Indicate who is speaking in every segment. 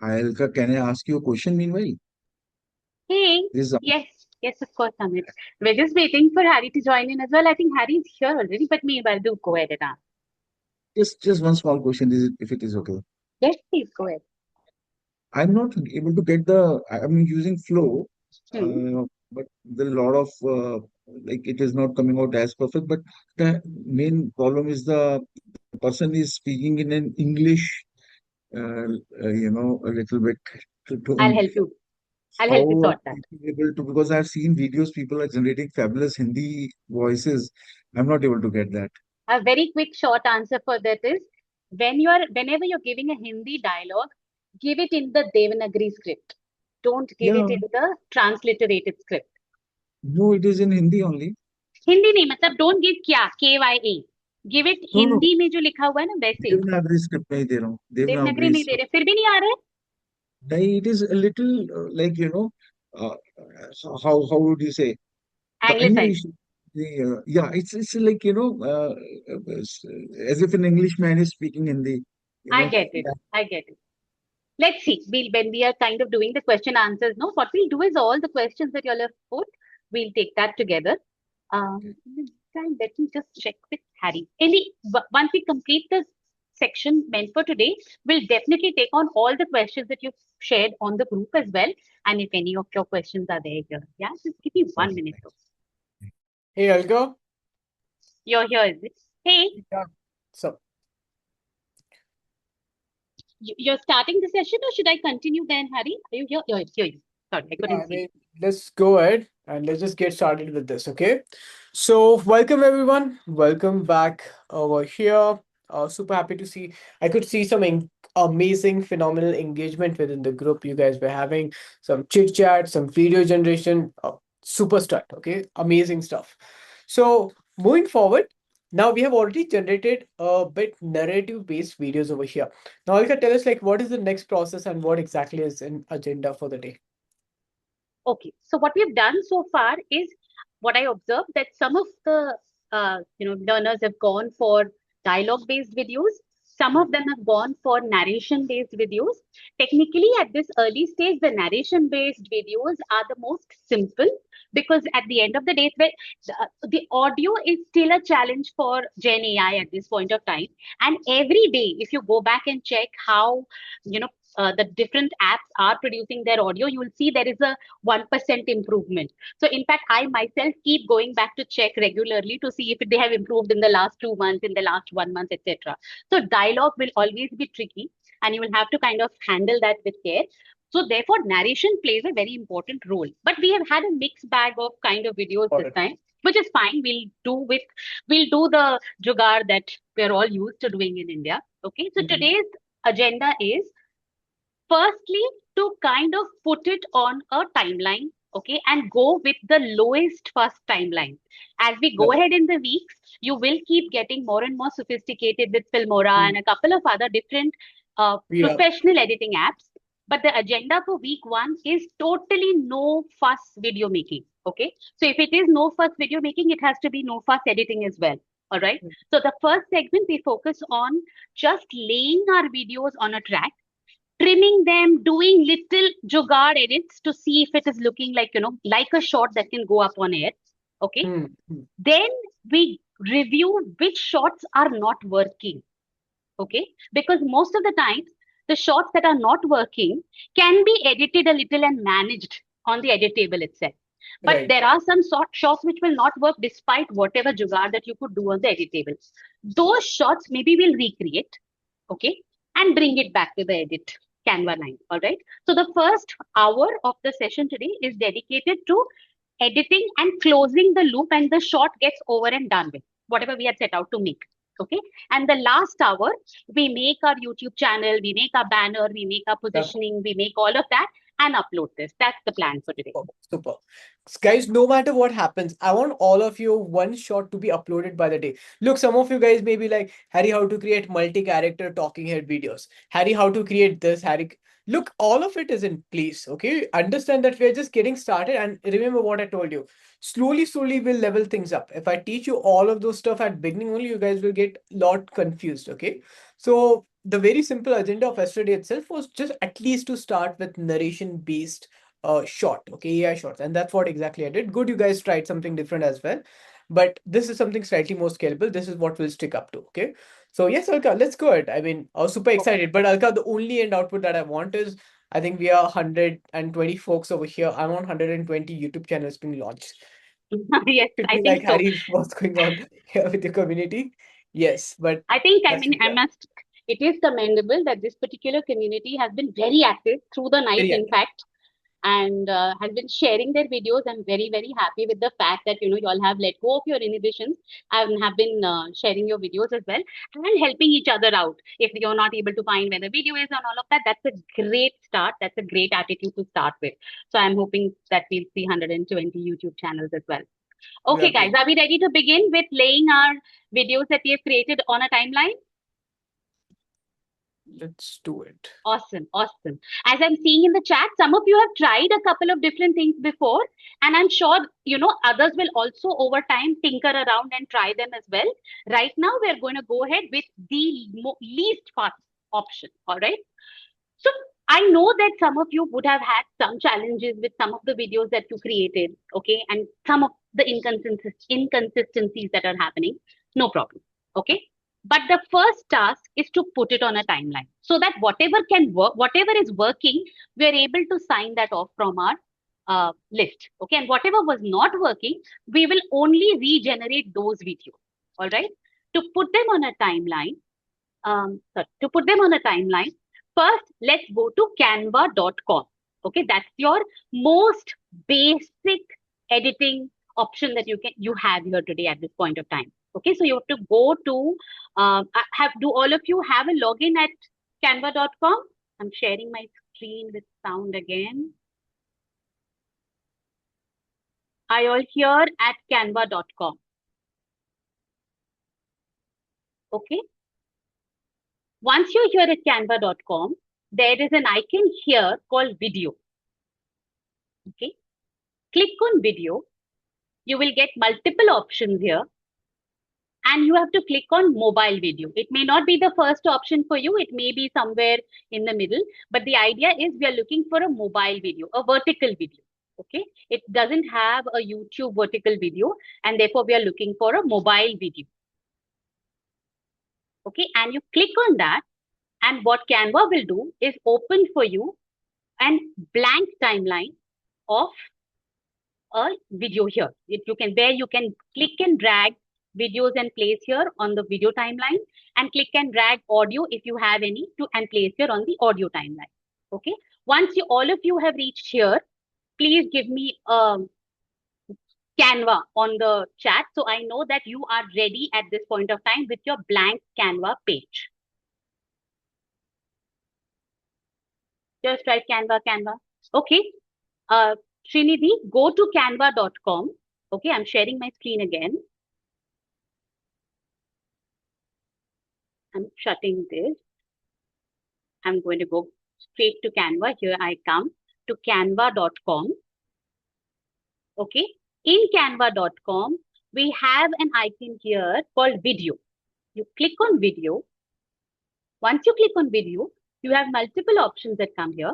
Speaker 1: Hi, Alka, can I ask you a question meanwhile?
Speaker 2: Hey,
Speaker 1: This is
Speaker 2: yes, of course, Amit. We're just waiting for Harry to join in as well. I think Harry is here already, but meanwhile, do go ahead and ask.
Speaker 1: just one small question, if it is okay.
Speaker 2: Yes, please go ahead.
Speaker 1: I'm not able to get I'm using Flow,
Speaker 2: Hmm.
Speaker 1: but there are a lot of like it is not coming out as perfect. But the main problem is the person is speaking in an English, a little bit
Speaker 2: I'll
Speaker 1: tone.
Speaker 2: help you. I'll
Speaker 1: How
Speaker 2: help you
Speaker 1: are
Speaker 2: sort that.
Speaker 1: people able to? Because I've seen videos, people are generating fabulous Hindi voices. I'm not able to get that.
Speaker 2: A very quick, short answer for that is whenever you're giving a Hindi dialogue, give it in the Devanagari script. Don't give it
Speaker 1: Yeah,
Speaker 2: in the transliterated script.
Speaker 1: no, it is in Hindi only.
Speaker 2: Hindi नहीं मतलब don't give क्या KYA. Give it
Speaker 1: No, no,
Speaker 2: Hindi में जो लिखा हुआ है ना वैसे
Speaker 1: देवनागरी स्क्रिप्ट में ही दे रहा हूँ
Speaker 2: देवनागरी
Speaker 1: देवनागरी
Speaker 2: में ही दे रहे फिर भी नहीं आ रहे
Speaker 1: नहीं it is a little like uh, how would you say the
Speaker 2: anglicised
Speaker 1: English yeah it's like as if an Englishman is speaking Hindi you
Speaker 2: I
Speaker 1: know
Speaker 2: get it.
Speaker 1: that,
Speaker 2: I get it. Let's see. When we are kind of doing the question answers, no, what we'll do is all the questions that you'll have put, we'll take that together. In the meantime, let me just check with Harry. Once we complete this section meant for today, we'll definitely take on all the questions that you've shared on the group as well. And if any of your questions are there here, yeah, just give me 1 minute though.
Speaker 3: Hey, Alka.
Speaker 2: You're here, is it? Hey,
Speaker 3: Yeah. So,
Speaker 2: you're starting the session, or should I continue then, Harry? Are you here? You're here. Sorry, I
Speaker 3: yeah,
Speaker 2: couldn't
Speaker 3: I
Speaker 2: see.
Speaker 3: mean, let's go ahead and let's just get started with this, okay? So, welcome everyone. Welcome back over here. Super happy to see. I could see some amazing, phenomenal engagement within the group. You guys were having some chit chat, some video generation. Super start, okay? Amazing stuff. So, moving forward, now we have already generated a bit narrative based videos over here. Now, Alka, tell us like what is the next process and what exactly is an agenda for the day?
Speaker 2: Okay, so what we've done so far is what I observed that some of the learners have gone for dialogue-based videos. Some of them have gone for narration-based videos. Technically, at this early stage, the narration-based videos are the most simple because at the end of the day, the audio is still a challenge for Gen AI at this point of time. And every day, if you go back and check how you know the different apps are producing their audio, you will see there is a 1% improvement. So, in fact, I myself keep going back to check regularly to see if they have improved in the last 2 months, in the last 1 month, etc. So, dialogue will always be tricky, and you will have to kind of handle that with care. So, therefore, narration plays a very important role. But we have had a mixed bag of kind of videos
Speaker 3: Got
Speaker 2: this
Speaker 3: it.
Speaker 2: time, which is fine. We'll do the jugaad that we're all used to doing in India. Okay, so
Speaker 3: Mhm.
Speaker 2: today's agenda is firstly to kind of put it on a timeline, okay, and go with the lowest first timeline. As we go
Speaker 3: Right.
Speaker 2: ahead in the weeks, you will keep getting more and more sophisticated with Filmora
Speaker 3: Mm.
Speaker 2: and a couple of other different
Speaker 3: Yeah.
Speaker 2: professional editing apps. But the agenda for week one is totally no fuss video making. Okay. So if it is no fuss video making, it has to be no fuss editing as well. All right. So the first segment, we focus on just laying our videos on a track, trimming them, doing little jugaad edits to see if it is looking like, like a shot that can go up on air. Okay.
Speaker 3: Mm. Mm.
Speaker 2: Then we review which shots are not working. Okay. Because most of the times, the shots that are not working can be edited a little and managed on the edit table itself. But
Speaker 3: Right.
Speaker 2: there are some shots which will not work despite whatever jugaad that you could do on the edit table. Those shots maybe we'll recreate, okay, and bring it back to the edit Canva line. All right. So the first hour of the session today is dedicated to editing and closing the loop, and the shot gets over and done with, whatever we had set out to make. Okay. And the last hour, we make our YouTube channel, we make our banner, we make our
Speaker 3: Yeah.
Speaker 2: positioning, we make all of that and upload this. That's the plan for today.
Speaker 3: Super. Super. Guys, no matter what happens, I want all of you one shot to be uploaded by the day. Look, some of you guys may be like, Harry, how to create multi-character talking head videos. Harry, how to create this. Harry, look, all of it is in place. Okay. Understand that we're just getting started. And remember what I told you. Slowly, we'll level things up. If I teach you all of those stuff at beginning only, you guys will get a lot confused. Okay. So the very simple agenda of yesterday itself was just at least to start with narration based short, okay, AI shorts. And that's what exactly I did. Good, you guys tried something different as well. But this is something slightly more scalable. This is what we'll stick up to. Okay. So yes, Alka, let's go ahead. I mean, I was super excited. But Alka, the only end output that I want is I think we are 120 folks over here. I'm on 120 YouTube channels being launched.
Speaker 2: Yes,
Speaker 3: Should
Speaker 2: I
Speaker 3: be
Speaker 2: think
Speaker 3: like,
Speaker 2: so.
Speaker 3: Harry, what's going on here with your community? Yes, but
Speaker 2: I think,
Speaker 3: that's it, yeah.
Speaker 2: it is commendable that this particular community has been very active through the night,
Speaker 3: Very
Speaker 2: in
Speaker 3: active.
Speaker 2: fact, and has been sharing their videos. I'm very, very happy with the fact that, you all have let go of your inhibitions and have been sharing your videos as well and helping each other out. If you're not able to find where the video is and all of that, that's a great start. That's a great attitude to start with. So I'm hoping that we'll see 120 YouTube channels as well. Okay, guys,
Speaker 3: Exactly.
Speaker 2: are we ready to begin with laying our videos that we have created on a timeline?
Speaker 3: Let's do it.
Speaker 2: Awesome, awesome. As I'm seeing in the chat, some of you have tried a couple of different things before, and I'm sure, others will also over time tinker around and try them as well. Right now, we're going to go ahead with the least fast option, all right? So I know that some of you would have had some challenges with some of the videos that you created, okay, and some of the inconsistencies that are happening. No problem, okay. But the first task is to put it on a timeline so that whatever can work, whatever is working, we are able to sign that off from our list, okay. And whatever was not working, we will only regenerate those videos, all right. To put them on a timeline, to put them on a timeline, first let's go to canva.com. Okay, that's your most basic editing option that you have here today at this point of time. Okay, so you have to go to do all of you have a login at canva.com? I'm sharing my screen with sound again. Are you all here at canva.com? Okay. Once you're here at canva.com, there is an icon here called video. Okay. Click on video. You will get multiple options here. And you have to click on mobile video. It may not be the first option for you. It may be somewhere in the middle. But the idea is we are looking for a mobile video, a vertical video. Okay. It doesn't have a YouTube vertical video. And therefore, we are looking for a mobile video. Okay. And you click on that. And what Canva will do is open for you a blank timeline of a video here. You can click and drag videos and place here on the video timeline, and click and drag audio if you have any and place here on the audio timeline. Okay. Once all of you have reached here, please give me Canva on the chat so I know that you are ready at this point of time with your blank Canva page. Just write Canva. Okay. Srinidhi, go to canva.com. Okay, I'm sharing my screen again. I'm shutting this. I'm going to go straight to Canva. Here I come to canva.com. Okay, in canva.com, we have an icon here called video. You click on video. Once you click on video, you have multiple options that come here.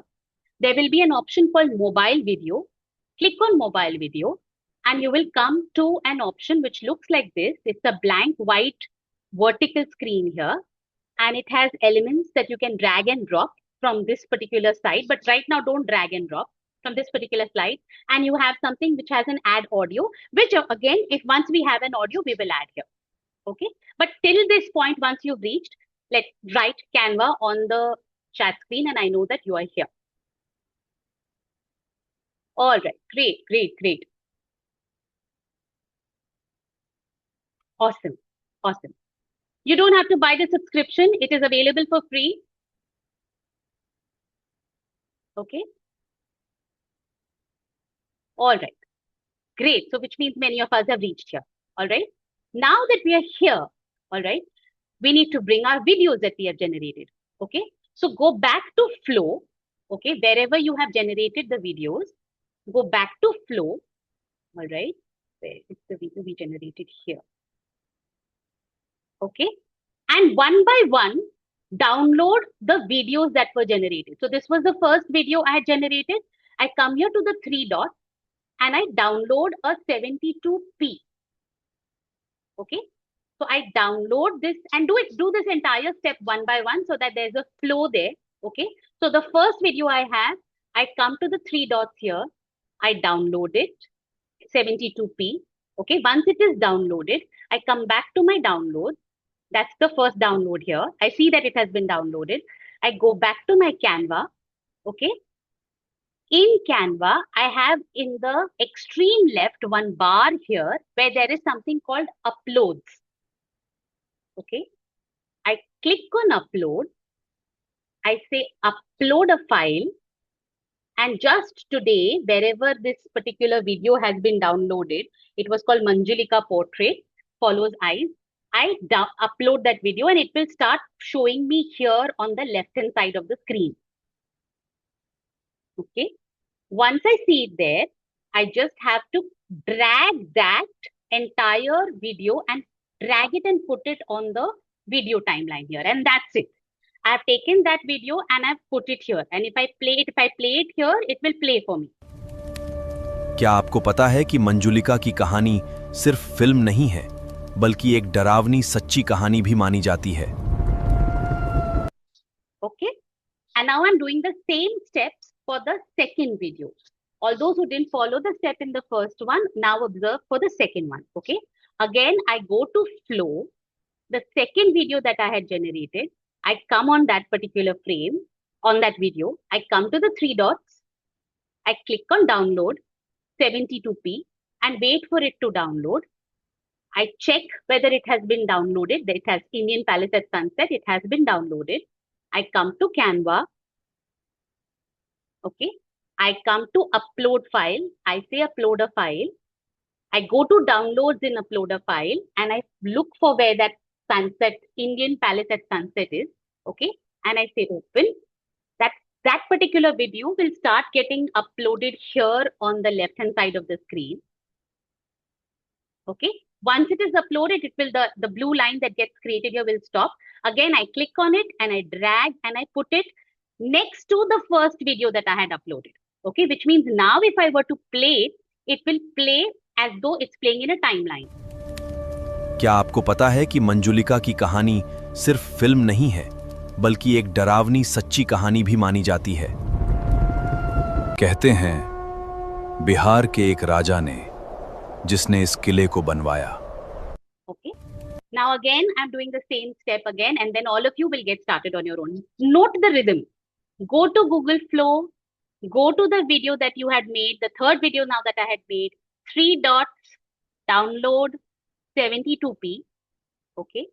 Speaker 2: There will be an option called mobile video. Click on mobile video and you will come to an option which looks like this. It's a blank white vertical screen here, and it has elements that you can drag and drop from this particular site. But right now, don't drag and drop from this particular slide. And you have something which has an add audio, which again, if once we have an audio, we will add here. Okay. But till this point, once you've reached, let's write Canva on the chat screen, and I know that you are here. All right. Great. Awesome. You don't have to buy the subscription. It is available for free. Okay. All right. Great. So which means many of us have reached here. All right. Now that we are here, all right, we need to bring our videos that we have generated. Okay. So go back to Flow. Okay. Wherever you have generated the videos, go back to Flow. All right. Where is the video we generated here? Okay. And one by one, download the videos that were generated. So this was the first video I had generated. I come here to the three dots and I download a 72p. Okay. So I download this and do this entire step one by one so that there's a flow there. Okay. So the first video I have, I come to the three dots here. I download it, 72p. Okay. Once it is downloaded, I come back to my download. That's the first download here. I see that it has been downloaded. I go back to my Canva. Okay. In Canva, I have in the extreme left one bar here where there is something called uploads. Okay. I click on upload. I say upload a file. And just today, wherever this particular video has been downloaded, it was called Manjulika Portrait, Follows Eyes. I upload that video and it will start showing me here on the left-hand side of the screen. Okay. Once I see it there, I just have to drag that entire video and drag it and put it on the video timeline here. And that's it. I've taken that video and I've put it here. And if I play it here, it will play for me.
Speaker 4: क्या आपको पता है कि मंजुलिका की कहानी सिर्फ film नहीं है, बल्कि एक डरावनी सच्ची कहानी भी मानी जाती है?
Speaker 2: Okay. And now I'm doing the same steps for the second video. All those who didn't follow the step in the first one, now observe for the second one. Okay. Again, I go to flow. The second video that I had generated, I come on that particular frame, on that video. I come to the three dots. I click on download 72p and wait for it to download. I check whether it has been downloaded. It has Indian Palace at Sunset. It has been downloaded. I come to Canva. Okay. I come to upload file. I say upload a file. I go to downloads in upload a file and I look for where that sunset, Indian Palace at Sunset is. Okay. And I say open. That particular video will start getting uploaded here on the left hand side of the screen. Okay. Once it is uploaded, it will the blue line that gets created here will stop. Again, I click on it and I drag and I put it next to the first video that I had uploaded. Okay, which means now if I were to play it will play as though it's playing in a timeline.
Speaker 4: क्या आपको पता है कि मंजुलिका की कहानी सिर्फ film नहीं है, बल्कि एक डरावनी सच्ची कहानी भी मानी जाती है? कहते हैं बिहार के एक राजा ने जिसने इस किले को बनवाया.
Speaker 2: Okay. Now again, I'm doing the same step again, and then all of you will get started on your own. Note the rhythm. Go to Google Flow. Go to the video that you had made, the third video now that I had made. Three dots, download 72p. Okay.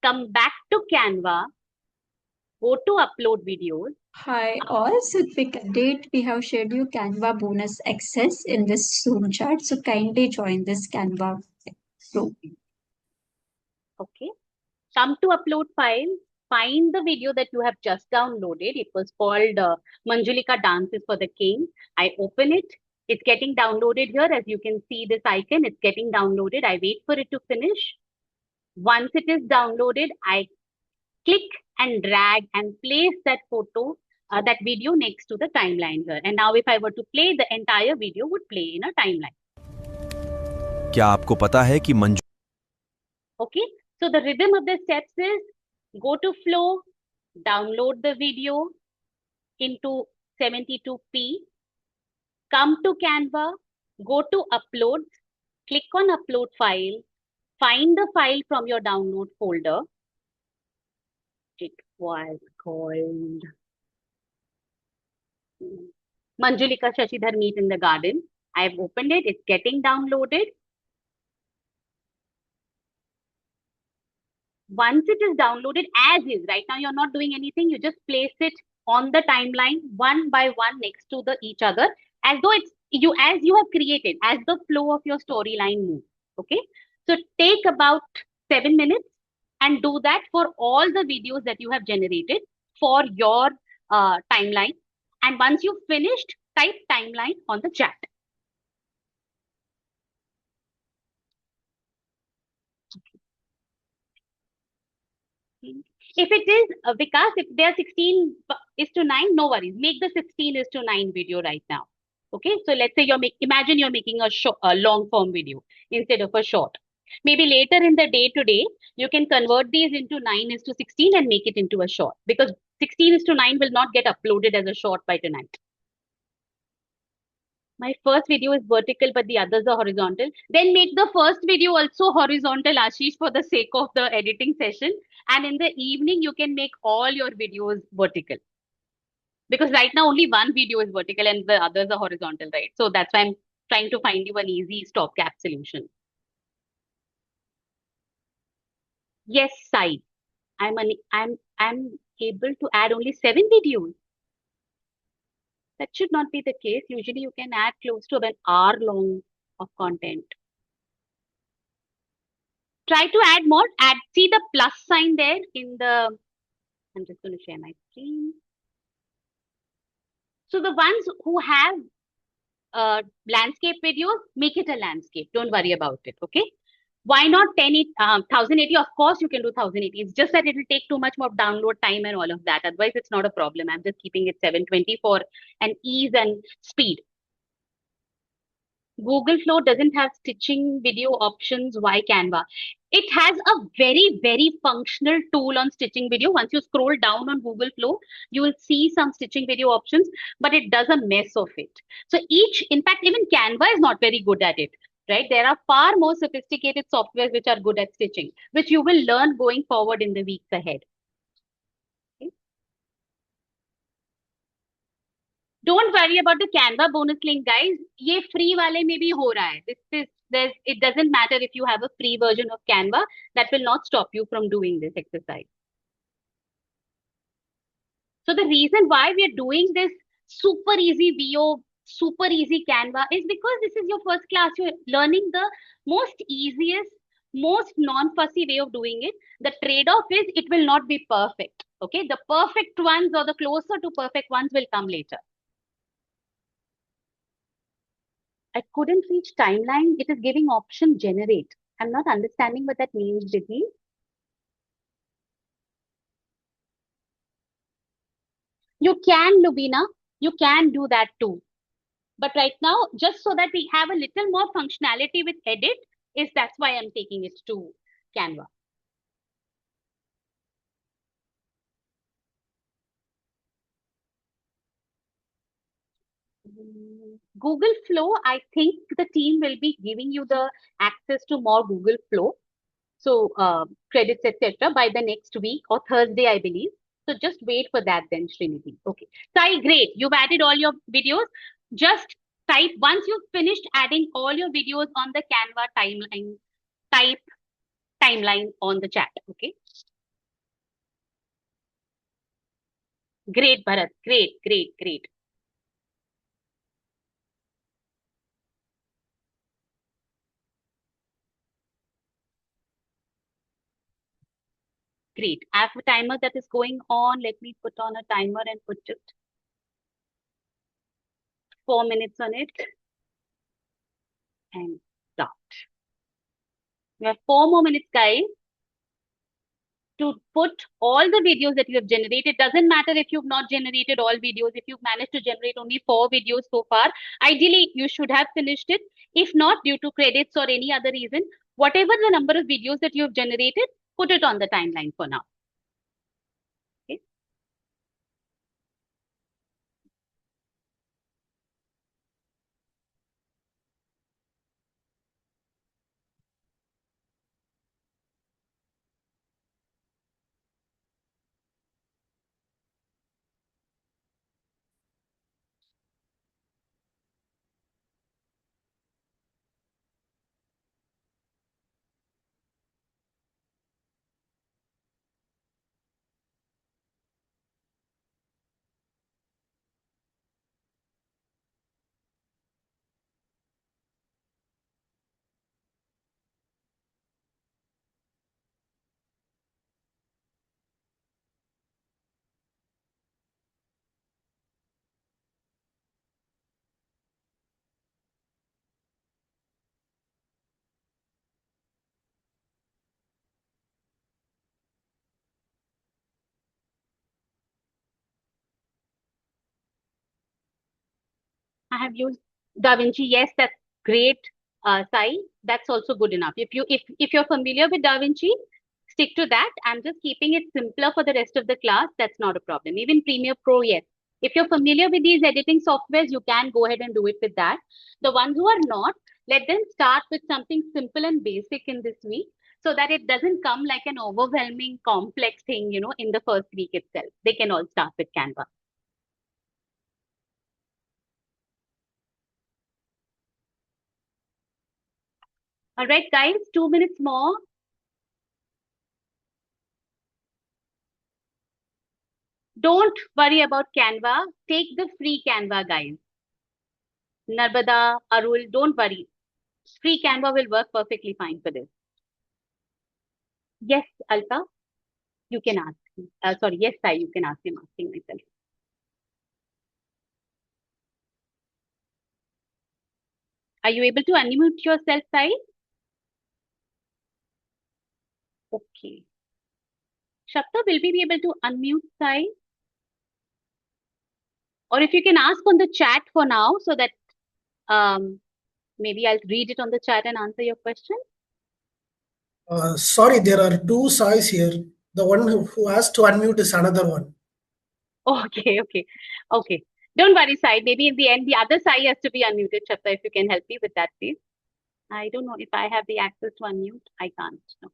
Speaker 2: Come back to Canva. Go to upload videos.
Speaker 5: Hi all, so quick update, we have shared you Canva bonus access in this Zoom chat, so kindly join this Canva group.
Speaker 2: Okay. Come to upload file. Find the video that you have just downloaded. It was called Manjulika Dances for the King. I open it. It's getting downloaded here. As you can see this icon, it's getting downloaded. I wait for it to finish. Once it is downloaded, I click and drag and place that photo, that video next to the timeline here. And now if I were to play, the entire video would play in a timeline.
Speaker 4: क्या आपको पता है कि Manju
Speaker 2: Okay. So the rhythm of the steps is go to flow, download the video into 72p, come to Canva, go to uploads, click on upload file, find the file from your download folder. It was called Manjulika Shashidhar Meet in the Garden. I have opened it. It's getting downloaded. Once it is downloaded as is, right now you're not doing anything. You just place it on the timeline one by one next to each other, as though it's as you have created, as the flow of your storyline moves. Okay. So take about 7 minutes and do that for all the videos that you have generated for your timeline. And once you've finished, type timeline on the chat. If it is Vikas, if they are 16 is to 9, no worries. Make the 16 is to 9 video right now. Okay, so let's say imagine you're making a long form video instead of a short. Maybe later in the day today, you can convert these into 9 is to 16 and make it into a short, because 16 is to 9 will not get uploaded as a short by tonight. My first video is vertical, but the others are horizontal. Then make the first video also horizontal, Ashish, for the sake of the editing session. And in the evening, you can make all your videos vertical. Because right now only one video is vertical and the others are horizontal, right? So that's why I'm trying to find you an easy stopgap solution. Yes, Sai. I'm able to add only 7 videos. That should not be the case. Usually you can add close to an hour long of content. Try to add more. See the plus sign there in the, I'm just going to share my screen. So the ones who have landscape videos, make it a landscape. Don't worry about it. Okay. Why not 1080? Of course, you can do 1080. It's just that it will take too much more download time and all of that. Otherwise, it's not a problem. I'm just keeping it 720 for an ease and speed. Google Flow doesn't have stitching video options. Why Canva? It has a very, very functional tool on stitching video. Once you scroll down on Google Flow, you will see some stitching video options, but it does a mess of it. So in fact, even Canva is not very good at it, right? There are far more sophisticated softwares which are good at stitching, which you will learn going forward in the weeks ahead. Don't worry about the Canva bonus link, guys. ये free वाले में भी हो रहा है. It doesn't matter if you have a free version of Canva. That will not stop you from doing this exercise. So the reason why we are doing this super easy VO, super easy Canva is because this is your first class. You're learning the most easiest, most non-fussy way of doing it. The trade-off is it will not be perfect. Okay, the perfect ones or the closer to perfect ones will come later. I couldn't reach timeline. It is giving option generate. I'm not understanding what that means, Didhi. You can, Lubina. You can do that too. But right now, just so that we have a little more functionality with edit, that's why I'm taking it to Canva. Google Flow, I think the team will be giving you the access to more Google Flow. So credits, etc. by the next week or Thursday, I believe. So just wait for that then, Srinidhi. Okay. Sai, great. You've added all your videos. Just type, once you've finished adding all your videos on the Canva timeline, type timeline on the chat. Okay. Great, Bharat. Great, great, great. Great. I have a timer that is going on. Let me put on a timer and put it 4 minutes on it. And start. We have 4 more minutes, guys, to put all the videos that you have generated. Doesn't matter if you've not generated all videos. If you've managed to generate only 4 videos so far, ideally you should have finished it. If not, due to credits or any other reason, whatever the number of videos that you have generated, put it on the timeline for now. Okay. I have used DaVinci. Yes, that's great, Sai. That's also good enough. If you're familiar with DaVinci, stick to that. I'm just keeping it simpler for the rest of the class. That's not a problem. Even Premiere Pro, yes. If you're familiar with these editing softwares, you can go ahead and do it with that. The ones who are not, let them start with something simple and basic in this week so that it doesn't come like an overwhelming, complex thing, in the first week itself. They can all start with Canva. All right, guys, 2 minutes more. Don't worry about Canva. Take the free Canva, guys. Narbada, Arul, don't worry. Free Canva will work perfectly fine for this. Yes, Alka, you can ask. Sorry, yes, Sai, you can ask him, asking myself. Are you able to unmute yourself, Sai? Okay. Shakta, will we be able to unmute Sai? Or if you can ask on the chat for now so that maybe I'll read it on the chat and answer your question.
Speaker 6: Sorry, there are two Sais here. The one who has to unmute is another one.
Speaker 2: Okay. Don't worry, Sai. Maybe in the end, the other Sai has to be unmuted. Shakta, if you can help me with that, please. I don't know if I have the access to unmute. I can't. No.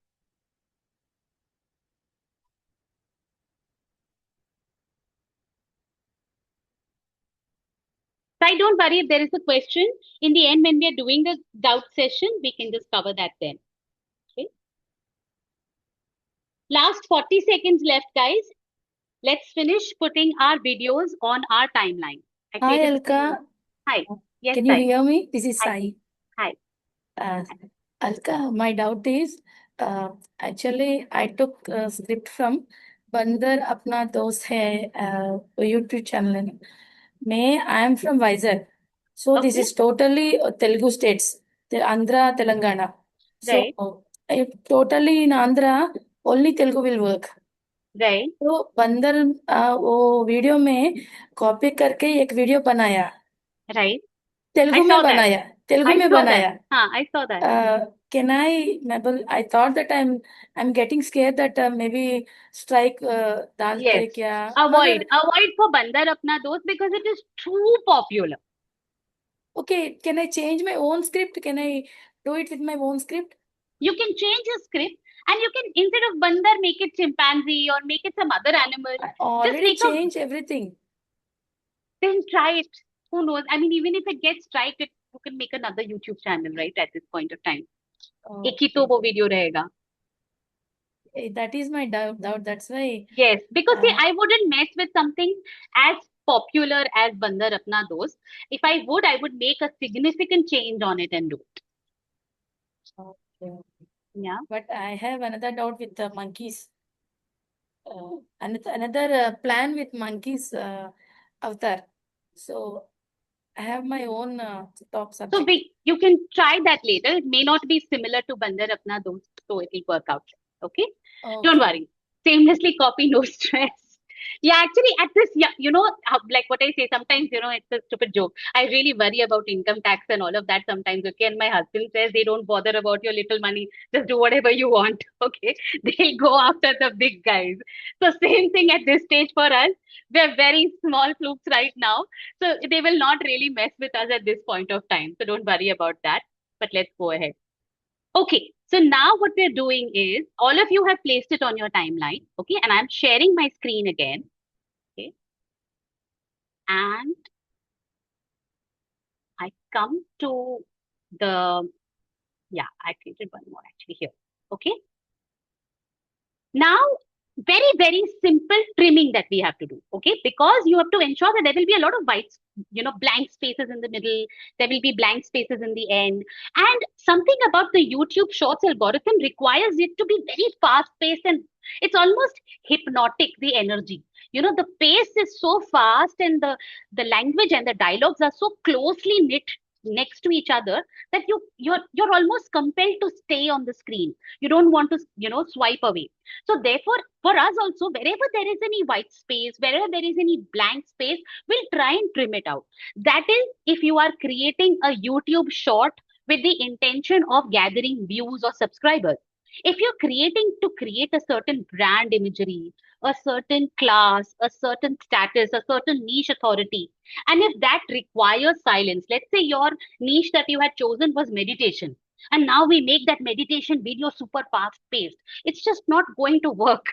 Speaker 2: Sai, don't worry if there is a question. In the end, when we are doing the doubt session, we can just cover that then. Okay. Last 40 seconds left, guys. Let's finish putting our videos on our timeline.
Speaker 7: Hi, Alka.
Speaker 2: Hi. Yes,
Speaker 7: Can you
Speaker 2: Sai.
Speaker 7: hear me? This is
Speaker 2: Hi.
Speaker 7: Sai.
Speaker 2: Hi.
Speaker 7: Alka, my doubt is actually I took a script from Bandar Apna Dost Hai YouTube channel. I am from Vizag. So this
Speaker 2: Okay.
Speaker 7: is totally Telugu states, the Andhra, Telangana.
Speaker 2: Right.
Speaker 7: So totally in Andhra, only Telugu will work.
Speaker 2: Right.
Speaker 7: तो बंदर वो video में copy करके एक video बनाया
Speaker 2: Right.
Speaker 7: Telugu
Speaker 2: I
Speaker 7: में
Speaker 2: saw that.
Speaker 7: बनाया Telugu
Speaker 2: I
Speaker 7: में
Speaker 2: saw that.
Speaker 7: बनाया
Speaker 2: I saw that.
Speaker 7: can I thought that I'm getting scared that maybe strike डालते
Speaker 2: Yes.
Speaker 7: क्या
Speaker 2: Avoid for Bandar Apna Dost because it is too popular.
Speaker 7: Okay, can I change my own script? Can I do it with my own script?
Speaker 2: You can change your script and you can, instead of Bandar, make it chimpanzee or make it some other animal.
Speaker 7: I already
Speaker 2: make
Speaker 7: changed everything.
Speaker 2: Then try it. Who knows? I mean, even if it gets striked, you can make another YouTube channel, right? At this point of time. एक ही तो वो video रहेगा.
Speaker 7: That is my doubt. That's why.
Speaker 2: Yes, because see, I wouldn't mess with something as popular as Bandar Apna Dost. If I would make a significant change on it and do it.
Speaker 7: Okay.
Speaker 2: Yeah.
Speaker 7: But I have another doubt with the monkeys. Another plan with monkeys avatar. So I have my own top
Speaker 2: So
Speaker 7: subject.
Speaker 2: you can try that later. It may not be similar to Bandar Apna Dost, so it will work out. Okay? Don't worry. Shamelessly copy, no stress. Yeah, actually, at this, like what I say, sometimes, it's a stupid joke. I really worry about income tax and all of that sometimes, okay? And my husband says they don't bother about your little money. Just do whatever you want, okay? They'll go after the big guys. So same thing at this stage for us. We're very small flukes right now. So they will not really mess with us at this point of time. So don't worry about that. But let's go ahead. Okay, so now what we're doing is all of you have placed it on your timeline, okay? And I'm sharing my screen again, okay? And I come to the, I created one more actually here, okay? Now, very, very simple trimming that we have to do, okay? Because you have to ensure that there will be a lot of white, blank spaces in the middle. There will be blank spaces in the end. And something about the YouTube Shorts algorithm requires it to be very fast-paced and it's almost hypnotic, the energy. The pace is so fast and the language and the dialogues are so closely knit next to each other that you're almost compelled to stay on the screen. You don't want to, swipe away. So therefore, for us also, wherever there is any white space, wherever there is any blank space, we'll try and trim it out. That is if you are creating a YouTube short with the intention of gathering views or subscribers. If you're creating to create a certain brand imagery, a certain class, a certain status, a certain niche authority, and if that requires silence, let's say your niche that you had chosen was meditation, and now we make that meditation video super fast paced, it's just not going to work,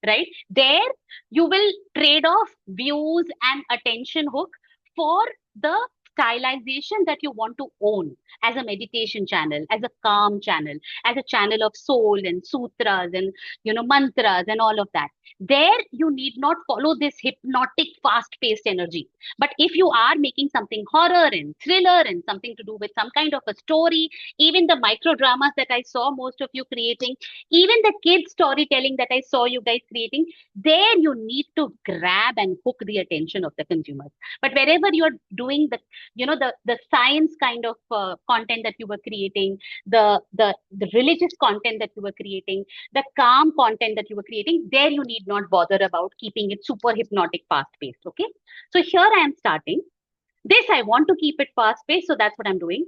Speaker 2: right? There, you will trade off views and attention hook for the stylization that you want to own as a meditation channel, as a calm channel, as a channel of soul and sutras and mantras and all of that. There you need not follow this hypnotic fast-paced energy. But if you are making something horror and thriller and something to do with some kind of a story, even the micro dramas that I saw most of you creating, even the kids storytelling that I saw you guys creating, there you need to grab and hook the attention of the consumers. But wherever you're doing the science kind of content that you were creating, the religious content that you were creating, the calm content that you were creating, there you need not bother about keeping it super hypnotic fast paced. Okay, so here I am starting this. I want to keep it fast paced, so that's what I'm doing.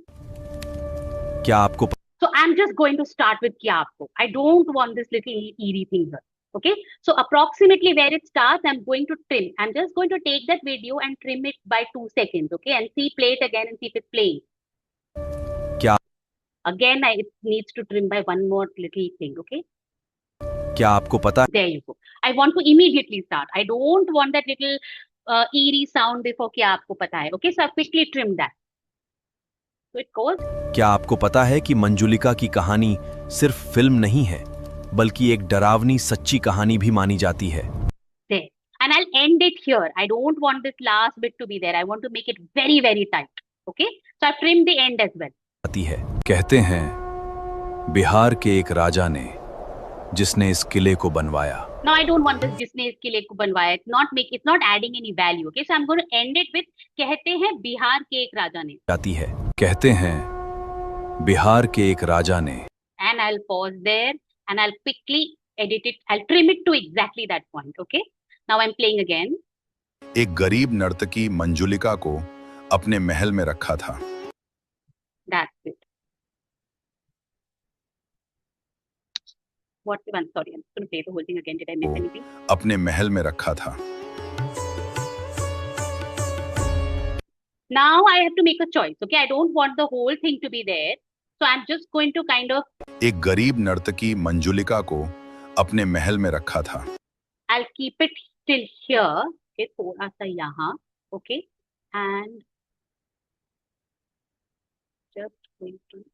Speaker 4: क्या आपको
Speaker 2: So I'm just going to start with kya aapko. I don't want this little eerie thing here. Okay, so approximately where it starts, I'm going to trim. I'm just going to take that video and trim it by 2 seconds. Okay, and play it again and see if it's playing.
Speaker 4: क्या
Speaker 2: Again, it needs to trim by one more little thing. Okay,
Speaker 4: क्या आपको पता
Speaker 2: there you go. I want to immediately start. I don't want that little eerie sound before kya aapko pata hai. Okay, so I quickly trimmed that. So it goes.
Speaker 4: क्या आपको पता है कि मंजुलिका की कहानी सिर्फ फिल्म नहीं है बल्कि एक डरावनी सच्ची कहानी भी मानी जाती है
Speaker 2: There. And I'll end it here. I don't want this last bit to be there. I want to make it very, very tight. Okay, so I've trimmed the end as well.
Speaker 4: आती है कहते हैं बिहार के एक राजा ने जिसने इस किले को बनवाया
Speaker 2: Now I don't want this जिसने इस किले को बनवाया. It's not adding any value. Okay, so I'm going to end it with कहते हैं बिहार के एक राजा ने.
Speaker 4: जाती है कहते हैं बिहार के एक राजा ने
Speaker 2: And I'll pause there and I'll quickly edit it. I'll trim it to exactly that point. Okay, now I'm playing again.
Speaker 8: एक gरीब नर्तकी मंजुलिका को अपने महल में रखा था
Speaker 2: That's it. What one? Sorry, I'm going to play the whole thing again. Did I miss anything?
Speaker 8: अपने महल में रखा था
Speaker 2: Now I have to make a choice. Okay, I don't want the whole thing to be there. So I'm just going to kind of.
Speaker 8: एक गरीब नर्तकी मंजुलिका को अपने महल में रखा था
Speaker 2: I'll keep it till here. Okay, थोड़ा सा यहाँ. Okay, and just going to.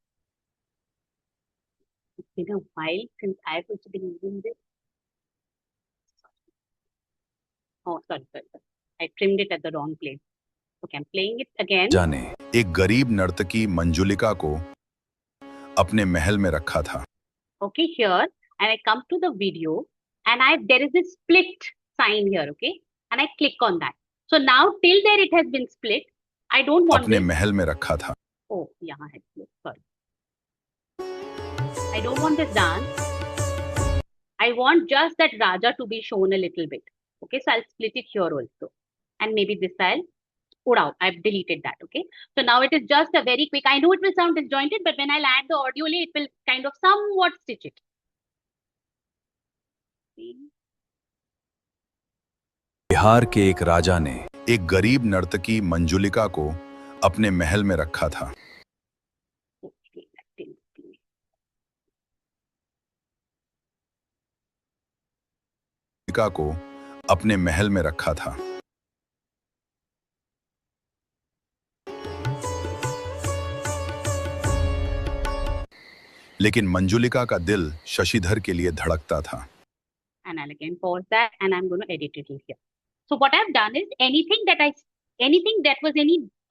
Speaker 2: It's been a while since I've also been using this. Oh, sorry. I trimmed it at the wrong place. Okay, I'm playing it again.
Speaker 8: जाने एक गरीब नर्तकी मंजुलिका को अपने महल में रखा था
Speaker 2: Okay, here, and I come to the video, and there is a split sign here. Okay, and I click on that. So now till there it has been split. I don't want
Speaker 8: अपने
Speaker 2: this.
Speaker 8: महल में रखा था
Speaker 2: Oh, यहाँ है split. Sorry. I don't want this dance. I want just that Raja to be shown a little bit. Okay, so I'll split it here also. And maybe this I'll put out. I've deleted that. Okay, so now it is just a very quick. I know it will sound disjointed, but when I'll add the audio, it will kind of somewhat stitch it. See?
Speaker 8: Bihar के एक राजा ने एक गरीब नर्तकी मंजुलिका को अपने महल में रखा था
Speaker 2: Okay, that didn't see.
Speaker 8: Manjulika को अपने महल में रखा था लेकिन मंजुलिका का दिल शशिधर के लिए धड़कता था
Speaker 2: And I'll again pause that and I'm going to edit it here. So what I've done is anything that was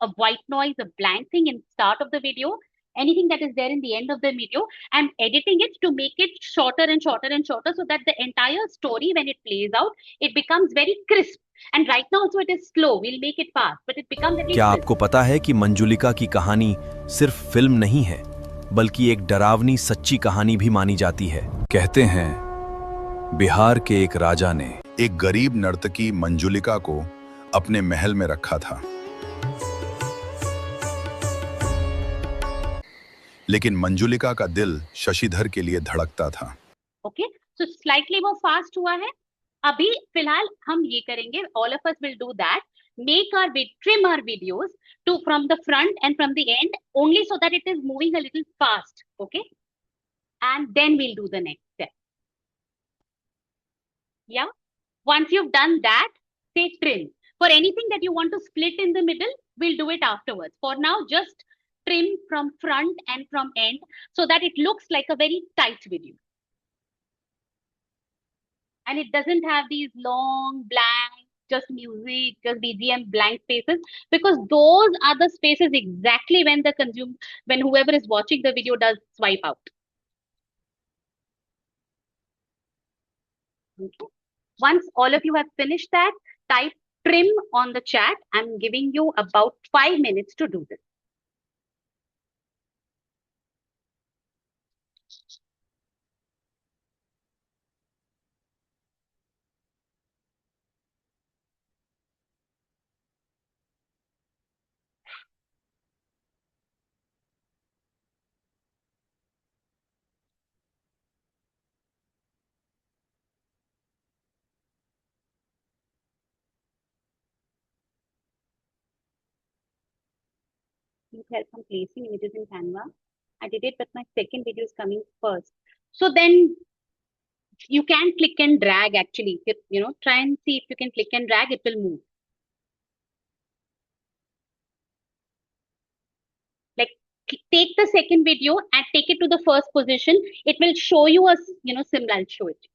Speaker 2: a white noise, a blank thing in start of the video, anything that is there in the end of the video, I'm editing it to make it shorter and shorter and shorter so that the entire story, when it plays out, it becomes very crisp. And right now also it is slow. We'll make it fast, but it becomes at least
Speaker 4: क्या
Speaker 2: crisp.
Speaker 4: आपको पता है कि मंजुलिका की कहानी सिर्फ film नहीं है, बल्कि एक डरावनी सच्ची कहानी भी मानी जाती है। कहते हैं बिहार के एक राजा ने
Speaker 8: एक गरीब नर्तकी मंजुलिका को अपने महल में रखा था, लेकिन मंजुलिका का दिल शशिधर के लिए धड़कता था।
Speaker 2: Okay, so slightly more fast हुआ है। अभी फिलहाल हम ये करेंगे, all of us will do that. Trim our videos to from the front and from the end only so that it is moving a little fast. Okay, and then we'll do the next step. Yeah. Once you've done that, say trim. For anything that you want to split in the middle, we'll do it afterwards. For now, just trim from front and from end so that it looks like a very tight video. And it doesn't have these long, blank, just music, just BGM blank spaces, because those are the spaces exactly when whoever is watching the video does swipe out. Okay. Once all of you have finished that, type trim on the chat. I'm giving you about 5 minutes to do this. Need help from placing images in Canva. I did it, but my second video is coming first. So then you can click and drag actually. Try and see if you can click and drag, it will move. Like take the second video and take it to the first position. It will show you a, symbol. I'll show it.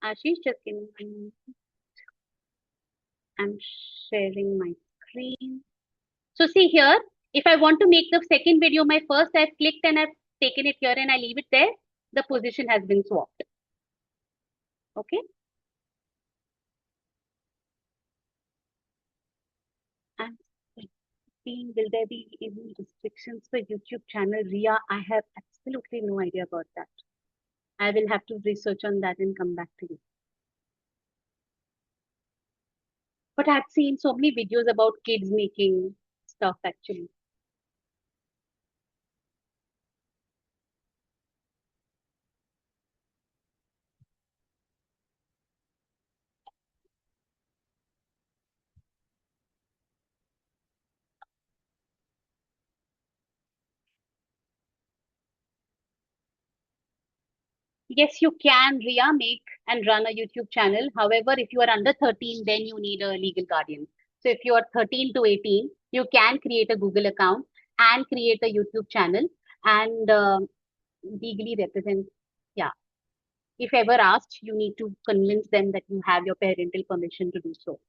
Speaker 2: Ashish, just give me 1 minute. I'm sharing my screen. So see here, if I want to make the second video my first, I've clicked and I've taken it here and I leave it there. The position has been swapped. Okay. And will there be any restrictions for YouTube channel? Ria, I have absolutely no idea about that. I will have to research on that and come back to you. But I've seen so many videos about kids making stuff actually. Yes, you can, Ria, make and run a YouTube channel. However, if you are under 13, then you need a legal guardian. So if you are 13 to 18, you can create a Google account and create a YouTube channel and legally represent. Yeah. If ever asked, you need to convince them that you have your parental permission to do so.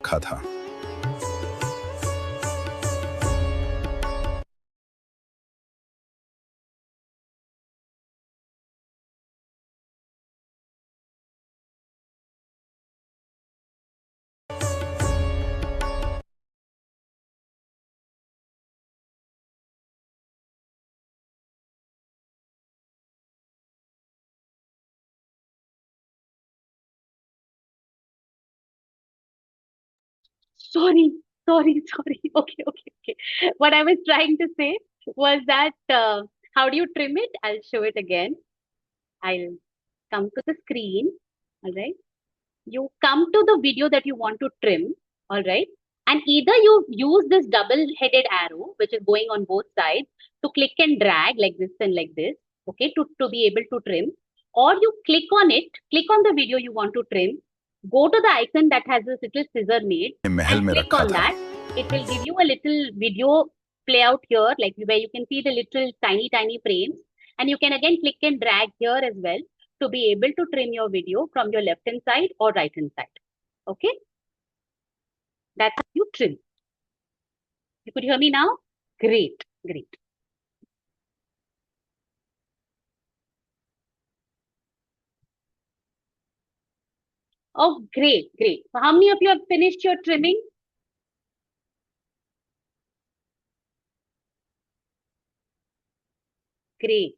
Speaker 8: रखा था।
Speaker 2: Sorry, sorry. Okay. What I was trying to say was that how do you trim it? I'll show it again. I'll come to the screen. All right. You come to the video that you want to trim. All right. And either you use this double-headed arrow, which is going on both sides, to click and drag like this and like this, okay, to be able to trim, or you click on it, click on the video you want to trim, go to the icon that has this little scissor made,
Speaker 8: Mahal
Speaker 2: and
Speaker 8: में
Speaker 2: click
Speaker 8: रखा
Speaker 2: on
Speaker 8: था।
Speaker 2: that. It will give you a little video play out here, like where you can see the little tiny frames, and you can again click and drag here as well to be able to trim your video from your left hand side or right hand side. Okay. That's how you trim. You could hear me now? Great. Oh, great. So how many of you have finished your trimming? Great.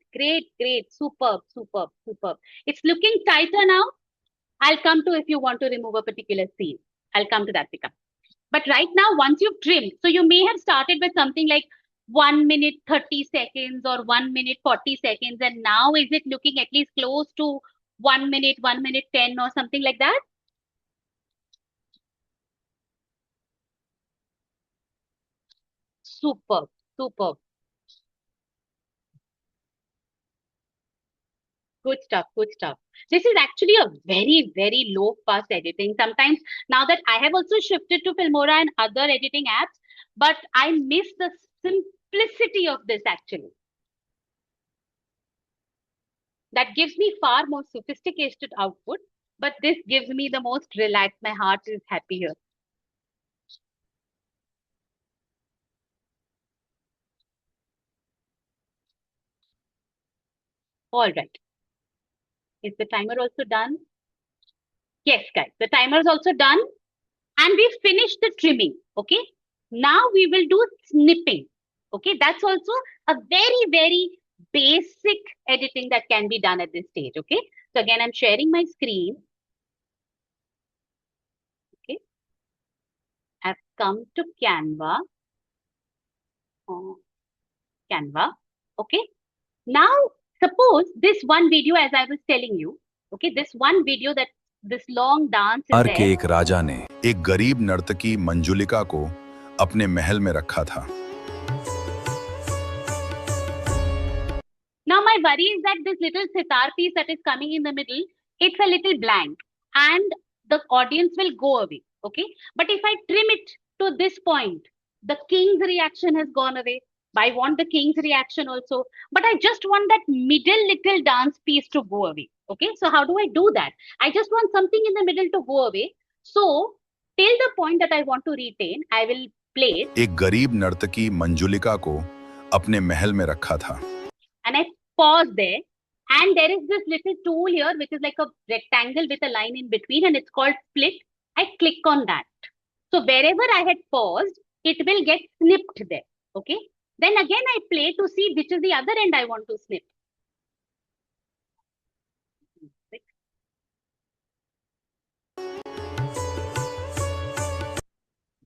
Speaker 2: Superb. It's looking tighter now. I'll come to if you want to remove a particular scene. I'll come to that, Pika. But right now, once you've trimmed, so you may have started with something like 1 minute 30 seconds or 1 minute 40 seconds. And now is it looking at least close to 1 minute, 10 or something like that? Superb. Good stuff. This is actually a very low fast editing. Sometimes now that I have also shifted to Filmora and other editing apps, but I miss the simplicity of this actually. That gives me far more sophisticated output, but this gives me the most relaxed. My heart is happy here. All right. Is the timer also done? Yes, guys, the timer is also done. And we finished the trimming, okay? Now we will do snipping, okay? That's also a very basic editing that can be done at this stage, okay? So again, I'm sharing my screen. Okay. I've come to Canva. Okay? Now, suppose this one video, as I was telling you, okay, this one video that this long dance is
Speaker 8: Bihar
Speaker 2: there.
Speaker 8: के एक राजा ने एक गरीब नर्तकी मंजुलिका को अपने महल में रखा था।
Speaker 2: Now my worry is that this little sitar piece that is coming in the middle, it's a little blank and the audience will go away, okay? But if I trim it to this point, the king's reaction has gone away. I want the king's reaction also, but I just want that middle little dance piece to go away, okay? So how do I do that? I just want something in the middle to go away. So till the point that I want to retain, I will play it.
Speaker 8: एक गरीब नर्तकी मंजुलिका को अपने महल में रखा था।
Speaker 2: And I pause there, and there is this little tool here which is like a rectangle with a line in between, and it's called split. I click on that. So wherever I had paused, it will get snipped there. Okay. Then again I play to see which is the other end I want to snip.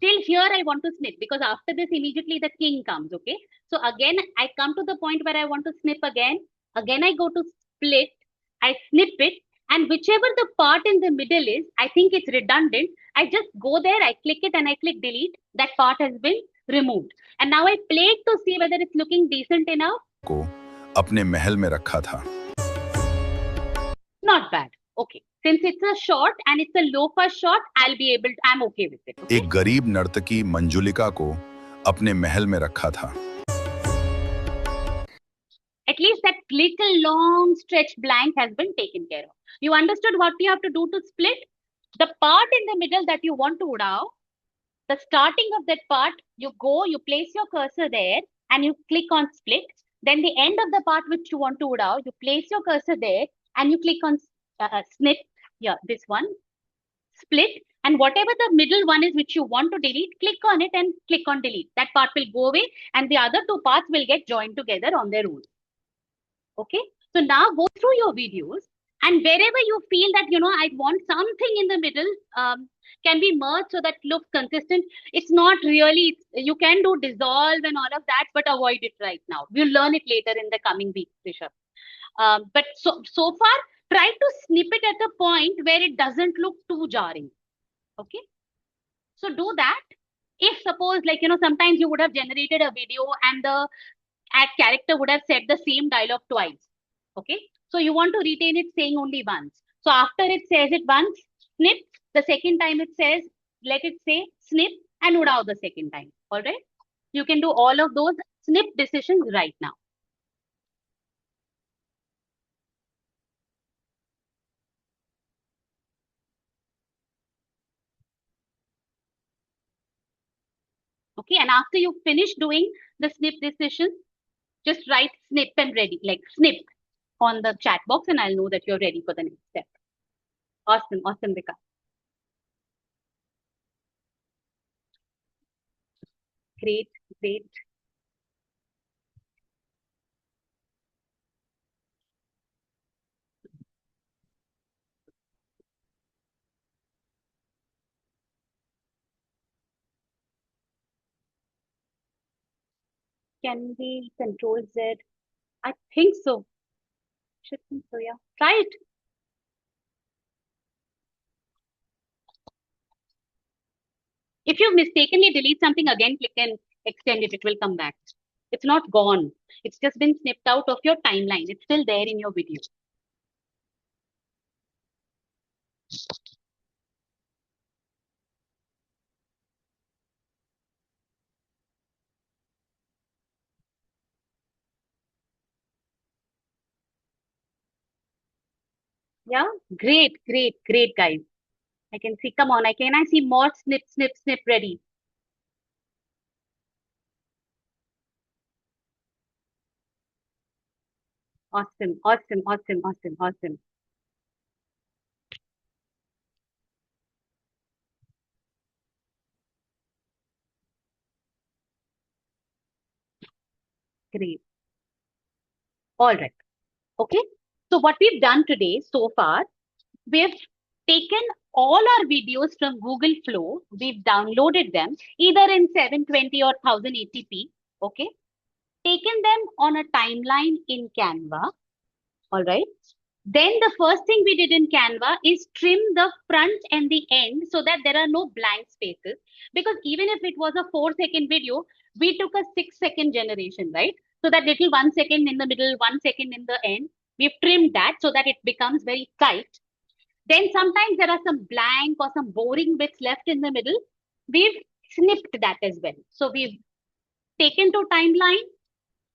Speaker 2: Till here I want to snip because after this immediately the king comes, okay? So again I come to the point where I want to snip again. Again I go to split, I snip it, and whichever the part in the middle is, I think it's redundant. I just go there, I click it and I click delete. That part has been removed. And now I play it to see whether it's looking decent enough.
Speaker 8: को अपने महल में रखा था।
Speaker 2: Not bad. Okay. Since it's a short and it's a low first shot, I'm okay with it. Okay?
Speaker 8: एक गरीब नर्तकी मंजुलिका को अपने महल में रखा था।
Speaker 2: At least that little long stretch blank has been taken care of. You understood what you have to do to split? The part in the middle that you want to udao, the starting of that part, you go, you place your cursor there and you click on split. Then the end of the part which you want to udao, you place your cursor there and you click on snip. Yeah, this one, split. And whatever the middle one is which you want to delete, click on it and click on delete. That part will go away and the other two parts will get joined together on their own. Okay. So now go through your videos and wherever you feel that, I want something in the middle, can be merged so that it looks consistent. It's not really, you can do dissolve and all of that, but avoid it right now. We'll learn it later in the coming weeks, Rishabh. But so far, try to snip it at a point where it doesn't look too jarring. Okay. So do that. If suppose sometimes you would have generated a video and the character would have said the same dialogue twice. Okay. So you want to retain it saying only once. So after it says it once, snip. The second time it says, let it say snip and udao the second time. All right. You can do all of those snip decisions right now. Okay. And after you finish doing the snip decision, just write snip and ready, like snip on the chat box and I'll know that you're ready for the next step. Awesome. Awesome, Vika. Great, great. Can we control Z? I think so. Should think so, yeah. Try it. If you mistakenly delete something again, click and extend it, it will come back. It's not gone. It's just been snipped out of your timeline. It's still there in your video. Yeah, great, great, great, guys. I can see, come on, can I see more snip, snip, snip ready? Awesome, awesome, awesome, awesome, awesome. Great. All right. Okay. So what we've done today so far, we've taken all our videos from Google Flow. We've downloaded them either in 720 or 1080p. Okay. Taken them on a timeline in Canva. All right. Then the first thing we did in Canva is trim the front and the end so that there are no blank spaces. Because even if it was a 4-second video, we took a 6-second generation, right? So that little 1 second in the middle, 1 second in the end, we've trimmed that so that it becomes very tight. Then sometimes there are some blank or some boring bits left in the middle. We've snipped that as well. So we've taken to timeline,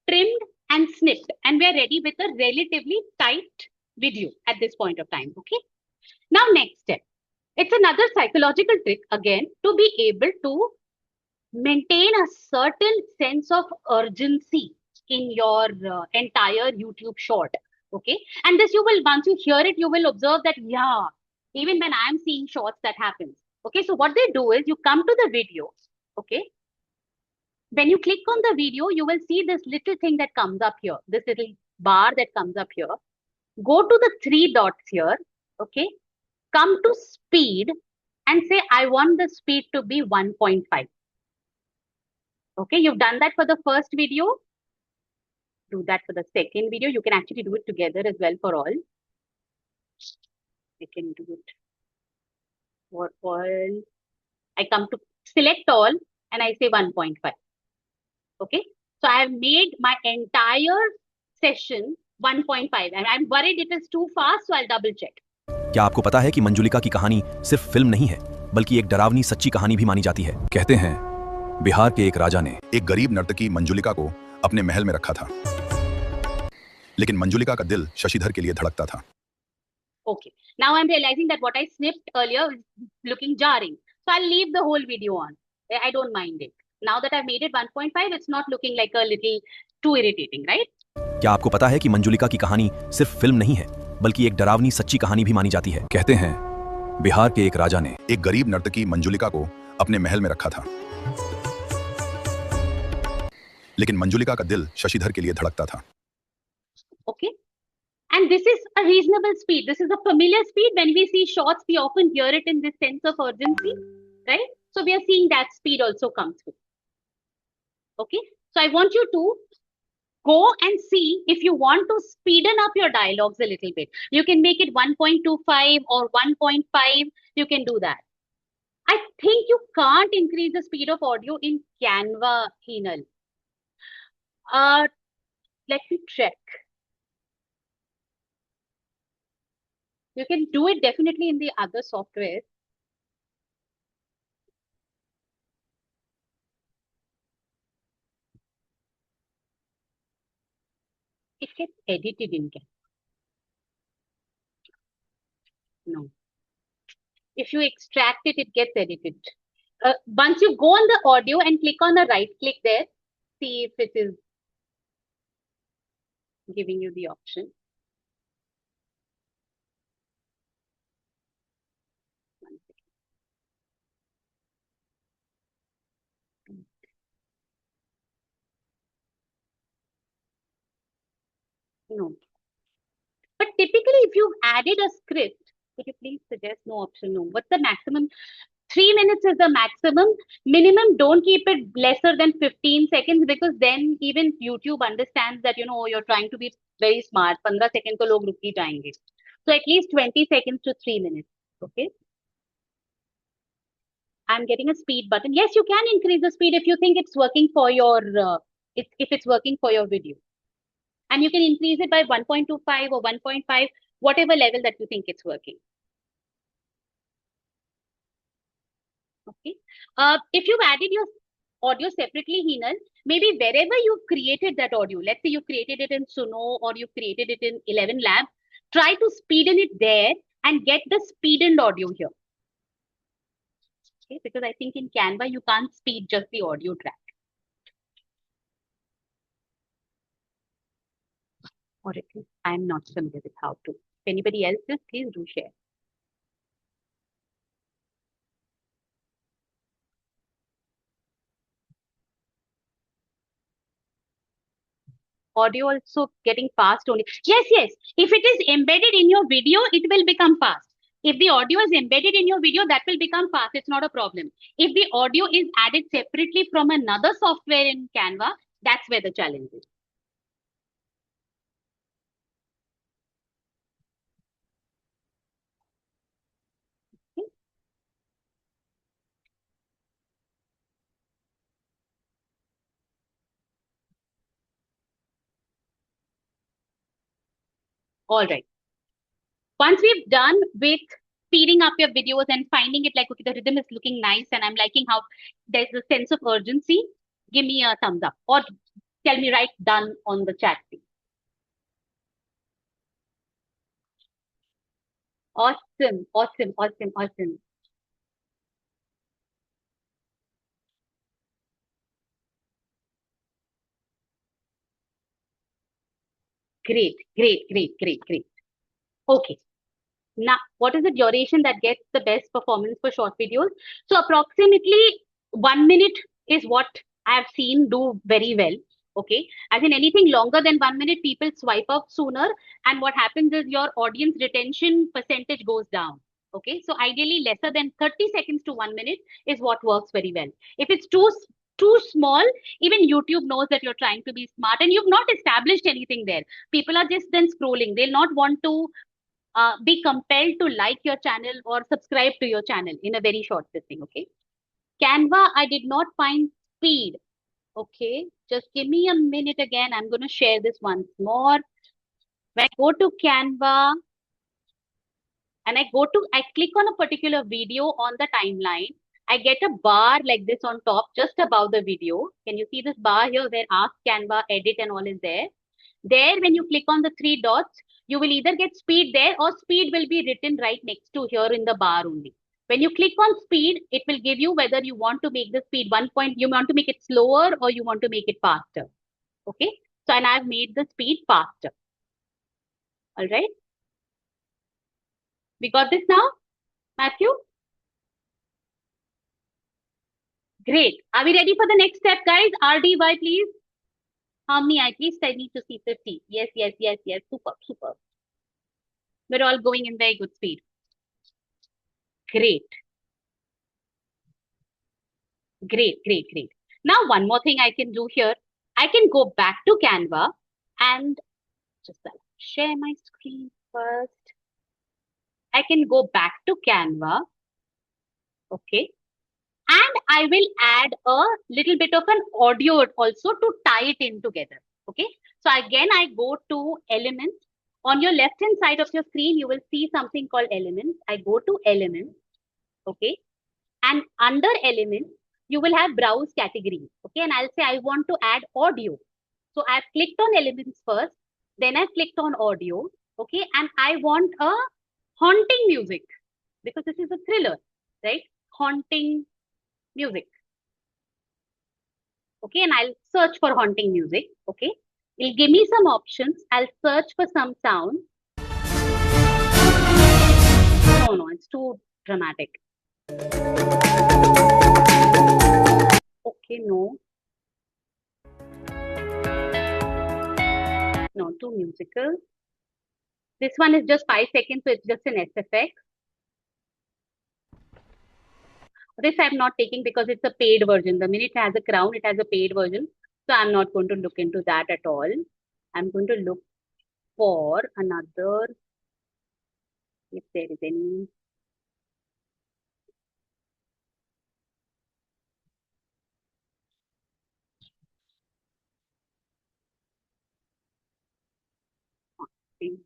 Speaker 2: trimmed and snipped, and we're ready with a relatively tight video at this point of time. Okay. Now, next step. It's another psychological trick again to be able to maintain a certain sense of urgency in your entire YouTube short. Okay. And this you will, once you hear it, you will observe that, yeah, even when I'm seeing shorts, that happens. Okay. So what they do is you come to the video. Okay. When you click on the video, you will see this little thing that comes up here, this little bar that comes up here. Go to the 3 dots here, okay? Come to speed and say, I want the speed to be 1.5. Okay, you've done that for the first video. Do that for the second video. You can actually do it together as well for all. I can do it for all. I come to select all and I say 1.5. Okay, so I have made my entire session 1.5 and I'm worried it is too fast, so I'll double check.
Speaker 4: क्या आपको पता है कि मंजुलिका की कहानी सिर्फ film नहीं है, बल्कि एक डरावनी सच्ची कहानी भी मानी जाती है? कहते हैं बिहार के एक राजा ने
Speaker 8: एक गरीब नर्तकी मंजुलिका को अपने महल में रखा था, लेकिन मंजुलिका का दिल शशिधर के लिए धड़कता था।
Speaker 2: Okay, now I'm realizing that what I snipped earlier is looking jarring, so I'll leave the whole video on. I don't mind it. Now that I've made it 1.5, it's not looking like a little too irritating, right?
Speaker 4: क्या आपको पता है कि मंजुलिका की कहानी सिर्फ film नहीं है बल्कि एक डरावनी सच्ची कहानी भी मानी जाती है? कहते हैं बिहार के एक राजा ने
Speaker 8: एक गरीब नर्तकी मंजुलिका को अपने महल में रखा था, लेकिन मंजुलिका का दिल शशिधर के लिए धड़कता था।
Speaker 2: Okay. And this is a reasonable speed. This is a familiar speed. When we see shots, we often hear it in this sense of urgency, right? So we are seeing that speed also come through. Okay. So I want you to go and see if you want to speeden up your dialogues a little bit. You can make it 1.25 or 1.5. You can do that. I think you can't increase the speed of audio in Canva, Heenal. Let me check. You can do it definitely in the other software. It gets edited in Canva. No. If you extract it, it gets edited. Once you go on the audio and click on the right click there, see if it is giving you the option. One second. No. But typically, if you've added a script, could you please suggest no option? No. What's the maximum? 3 minutes is the maximum. Minimum, don't keep it lesser than 15 seconds because then even YouTube understands that, you're trying to be very smart. 15 seconds to log ruk hi jayenge. So at least 20 seconds to 3 minutes. Okay. I'm getting a speed button. Yes, you can increase the speed if you think it's working for your, if it's working for your video. And you can increase it by 1.25 or 1.5, whatever level that you think it's working. Okay. If you've added your audio separately, Heenal, maybe wherever you've created that audio, let's say you created it in Suno or you created it in 11 Lab, try to speeden it there and get the speedened audio here. Okay, because I think in Canva, you can't speed just the audio track. Or at least I'm not familiar with how to. If anybody else is, please do share. Audio also getting fast only. Yes. If it is embedded in your video, it will become fast. If the audio is embedded in your video, that will become fast. It's not a problem. If the audio is added separately from another software in Canva, that's where the challenge is. Okay. All right. Once we've done with speeding up your videos and finding it like, okay, the rhythm is looking nice and I'm liking how there's a sense of urgency, give me a thumbs up or tell me right done on the chat, please. Awesome. Great. Okay. Now, what is the duration that gets the best performance for short videos? So approximately 1 minute is what I've seen do very well. Okay. As in anything longer than 1 minute, people swipe up sooner. And what happens is your audience retention percentage goes down. Okay. So ideally lesser than 30 seconds to 1 minute is what works very well. If it's too small, even YouTube knows that you're trying to be smart and you've not established anything there. People are just then scrolling. They'll not want to be compelled to like your channel or subscribe to your channel in a very short thing. Okay. Canva, I did not find speed. Okay. Just give me a minute again. I'm going to share this once more. When I go to Canva and I click on a particular video on the timeline, I get a bar like this on top, just above the video. Can you see this bar here where Ask Canva, Edit and all is there? There, when you click on the 3 dots, you will either get speed there or speed will be written right next to here in the bar only. When you click on speed, it will give you whether you want to make the speed 1 point, you want to make it slower or you want to make it faster. Okay. So, and I've made the speed faster. All right. We got this now, Matthew? Great. Are we ready for the next step, guys? RDY, please. How many? At least I need to see 50. Yes, yes, yes, yes. Super, super. We're all going in very good speed. Great. Great, great, great. Now, one more thing I can do here. I can go back to Canva and just share my screen first. I can go back to Canva. Okay. And I will add a little bit of an audio also to tie it in together. Okay. So again, I go to Elements. On your left hand side of your screen, you will see something called Elements. I go to Elements. Okay. And under Elements, you will have Browse Categories. Okay. And I'll say I want to add audio. So I've clicked on Elements first. Then I've clicked on Audio. Okay. And I want a haunting music because this is a thriller, right? Haunting music. Okay, and I'll search for haunting music. Okay, it'll give me some options. I'll search for some sound. No, it's too dramatic. Okay, no. No, too musical. This one is just 5 seconds, so it's just an SFX. This I'm not taking because it's a paid version. The minute it has a crown, it has a paid version. So I'm not going to look into that at all. I'm going to look for another, if there is any. See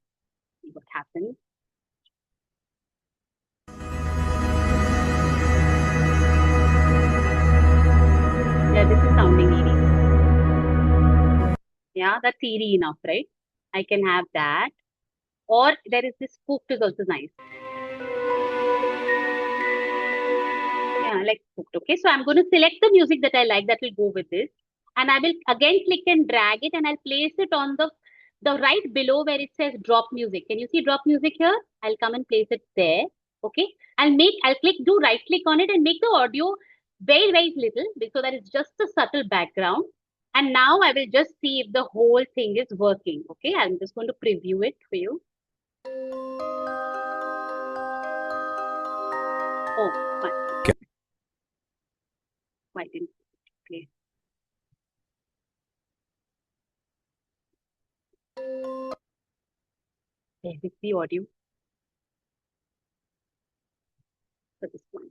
Speaker 2: what happens. Yeah, this is sounding eerie. Yeah, that's eerie enough, right? I can have that. Or there is this spooked is also nice. Yeah, like spooked. Okay, so I'm going to select the music that I like that will go with this. And I will again click and drag it and I'll place it on the right below where it says drop music. Can you see drop music here? I'll come and place it there. Okay. I'll do right click on it and make the audio very, very little so that it's just a subtle background. And now I will just see if the whole thing is working. Okay. I'm just going to preview it for you. Oh, why didn't play? There is the audio for this one.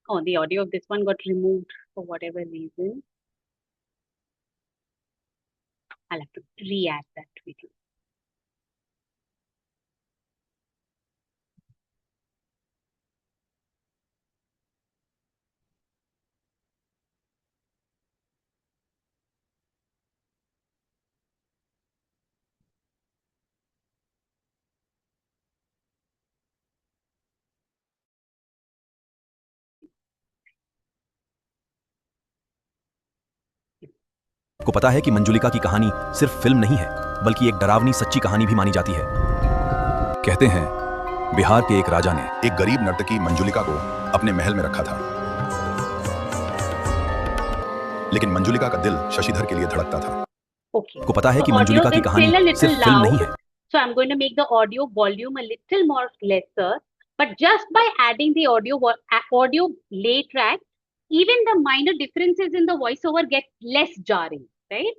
Speaker 2: Oh, the audio of this one got removed for whatever reason. I'll have to re-add that video.
Speaker 4: को पता है कि मंजुलिका की कहानी सिर्फ film नहीं है, बल्कि एक डरावनी सच्ची कहानी भी मानी जाती है। कहते हैं बिहार के एक राजा ने
Speaker 8: एक गरीब नर्तकी मंजुलिका को अपने महल में रखा था, लेकिन मंजुलिका का दिल शशिधर के लिए धड़कता था।
Speaker 2: Okay.
Speaker 4: को पता है कि मंजुलिका की कहानी सिर्फ फिल्म नहीं है।
Speaker 2: So I'm going to make the audio volume a little more lesser, but just by adding the audio lay track, even the minor differences in the voiceover get less jarring, right?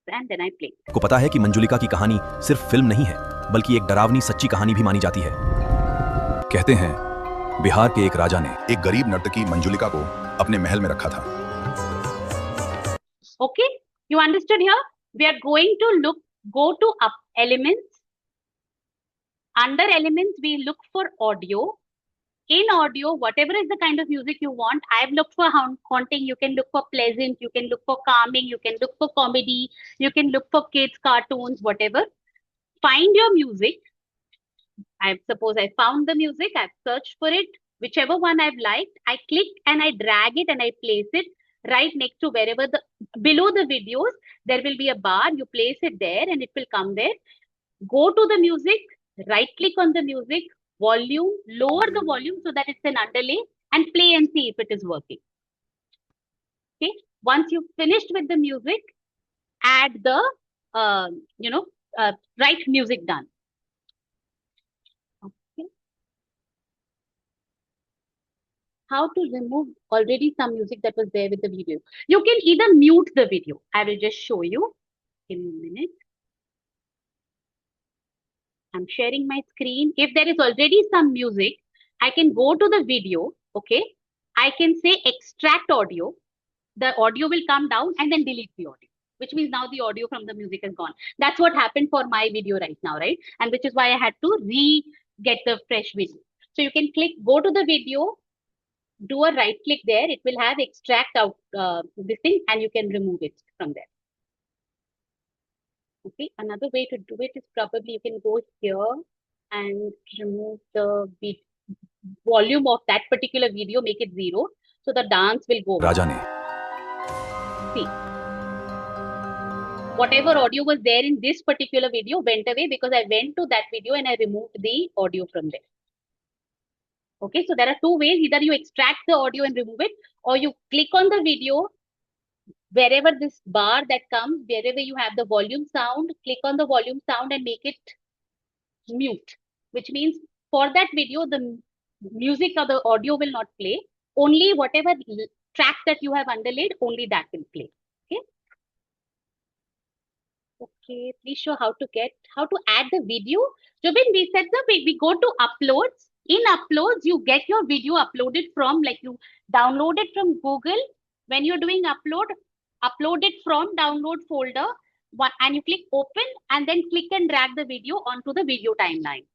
Speaker 2: And then I play.
Speaker 4: को पता है कि मंजुलिका की कहानी सिर्फ film नहीं है, बल्कि एक डरावनी सच्ची कहानी भी मानी जाती है। कहते हैं बिहार के एक राजा ने
Speaker 8: एक गरीब नर्तकी मंजुलिका को अपने महल में रखा था।
Speaker 2: Okay, you understood here? We are going to go to Elements. Under Elements, we look for audio. In audio, whatever is the kind of music you want, I've looked for haunting, you can look for pleasant, you can look for calming, you can look for comedy, you can look for kids, cartoons, whatever. find your music. I suppose I found the music, I've searched for it, whichever one I've liked, I click and I drag it and I place it right next to wherever below the videos, there will be a bar, you place it there and it will come there. Go to the music, right click on the music, volume, lower the volume so that it's an underlay and play and see if it is working. Okay. Once you've finished with the music, add the, right music done. Okay. How to remove already some music that was there with the video. You can either mute the video. I will just show you. Give me a minute. I'm sharing my screen. If there is already some music, I can go to the video. Okay. I can say extract audio. The audio will come down and then delete the audio, which means now the audio from the music is gone. That's what happened for my video right now, right? And which is why I had to get the fresh video. So you can go to the video, do a right click there. It will have extract out this thing and you can remove it from there. Okay, another way to do it is probably you can go here and remove the volume of that particular video, make it 0. So the dance will go.
Speaker 4: राजा ने
Speaker 2: See, whatever audio was there in this particular video went away because I went to that video and I removed the audio from there. Okay, so there are two ways. Either you extract the audio and remove it, or you click on the video, wherever this bar that comes, wherever you have the volume sound, click on the volume sound and make it mute, which means for that video, the music or the audio will not play. Only whatever track that you have underlaid, only that will play. Okay. Okay, please show how to add the video. Jobin, we said we go to uploads. In uploads, you get your video uploaded from, like you download it from Google. When you're doing upload it from download folder and you click open and then click and drag the video onto the video timeline.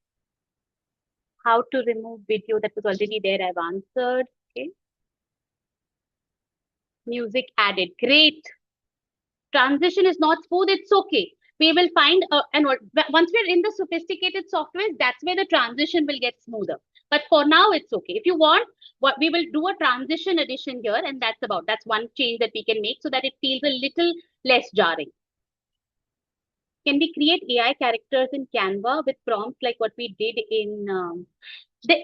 Speaker 2: How to remove video that was already there, I've answered. Okay. Music added. Great. Transition is not smooth, it's okay. We will find, and once we're in the sophisticated software, that's where the transition will get smoother. But for now, it's okay. If you want, we will do a transition addition here, and that's one change that we can make so that it feels a little less jarring. Can we create AI characters in Canva with prompts like what we did in,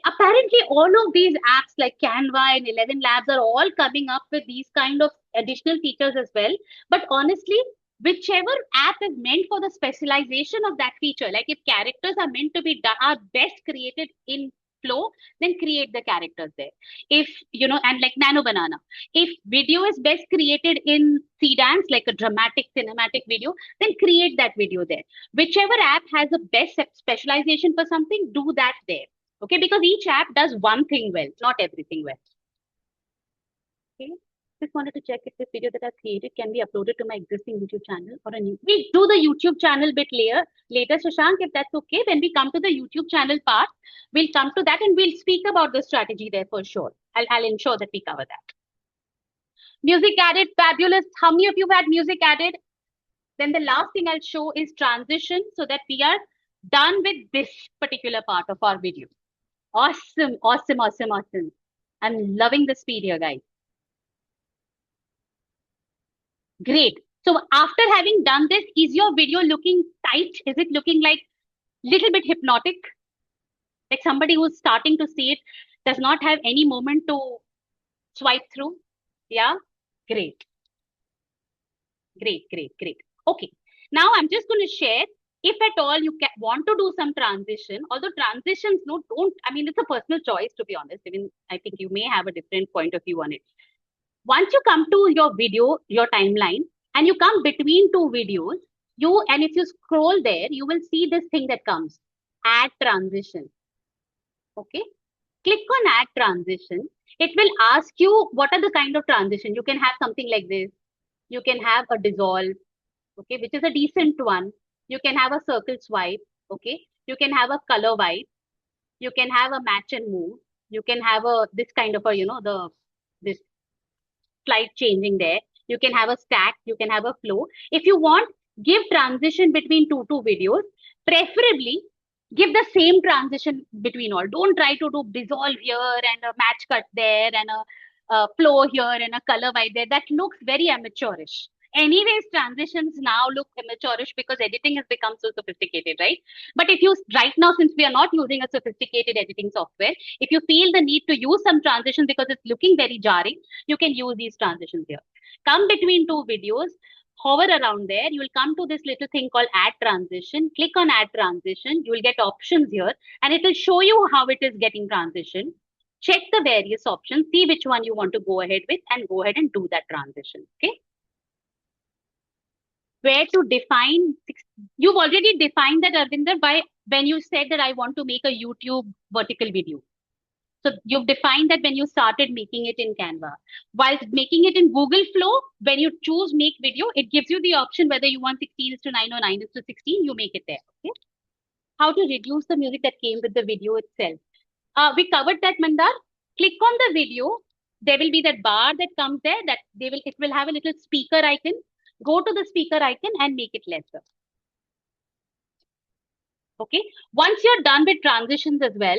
Speaker 2: apparently all of these apps like Canva and 11 Labs are all coming up with these kind of additional features as well. But honestly, whichever app is meant for the specialization of that feature, like if characters are meant to be are best created in Flow, then create the characters there. If, and like Nano Banana, if video is best created in Cdance, like a dramatic cinematic video, then create that video there. Whichever app has the best specialization for something, do that there. Okay, because each app does one thing well, not everything well. Okay. Just wanted to check if this video that I've created can be uploaded to my existing YouTube channel or a new. We'll do the YouTube channel bit later, Shashank, if that's okay. When we come to the YouTube channel part, we'll come to that and we'll speak about the strategy there for sure. I'll ensure that we cover that. Music added, fabulous. How many of you had music added? Then the last thing I'll show is transition so that we are done with this particular part of our video. Awesome, awesome, awesome, awesome. I'm loving the speed here, guys. Great. So after having done this, is your video looking tight? Is it looking like little bit hypnotic? Like somebody who's starting to see it does not have any moment to swipe through? Yeah? Great. Great, great, great. Okay. Now I'm just going to share, if at all you want to do some transition, although transitions it's a personal choice, to be honest. Even I think you may have a different point of view on it. Once you come to your video, your timeline, and you come between two videos, and if you scroll there, you will see this thing that comes, add transition. Okay. Click on add transition. It will ask you what are the kind of transition. You can have something like this. You can have a dissolve, okay, which is a decent one. You can have a circle swipe, okay. You can have a color wipe. You can have a match and move. You can have this kind of this slide changing there. You can have a stack. You can have a flow. If you want, give transition between two videos. Preferably, give the same transition between all. Don't try to do dissolve here and a match cut there and a flow here and a color white there. That looks very amateurish. Anyways, transitions now look amateurish because editing has become so sophisticated, right? But if you, right now, since we are not using a sophisticated editing software, if you feel the need to use some transition because it's looking very jarring, you can use these transitions here. Come between two videos, hover around there, you will come to this little thing called add transition. Click on add transition. You will get options here and it will show you how it is getting transition. Check the various options, see which one you want to go ahead with and go ahead and do that transition. Okay. Where to define, you've already defined that, Arvinder, by when you said that I want to make a YouTube vertical video. So you've defined that when you started making it in Canva. While making it in Google Flow, when you choose make video, it gives you the option whether you want 16:9 or 9:16, you make it there. Okay. How to reduce the music that came with the video itself. We covered that, Mandar. Click on the video. There will be that bar that comes there that it will have a little speaker icon. Go to the speaker icon and make it lesser. Okay. Once you're done with transitions as well,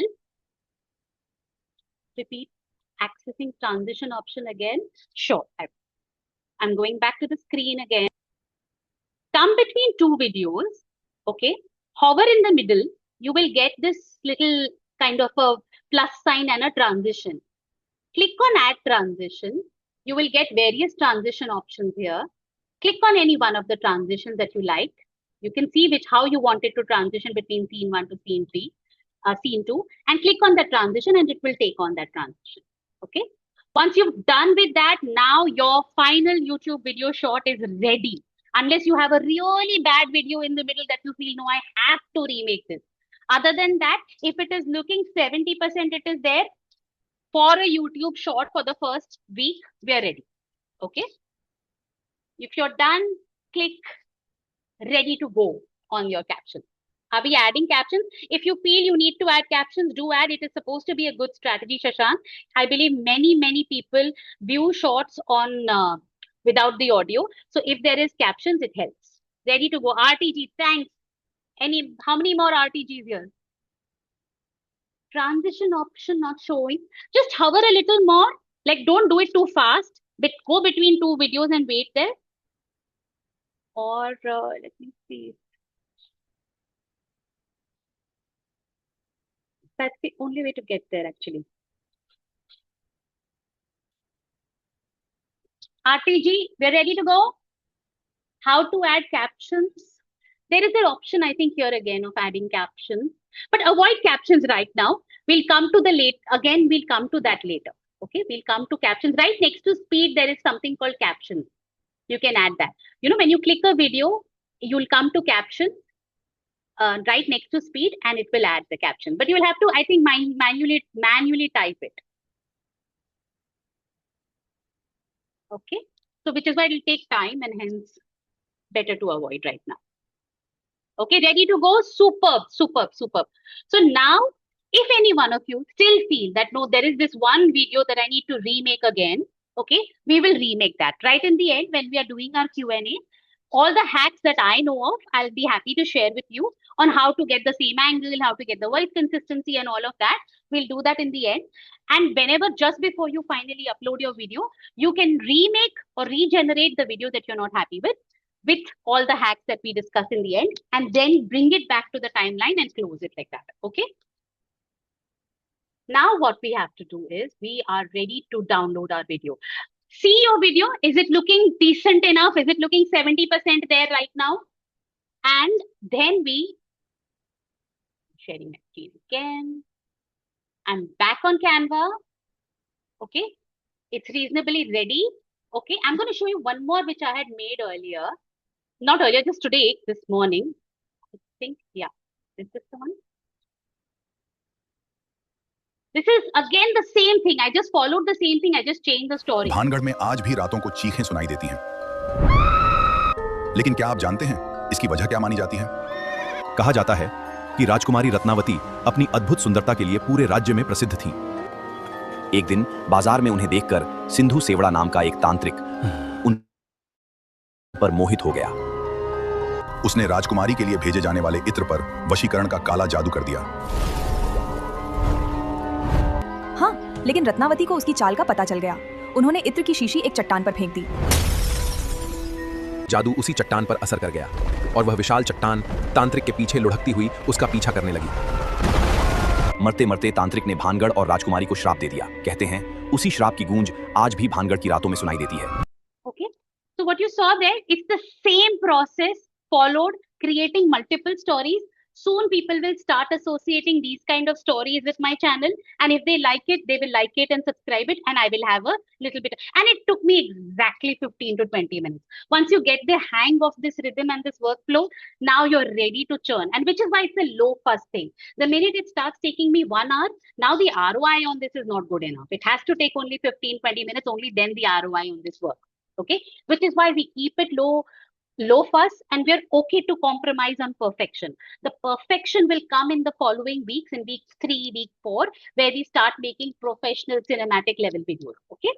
Speaker 2: repeat accessing transition option again. Sure. I'm going back to the screen again. Come between two videos. Okay. Hover in the middle. You will get this little kind of a plus sign and a transition. Click on add transition. You will get various transition options here. Click on any one of the transitions that you like. You can see how you want it to transition between scene 1 to scene 3. Scene 2 and click on the transition and it will take on that transition. Okay. Once you've done with that, now your final YouTube video short is ready. Unless you have a really bad video in the middle that you feel, no, I have to remake this. Other than that, if it is looking 70%, it is there for a YouTube short for the first week, we are ready. Okay. If you're done, click ready to go on your captions. Are we adding captions? If you feel you need to add captions, do add. It is supposed to be a good strategy, Shashank. I believe many people view shorts on without the audio. So if there is captions, it helps. Ready to go. RTG, thanks. How many more RTGs here? Transition option not showing. Just hover a little more. Like don't do it too fast, but go between two videos and wait there. Or let me see. That's the only way to get there actually. RTG, we're ready to go. How to add captions? There is an option, I think, here again of adding captions, but avoid captions right now. We'll come to we'll come to that later. Okay, we'll come to captions. Right next to speed, there is something called captions. You can add that. You know, when you click a video, you'll come to captions right next to speed and it will add the caption. But you will have to, I think, manually type it. Okay, so which is why it will take time and hence better to avoid right now. Okay, ready to go? Superb. So now, if any one of you still feel that no, there is this one video that I need to remake again, okay, we will remake that. Right in the end, when we are doing our Q&A, all the hacks that I know of, I'll be happy to share with you on how to get the same angle, how to get the voice consistency and all of that. We'll do that in the end. And whenever, just before you finally upload your video, you can remake or regenerate the video that you're not happy with all the hacks that we discuss in the end, and then bring it back to the timeline and close it like that. Okay. Now what we have to do is we are ready to download our video. See your video. Is it looking decent enough? Is it looking 70% there right now? And then sharing my screen again. I'm back on Canva. Okay. It's reasonably ready. Okay. I'm going to show you one more which I had made earlier. Not earlier, just today, this morning. I think, yeah. Is this the one? This is again the same thing. I just followed the same thing. I just changed the story.
Speaker 8: Bhangarh में आज भी रातों को चीखें सुनाई देती हैं। लेकिन क्या आप जानते हैं इसकी वजह क्या मानी जाती है?
Speaker 4: कहा जाता है कि राजकुमारी रत्नावती अपनी अद्भुत सुंदरता के लिए पूरे राज्य में प्रसिद्ध थीं। एक दिन बाजार में उन्हें देखकर सिंधु सेवड़ा नाम का एक तांत्रिक उन पर मोहित हो गया।
Speaker 8: उसने राजकुमारी के लिए भेजे जाने वाले इत्र पर वशीकरण का काला जादू कर दिया।
Speaker 9: हाँ, लेकिन रत्नावती को उसकी चाल का पता चल गया। उन्होंने इत्र की शीशी एक चट्टान पर फेंक दी।
Speaker 4: जादू उसी चट्टान पर असर कर गया और वह विशाल चट्टान तांत्रिक के पीछे लुढ़कती हुई उसका पीछा करने लगी। मरते मरते तांत्रिक ने भानगढ़ और राजकुमारी को श्राप दे दिया। कहते हैं उसी श्राप की गूंज आज भी भानगढ़ की रातों में सुनाई देती है।
Speaker 2: Okay, so what you saw there, it's the same process followed, creating multiple stories. Soon people will start associating these kind of stories with my channel, and if they like it, they will like it and subscribe it, and I will have a little bit. And it took me exactly 15 to 20 minutes. Once you get the hang of this rhythm and this workflow, now you're ready to churn, and which is why it's a low fuss thing. The minute it starts taking me 1 hour, now the ROI on this is not good enough. It has to take only 15, 20 minutes, only then the ROI on this work. Okay, which is why we keep it low fuss, and we're okay to compromise on perfection. The perfection will come in the following weeks, in week 3, week 4, where we start making professional cinematic level videos. Okay,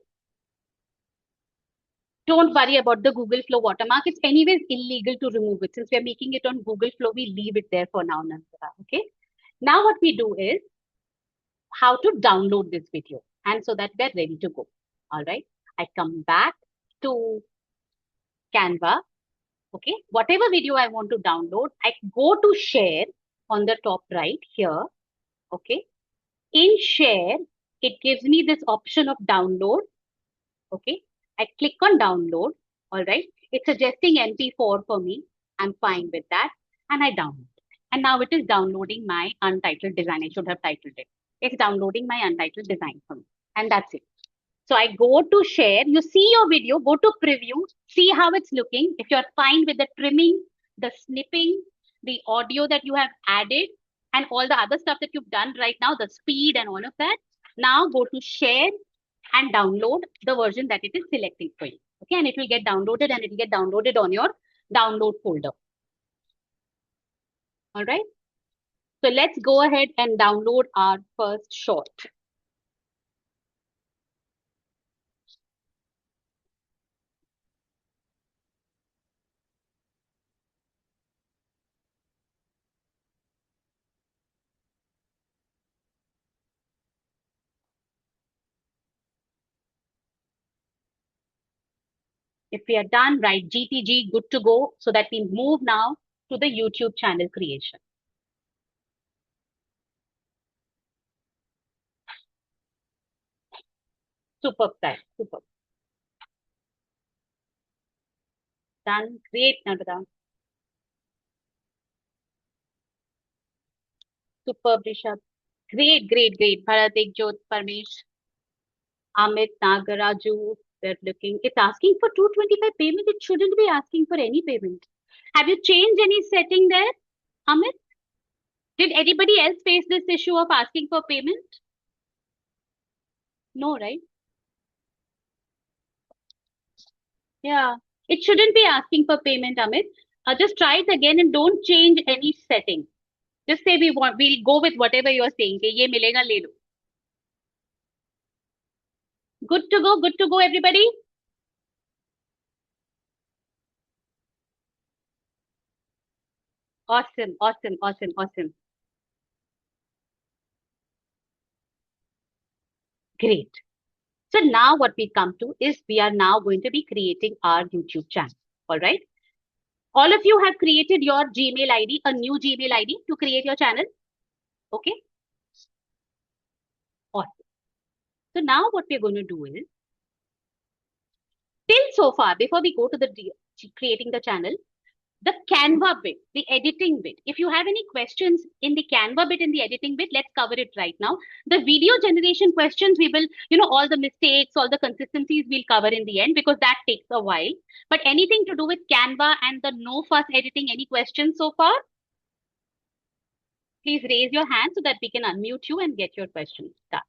Speaker 2: don't worry about the Google Flow watermark. It's anyways illegal to remove it. Since we're making it on Google Flow, we leave it there for now, Nandita. Okay, now what we do is how to download this video, and so that we're ready to go. All right, I come back to Canva. Okay, whatever video I want to download, I go to share on the top right here. Okay, in share, it gives me this option of download. Okay, I click on download. All right, it's suggesting MP4 for me. I'm fine with that, and I download. And now it is downloading my untitled design. I should have titled it. It's downloading my untitled design for me, and that's it. So I go to share, you see your video, go to preview, see how it's looking. If you're fine with the trimming, the snipping, the audio that you have added, and all the other stuff that you've done right now, the speed and all of that, now go to share and download the version that it is selecting for you. Okay, and it will get downloaded, and it will get downloaded on your download folder. All right. So let's go ahead and download our first short. If we are done, write GTG, good to go, so that we move now to the YouTube channel creation. Superb, guys, superb. Done, great, Nandita. Superb, Rishabh. Great, great, great. Bharat, Ekjot, Parmesh, Amit, Nagaraju, they're looking. It's asking for 225 payment. It shouldn't be asking for any payment. Have you changed any setting there, Amit? Did anybody else face this issue of asking for payment? No, right? Yeah, it shouldn't be asking for payment, Amit. Just try it again and don't change any setting. Just say we'll go with whatever you're saying. कि ये मिलेगा ले लो. Good to go, everybody. Awesome, awesome, awesome, awesome. Great. So now what we come to is we are now going to be creating our YouTube channel. All right. All of you have created your Gmail ID, a new Gmail ID to create your channel. Okay. Awesome. So now what we're going to do is, till so far, before we go to the creating the channel, the Canva bit, the editing bit. If you have any questions in the Canva bit, in the editing bit, let's cover it right now. The video generation questions, we will, all the mistakes, all the consistencies we'll cover in the end, because that takes a while. But anything to do with Canva and the no fuss editing, any questions so far? Please raise your hand so that we can unmute you and get your questions started.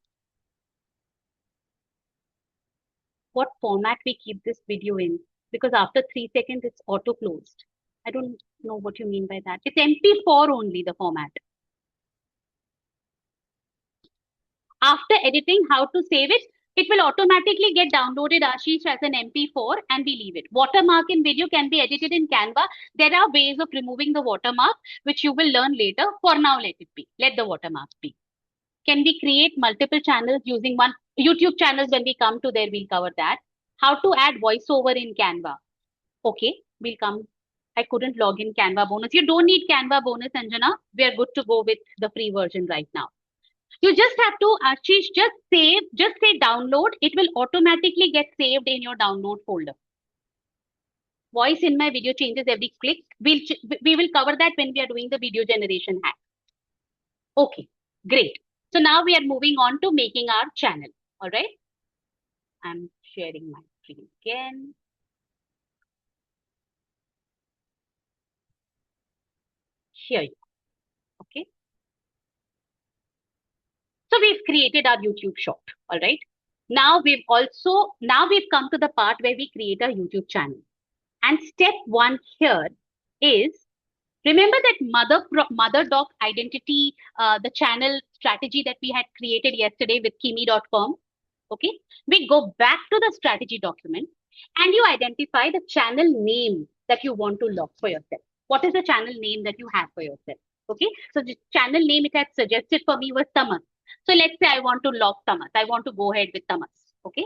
Speaker 2: What format we keep this video in? Because after 3 seconds, it's auto closed. I don't know what you mean by that. It's MP4 only, the format. After editing, how to save it? it will automatically get downloaded, Ashish, as an MP4 and we leave it. Watermark in video can be edited in Canva. There are ways of removing the watermark, which you will learn later. For now, let it be. Let the watermark be. Can we create multiple channels using one YouTube channels? When we come to there, we'll cover that. How to add voiceover in Canva. Okay, we'll come. I couldn't log in Canva bonus. You don't need Canva bonus, Anjana. We are good to go with the free version right now. You just have to, Ashish, just save, just say download. It will automatically get saved in your download folder. Voice in my video changes every click. We will cover that when we are doing the video generation hack. Okay, great. So now we are moving on to making our channel. All right. I'm sharing my screen again. Here you go. Okay. So we've created our YouTube short. All right. Now we've come to the part where we create a YouTube channel. And step one here is, remember that mother doc identity, the channel strategy that we had created yesterday with Kimi.com. Okay. We go back to the strategy document and you identify the channel name that you want to lock for yourself. What is the channel name that you have for yourself? Okay. So the channel name it had suggested for me was Tamas. So let's say I want to lock Tamas. I want to go ahead with Tamas. Okay.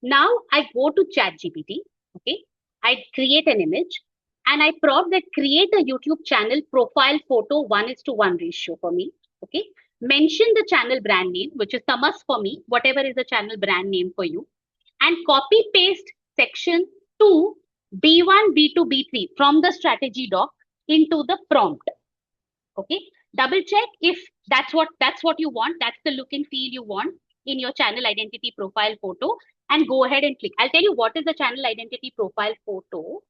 Speaker 2: Now I go to ChatGPT. Okay. I create an image and I prompt that create a YouTube channel profile photo 1:1 ratio for me. Okay. Mention the channel brand name, which is Tamas for me, whatever is the channel brand name for you. And copy paste section 2, B1, B2, B3 from the strategy doc into the prompt. Okay. Double check if that's what you want. That's the look and feel you want in your channel identity profile photo, and go ahead and click. I'll tell you what is the channel identity profile photo.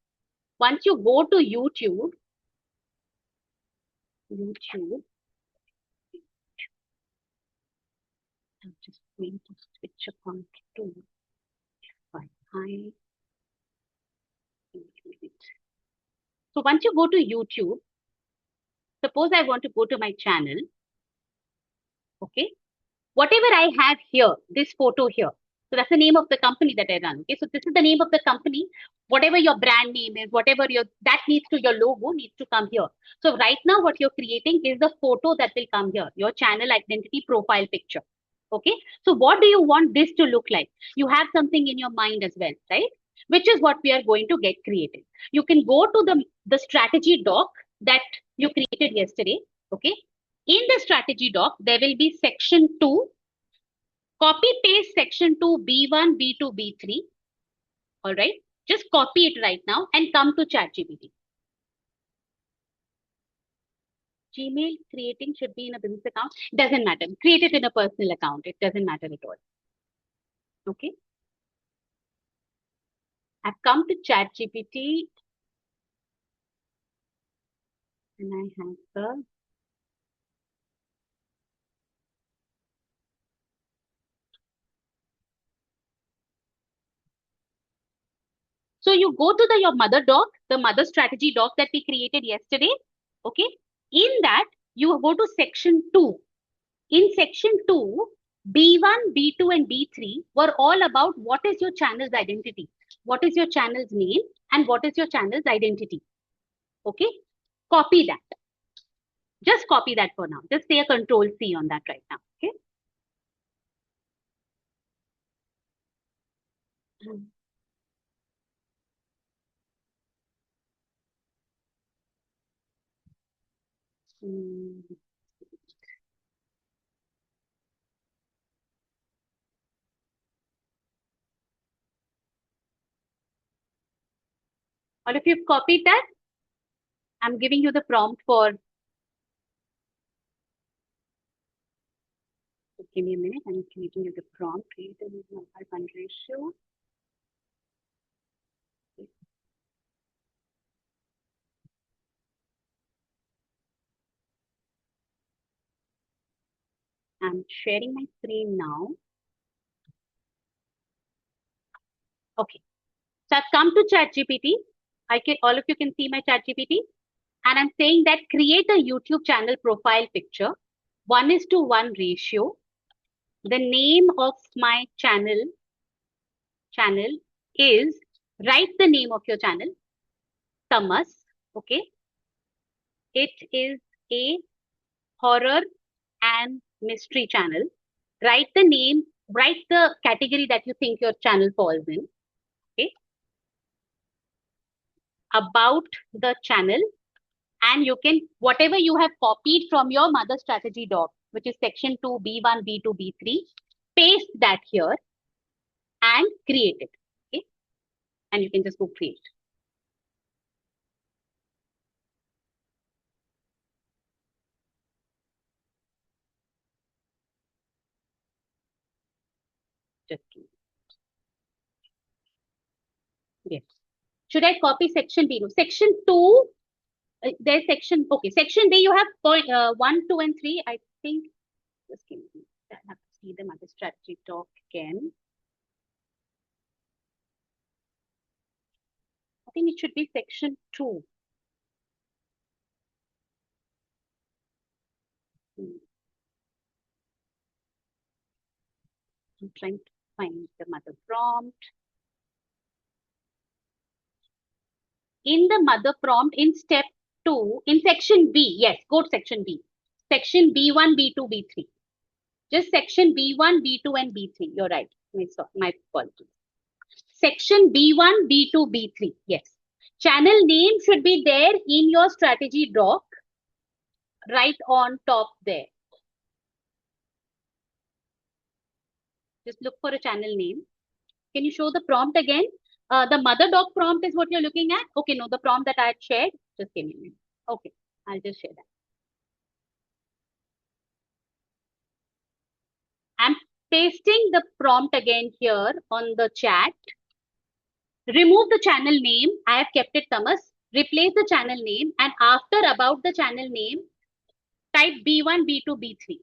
Speaker 2: Once you go to YouTube, I'm just going to switch account to Wi-Fi. So once you go to YouTube, suppose I want to go to my channel. Okay. Whatever I have here, this photo here. So that's the name of the company that I run. Okay. So this is the name of the company. Whatever your brand name is, whatever your logo needs to come here. So right now what you're creating is the photo that will come here, your channel identity profile picture. Okay. So what do you want this to look like? You have something in your mind as well, right? Which is what we are going to get created. You can go to the strategy doc that you created yesterday. Okay. In the strategy doc, there will be section 2. Copy paste section 2, B1, B2, B3. All right. Just copy it right now and come to ChatGPT. Gmail creating should be in a business account. Doesn't matter. Create it in a personal account. It doesn't matter at all. Okay. I've come to ChatGPT and I have the So you go to your mother doc, the mother strategy doc that we created yesterday. Okay. In that, you go to section 2. In section 2, B1, B2, and B3 were all about what is your channel's identity, what is your channel's name, and what is your channel's identity. Okay. Copy that. Just copy that for now. Just say a Control-C on that right now. Okay. Or if you've copied that, I'm giving you the prompt for. Give me a minute. I'm giving you the prompt. Create a mobile ratio. I'm sharing my screen now. Okay. So I've come to ChatGPT. All of you can see my ChatGPT. And I'm saying that create a YouTube channel profile picture, 1:1 ratio. the name of my channel is, write the name of your channel, Tamas, okay? It is a horror and mystery channel. Write the name, write the category that you think your channel falls in, okay? About the channel, and you can, whatever you have copied from your mother strategy doc, which is section 2, B1, B2, B3, paste that here and create it, okay? And you can just go create. Just give me. Yes. Should I copy section B? No. Section 2, there's section, okay. Section B, you have point 1, 2, and 3. I think, just give me. I have to see the mother strategy talk again. I think it should be section 2. I'm trying to find the mother prompt. In the mother prompt, in step 2, in section B, yes, go to section B. Section B1, B2, B3. Just section B1, B2, and B3. You're right. My apologies. Section B1, B2, B3. Yes. Channel name should be there in your strategy doc, right on top there. Just look for a channel name. Can you show the prompt again? The mother doc prompt is what you're looking at? Okay, no, the prompt that I had shared, just give me a minute. Okay, I'll just share that. I'm pasting the prompt again here on the chat. Remove the channel name. I have kept it Tamas. Replace the channel name, and after about the channel name, type B1, B2, B3.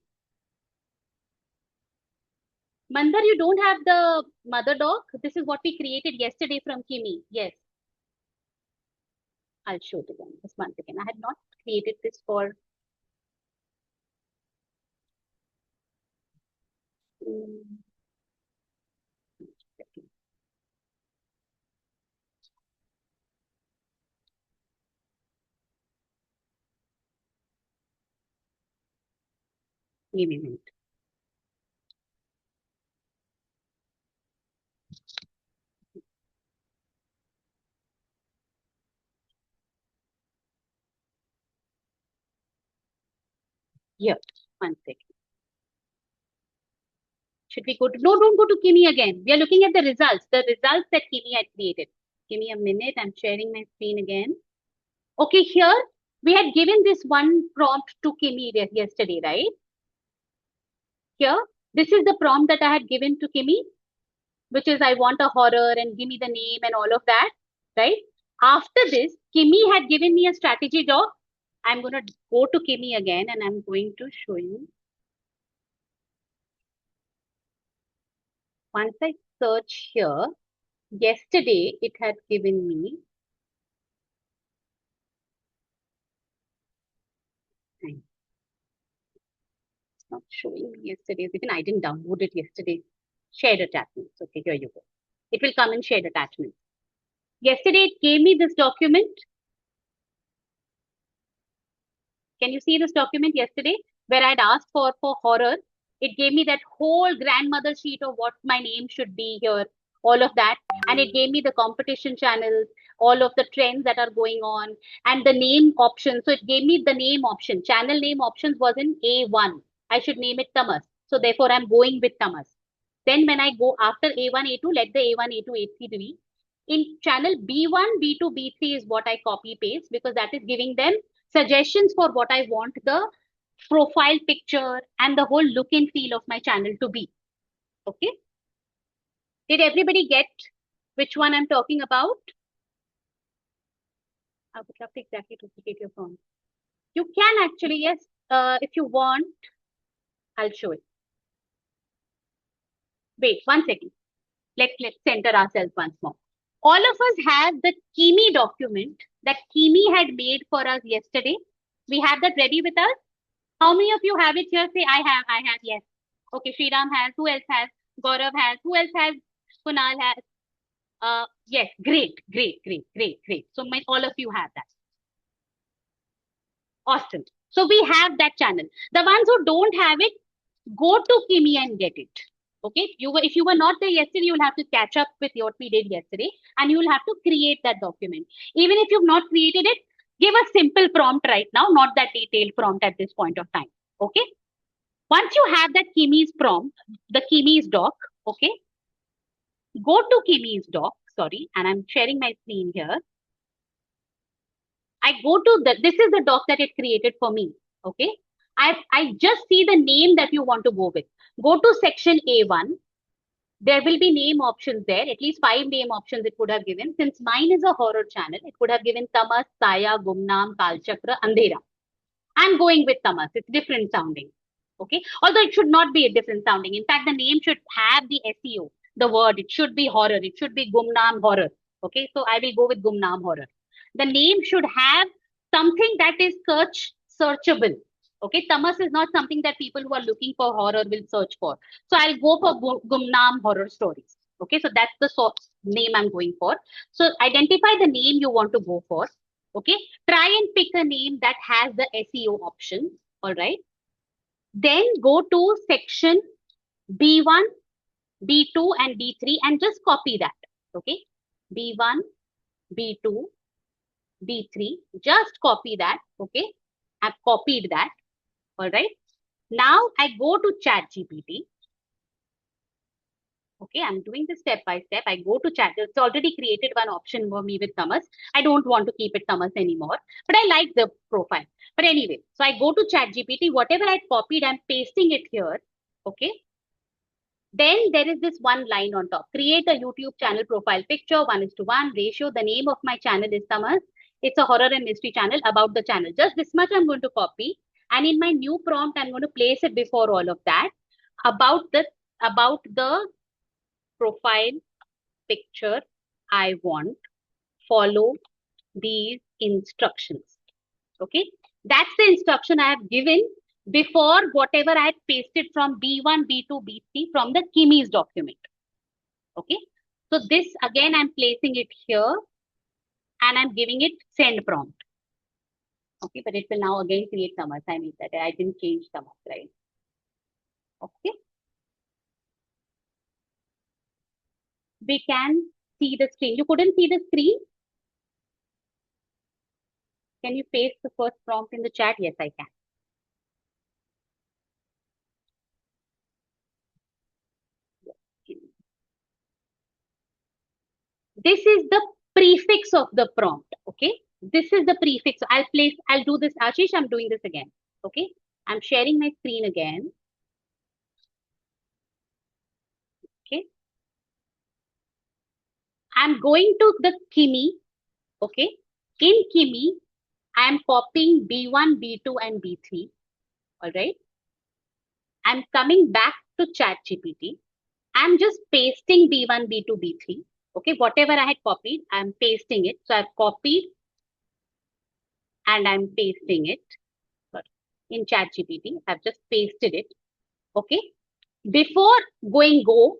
Speaker 2: Mandar, you don't have the mother doc. This is what we created yesterday from Kimi. Yes. I'll show it again. Just once again. I had not created this for. Give me a minute. Here, 1 second. Should we go to, no, don't go to Kimi again. We are looking at the results that Kimi had created. Give me a minute. I'm sharing my screen again. Okay, here we had given this one prompt to Kimi yesterday, right? Here, this is the prompt that I had given to Kimi, which is I want a horror and give me the name and all of that, right? After this, Kimi had given me a strategy doc. I'm going to go to Kimi again and I'm going to show you. Once I search here, yesterday it had given me. It's not showing me yesterday's, even I didn't download it yesterday. Shared attachments. Okay, here you go. It will come in shared attachments. Yesterday it gave me this document. Can you see this document yesterday where I'd asked for horror? It gave me that whole grandmother sheet of what my name should be here, all of that. And it gave me the competition channels, all of the trends that are going on, and the name option. So it gave me the name option. Channel name options was in A1. I should name it Tamas. So therefore, I'm going with Tamas. Then when I go after A1, A2, let the A1, A2, A3 be. In channel B1, B2, B3 is what I copy paste because that is giving them suggestions for what I want the profile picture and the whole look and feel of my channel to be. Okay. Did everybody get which one I'm talking about? I would have to exactly duplicate your phone. You can actually, yes, if you want, I'll show it. Wait, 1 second. Let's center ourselves once more. All of us have the Kimi document that Kimi had made for us yesterday. We have that ready with us. How many of you have it here? Say, I have, yes. Okay, Sriram has. Who else has? Gaurav has. Who else has? Kunal has. Yes, great. So all of you have that. Awesome. So we have that channel. The ones who don't have it, go to Kimi and get it. Okay. If you were not there yesterday, you'll have to catch up with what we did yesterday, and you'll have to create that document. Even if you've not created it, give a simple prompt right now, not that detailed prompt at this point of time. Okay. Once you have that Kimi's prompt, the Kimi's doc, okay, go to Kimi's doc, sorry, and I'm sharing my screen here. I go to this is the doc that it created for me, okay. I just see the name that you want to go with. Go to section A1. There will be name options there, at least 5 name options it would have given. Since mine is a horror channel, it could have given Tamas, Saya, Gumnam, Kalchakra, Andhera. I'm going with Tamas, it's different sounding. Okay, although it should not be a different sounding. In fact, the name should have the SEO, the word. It should be horror. It should be Gumnam horror. Okay, so I will go with Gumnam horror. The name should have something that is searchable. Okay, Tamas is not something that people who are looking for horror will search for. So I'll go for Gumnam horror stories. Okay, so that's the name I'm going for. So identify the name you want to go for. Okay, try and pick a name that has the SEO option. All right. Then go to section B1, B2 and B3 and just copy that. Okay. B1, B2, B3, just copy that. Okay. I've copied that. All right. Now I go to ChatGPT. Okay, I'm doing this step by step. I go to chat. It's already created one option for me with Tamas. I don't want to keep it Tamas anymore, but I like the profile. But anyway, so I go to ChatGPT. Whatever I copied, I'm pasting it here. Okay. Then there is this one line on top. Create a YouTube channel profile picture, 1:1 ratio. The name of my channel is Tamas. It's a horror and mystery channel about the channel. Just this much I'm going to copy. And in my new prompt, I'm going to place it before all of that about the profile picture I want. Follow these instructions. Okay, that's the instruction I have given before whatever I had pasted from B1, B2, B3 from the Kimi's document. Okay, so this again I'm placing it here and I'm giving it send prompt. Okay, but it will now again create Tamas. I mean that I didn't change Tamas, right? Okay. We can see the screen. You couldn't see the screen? Can you paste the first prompt in the chat? Yes, I can. This is the prefix of the prompt. Okay. This is the prefix. I'll do this. Ashish, I'm doing this again. Okay. I'm sharing my screen again. Okay. I'm going to the Kimi. Okay. In Kimi, I am copying B1, B2, and B3. All right. I'm coming back to ChatGPT. I'm just pasting B1, B2, B3. Okay. Whatever I had copied, I'm pasting it. So I've copied and I'm pasting it in ChatGPT. I've just pasted it. Okay. Before going go,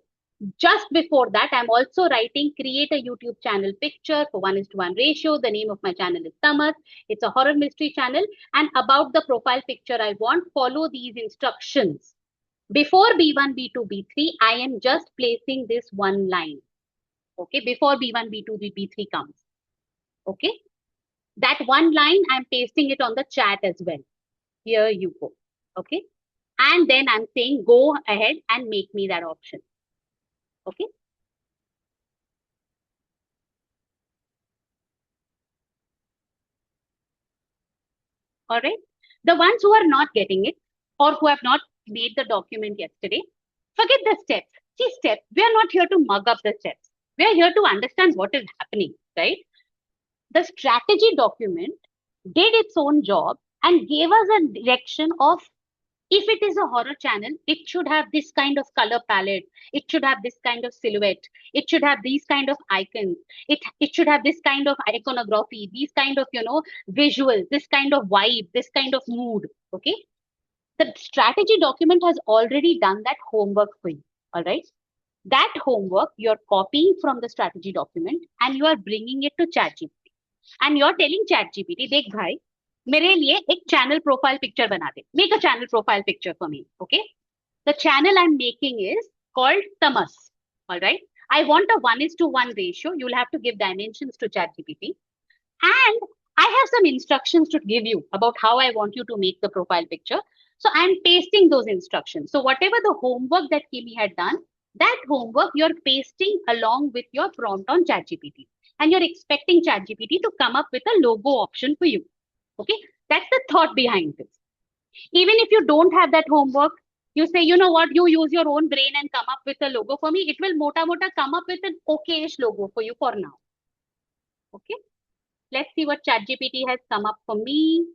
Speaker 2: just before that, I'm also writing create a YouTube channel picture for 1:1 ratio. The name of my channel is Tamas. It's a horror mystery channel. And about the profile picture I want, follow these instructions. Before B1, B2, B3, I am just placing this one line. Okay, before B1, B2, B3 comes. Okay, that one line, I'm pasting it on the chat as well. Here you go. Okay, and then I'm saying go ahead and make me that option. Okay. All right. The ones who are not getting it or who have not made the document yesterday, forget the steps. See, steps. We are not here to mug up the steps. We are here to understand what is happening, right? The strategy document did its own job and gave us a direction of if it is a horror channel, it should have this kind of color palette. It should have this kind of silhouette. It should have these kind of icons. It should have this kind of iconography, these kind of, visuals, this kind of vibe, this kind of mood. Okay. The strategy document has already done that homework for you. All right. That homework you're copying from the strategy document and you are bringing it to ChatGPT. And you're telling ChatGPT, देख भाई, मेरे लिए एक channel profile picture बना दे. Make a channel profile picture for me. Okay. The channel I'm making is called Tamas. All right. I want a 1:1 ratio. You'll have to give dimensions to ChatGPT. And I have some instructions to give you about how I want you to make the profile picture. So I'm pasting those instructions. So whatever the homework that Kimi had done, that homework you're pasting along with your prompt on ChatGPT. And you're expecting ChatGPT to come up with a logo option for you. Okay, that's the thought behind this. Even if you don't have that homework, you say, you know what, you use your own brain and come up with a logo for me. It will mota come up with an okay-ish logo for you for now. Okay, let's see what ChatGPT has come up for me.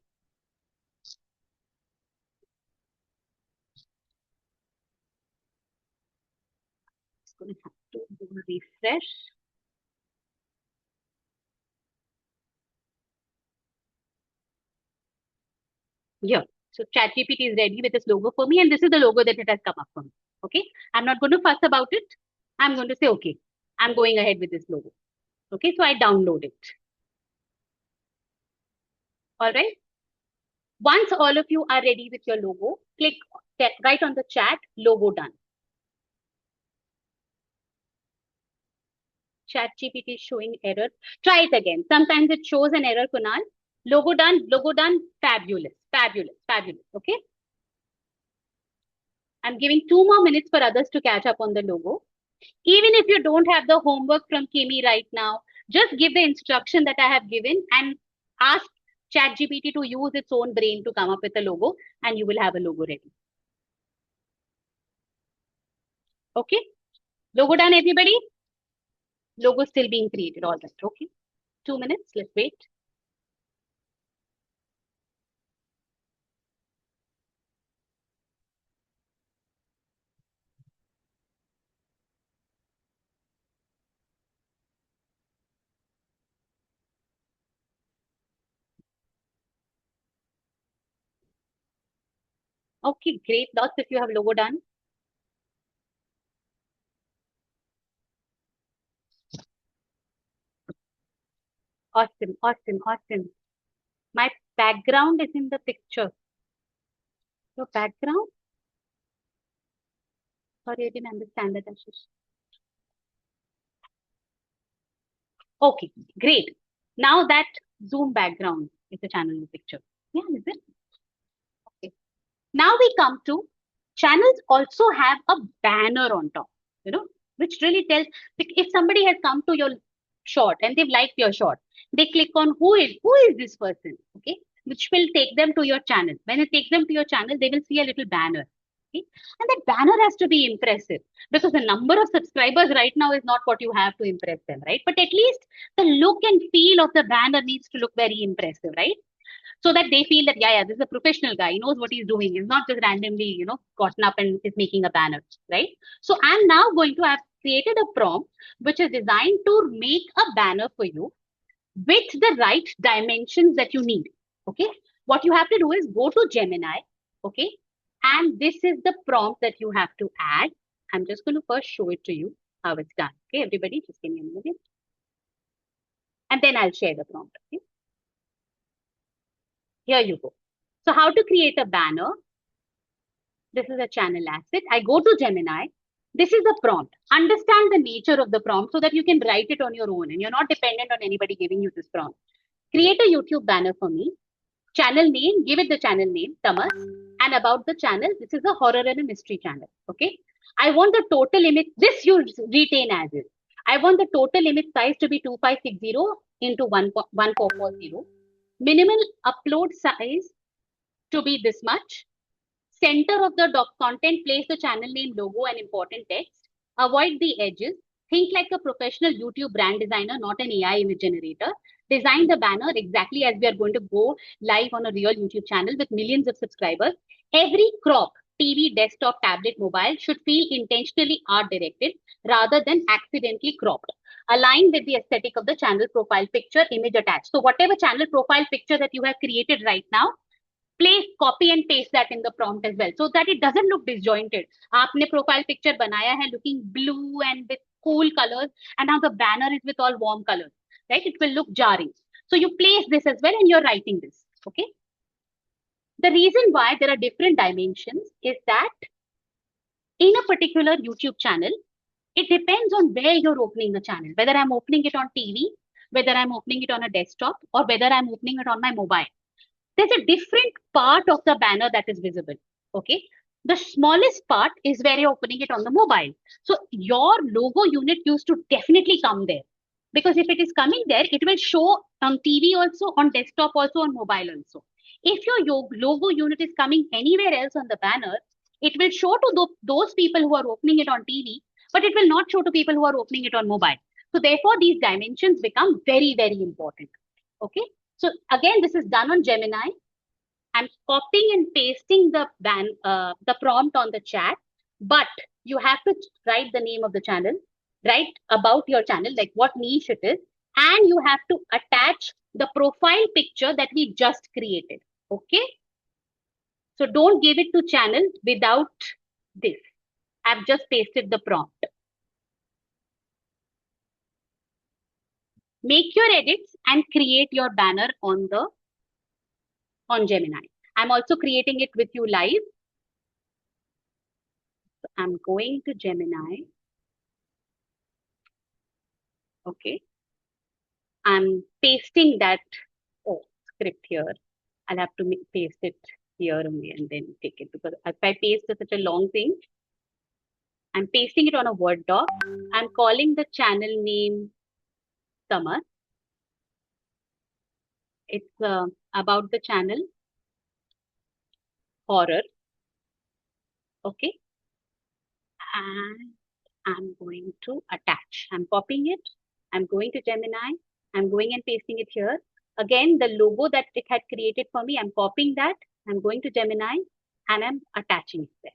Speaker 2: It's going to have to do a refresh. Yeah. So ChatGPT is ready with this logo for me, and this is the logo that it has come up for me. Okay. I'm not going to fuss about it. I'm going to say, okay, I'm going ahead with this logo. Okay. So I download it. All right. Once all of you are ready with your logo, click right on the chat, logo done. ChatGPT is showing error. Try it again. Sometimes it shows an error, Kunal. Logo done, fabulous, fabulous, fabulous. Okay. I'm giving 2 more minutes for others to catch up on the logo. Even if you don't have the homework from Kimi right now, just give the instruction that I have given and ask ChatGPT to use its own brain to come up with a logo, and you will have a logo ready. Okay. Logo done, everybody? Logo still being created. All right. Okay. 2 minutes. Let's wait. Okay, great. Lots if you have logo done. Awesome, awesome, awesome. My background is in the picture. Your background? Sorry, I didn't understand that, Ashish. Okay, great. Now that Zoom background is the channel in the picture. Yeah, is it? Okay. Now we come to channels also have a banner on top, which really tells if somebody has come to your shot and they've liked your shot, they click on who is this person, okay, which will take them to your channel. When it takes them to your channel, they will see a little banner. Okay? And that banner has to be impressive because the number of subscribers right now is not what you have to impress them, right? But at least the look and feel of the banner needs to look very impressive, right? So that they feel that, yeah, this is a professional guy. He knows what he's doing. He's not just randomly, gotten up and is making a banner, right? So I'm now going to have created a prompt which is designed to make a banner for you with the right dimensions that you need. Okay. What you have to do is go to Gemini. Okay. And this is the prompt that you have to add. I'm just going to first show it to you how it's done. Okay. Everybody just give me a minute. And then I'll share the prompt. Okay. Here you go. So how to create a banner? This is a channel asset. I go to Gemini. This is the prompt. Understand the nature of the prompt so that you can write it on your own and you're not dependent on anybody giving you this prompt. Create a YouTube banner for me. Channel name, give it the channel name, Tamas. And about the channel, this is a horror and a mystery channel. Okay. I want the total image, this you retain as is. I want the total image size to be 2560 into 1440. Minimal upload size to be this much. Center of the content, place the channel name, logo, and important text. Avoid the edges. Think like a professional YouTube brand designer, not an AI image generator. Design the banner exactly as we are going to go live on a real YouTube channel with millions of subscribers. Every crop, TV, desktop, tablet, mobile should feel intentionally art directed rather than accidentally cropped. Align with the aesthetic of the channel profile picture, image attached. So whatever channel profile picture that you have created right now, place, copy and paste that in the prompt as well, so that it doesn't look disjointed. आपने profile picture बनाया है looking blue and with cool colors, and now the banner is with all warm colors, right? It will look jarring. So you place this as well, and you're writing this, okay? The reason why there are different dimensions is that in a particular YouTube channel, it depends on where you're opening the channel, whether I'm opening it on TV, whether I'm opening it on a desktop, or whether I'm opening it on my mobile. There's a different part of the banner that is visible, okay? The smallest part is where you're opening it on the mobile. So your logo unit used to definitely come there, because if it is coming there, it will show on TV also, on desktop also, on mobile also. If your logo unit is coming anywhere else on the banner, it will show to those people who are opening it on TV, but it will not show to people who are opening it on mobile. So therefore, these dimensions become very, very important. Okay. So again, this is done on Gemini. I'm copying and pasting the prompt on the chat, but you have to write the name of the channel, write about your channel, like what niche it is, and you have to attach the profile picture that we just created. Okay. So don't give it to channel without this. I've just pasted the prompt. Make your edits and create your banner on Gemini. I'm also creating it with you live. So I'm going to Gemini. Okay. I'm pasting that script here. I'll have to paste it here only and then take it, because if I paste such a long thing, I'm pasting it on a Word doc. I'm calling the channel name Samar. It's about the channel horror. Okay. And I'm going to attach. I'm copying it. I'm going to Gemini. I'm going and pasting it here. Again, the logo that it had created for me, I'm copying that. I'm going to Gemini and I'm attaching it there.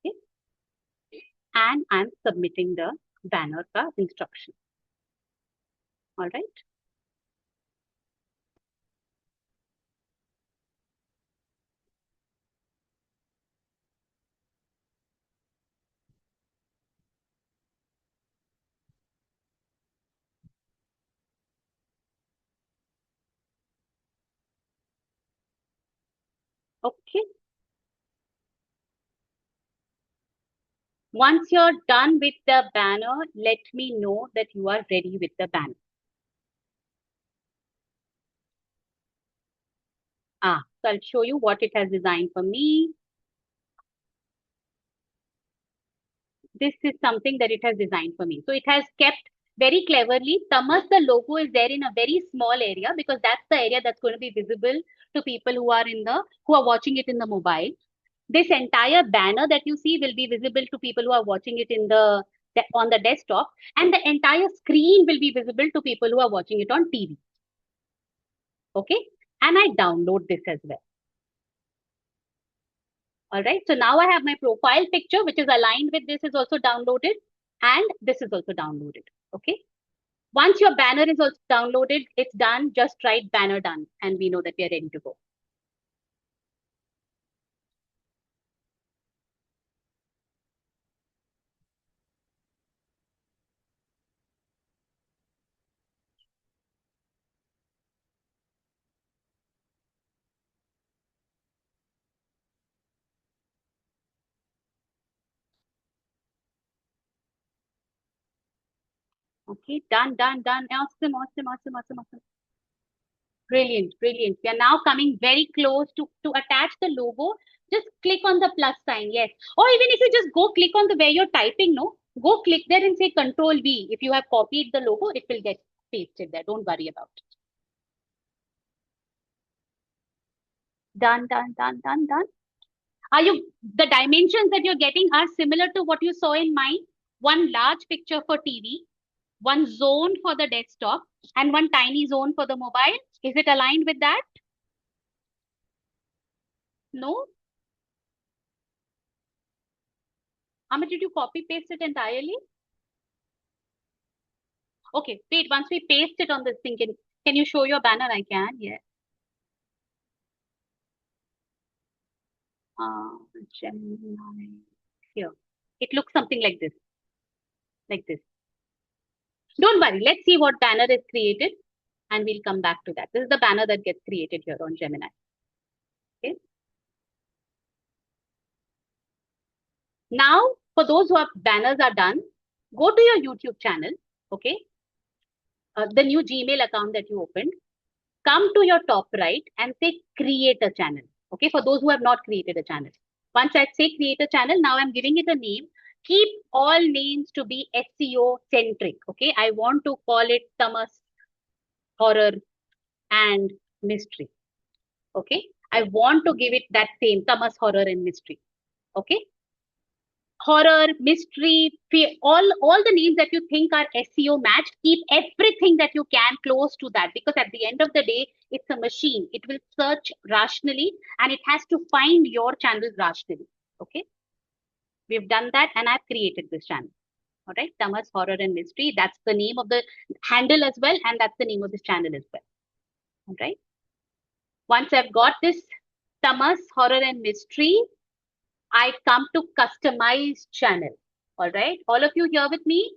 Speaker 2: Okay. And I'm submitting the banner ka instruction. All right. Okay. Once you're done with the banner, let me know that you are ready with the banner. So I'll show you what it has designed for me. This is something that it has designed for me. So it has kept very cleverly. Tamas, the logo is there in a very small area, because that's the area that's going to be visible to people who are watching it in the mobile. This entire banner that you see will be visible to people who are watching it on the desktop, and the entire screen will be visible to people who are watching it on TV. Okay, and I download this as well. All right, so now I have my profile picture, which is aligned with this, is also downloaded, and this is also downloaded. Okay, once your banner is also downloaded, it's done. Just write banner done, and we know that we are ready to go. Okay, done. Awesome. Brilliant. We are now coming very close to attach the logo. Just click on the plus sign, yes. Or even if you just go click on the where you're typing, no, go click there and say Control V. If you have copied the logo, it will get pasted there. Don't worry about it. Done. The dimensions that you're getting are similar to what you saw in mine. One large picture for TV, one zone for the desktop, and one tiny zone for the mobile. Is it aligned with that? No? Amit, did you copy paste it entirely? Okay, wait, once we paste it on this thing, can you show your banner? I can, yeah. Gemini. Here. It looks something like this. Like this. Don't worry. Let's see what banner is created and we'll come back to that. This is the banner that gets created here on Gemini. Okay. Now, for those who have banners are done, go to your YouTube channel. Okay. The new Gmail account that you opened. Come to your top right and say create a channel. Okay. For those who have not created a channel. Once I say create a channel, now I'm giving it a name. Keep all names to be SEO centric. Okay. I want to call it Tamas Horror and Mystery. Okay. I want to give it that same Tamas Horror and Mystery. Okay. Horror, mystery, fear, all the names that you think are SEO matched, keep everything that you can close to that, because at the end of the day, it's a machine. It will search rationally and it has to find your channel rationally. Okay. We've done that and I've created this channel. All right. Tamas Horror and Mystery. That's the name of the handle as well. And that's the name of this channel as well. All right. Once I've got this Tamas Horror and Mystery, I come to customize channel. All right. All of you here with me?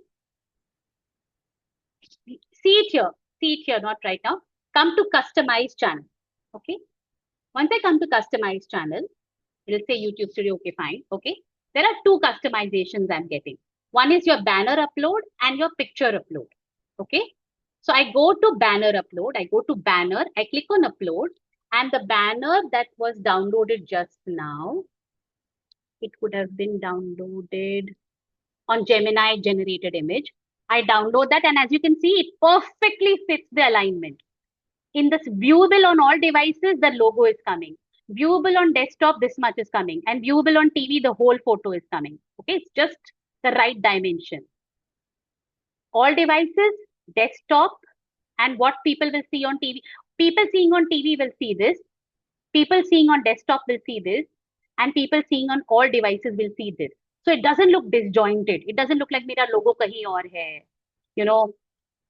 Speaker 2: See it here. See it here, not right now. Come to customize channel. Okay. Once I come to customize channel, it'll say YouTube Studio. Okay, fine. Okay. There are two customizations I'm getting. One is your banner upload and your picture upload. Okay. So I go to banner upload. I go to banner. I click on upload. And the banner that was downloaded just now, it would have been downloaded on Gemini generated image. I download that and as you can see, it perfectly fits the alignment. In this viewable on all devices, the logo is coming. Viewable on desktop, this much is coming. And viewable on TV, the whole photo is coming. Okay, it's just the right dimension. All devices, desktop, and what people will see on TV. People seeing on TV will see this. People seeing on desktop will see this. And people seeing on all devices will see this. So it doesn't look disjointed. It doesn't look like mera logo kahin aur hai. You know,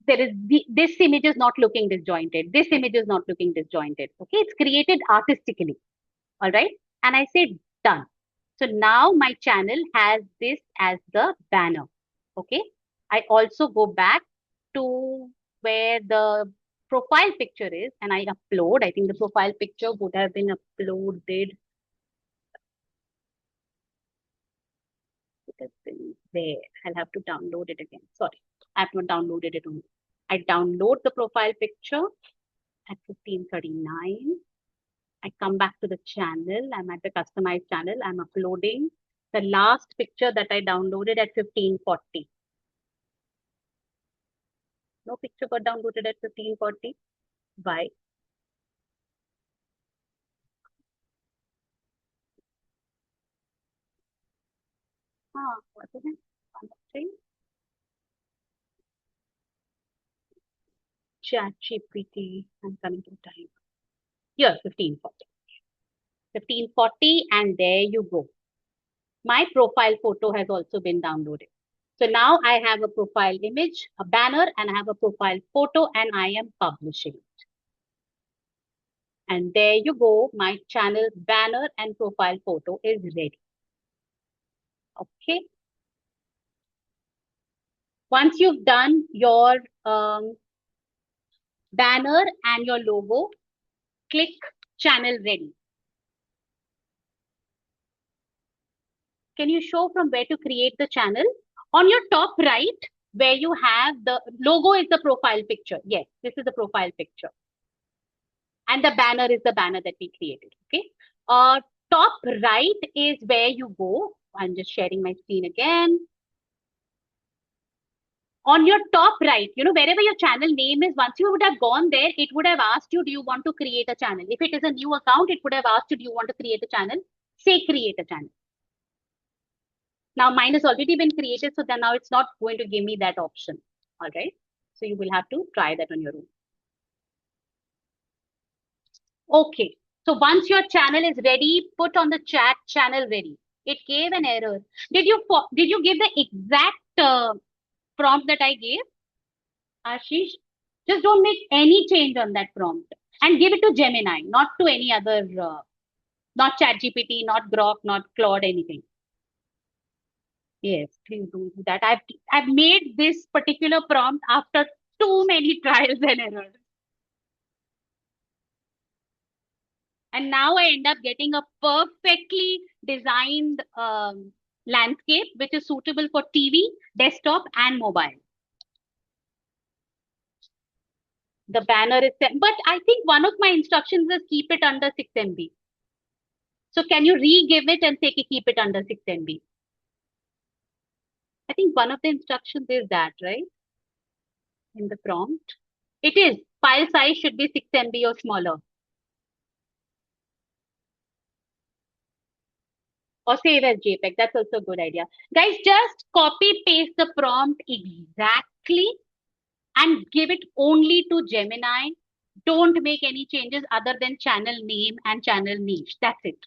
Speaker 2: this image is not looking disjointed. This image is not looking disjointed. Okay, it's created artistically. All right. And I say done. So now my channel has this as the banner. Okay. I also go back to where the profile picture is and I upload. I think the profile picture would have been uploaded. It has been there. I'll have to download it again. Sorry, I have not downloaded it only. I download the profile picture at 1539. I come back to the channel. I'm at the customized channel. I'm uploading the last picture that I downloaded at 1540. No picture got downloaded at 1540. Why? What is it? ChatGPT. I'm coming to time. Here, 1540. 1540, and there you go. My profile photo has also been downloaded. So now I have a profile image, a banner, and I have a profile photo, and I am publishing it. And there you go. My channel banner and profile photo is ready. Okay. Once you've done your banner and your logo, click channel ready. Can you show from where to create the channel? On your top right, where you have the logo is the profile picture. Yes, this is the profile picture. And the banner is the banner that we created. Okay. Top right is where you go. I'm just sharing my screen again. On your top right, you know, wherever your channel name is, once you would have gone there, it would have asked you, do you want to create a channel? If it is a new account, it would have asked you, do you want to create a channel? Say create a channel. Now mine has already been created, so then now it's not going to give me that option. All right. So you will have to try that on your own. Okay. So once your channel is ready, put on the chat channel ready. It gave an error. Did you give the exact prompt that I gave? Ashish, just don't make any change on that prompt and give it to Gemini, not to any other Not ChatGPT, not Grok, not Claude, anything. Yes, please don't do that. I've made this particular prompt after too many trials and errors. And now I end up getting a perfectly designed landscape, which is suitable for TV, desktop, and mobile. The banner is set, but I think one of my instructions is keep it under 6 MB. So can you re-give it and say keep it under 6 MB? I think one of the instructions is that, right? In the prompt. It is. File size should be 6 MB or smaller. Or save as JPEG. That's also a good idea. Guys, just copy paste the prompt exactly and give it only to Gemini. Don't make any changes other than channel name and channel niche. That's it.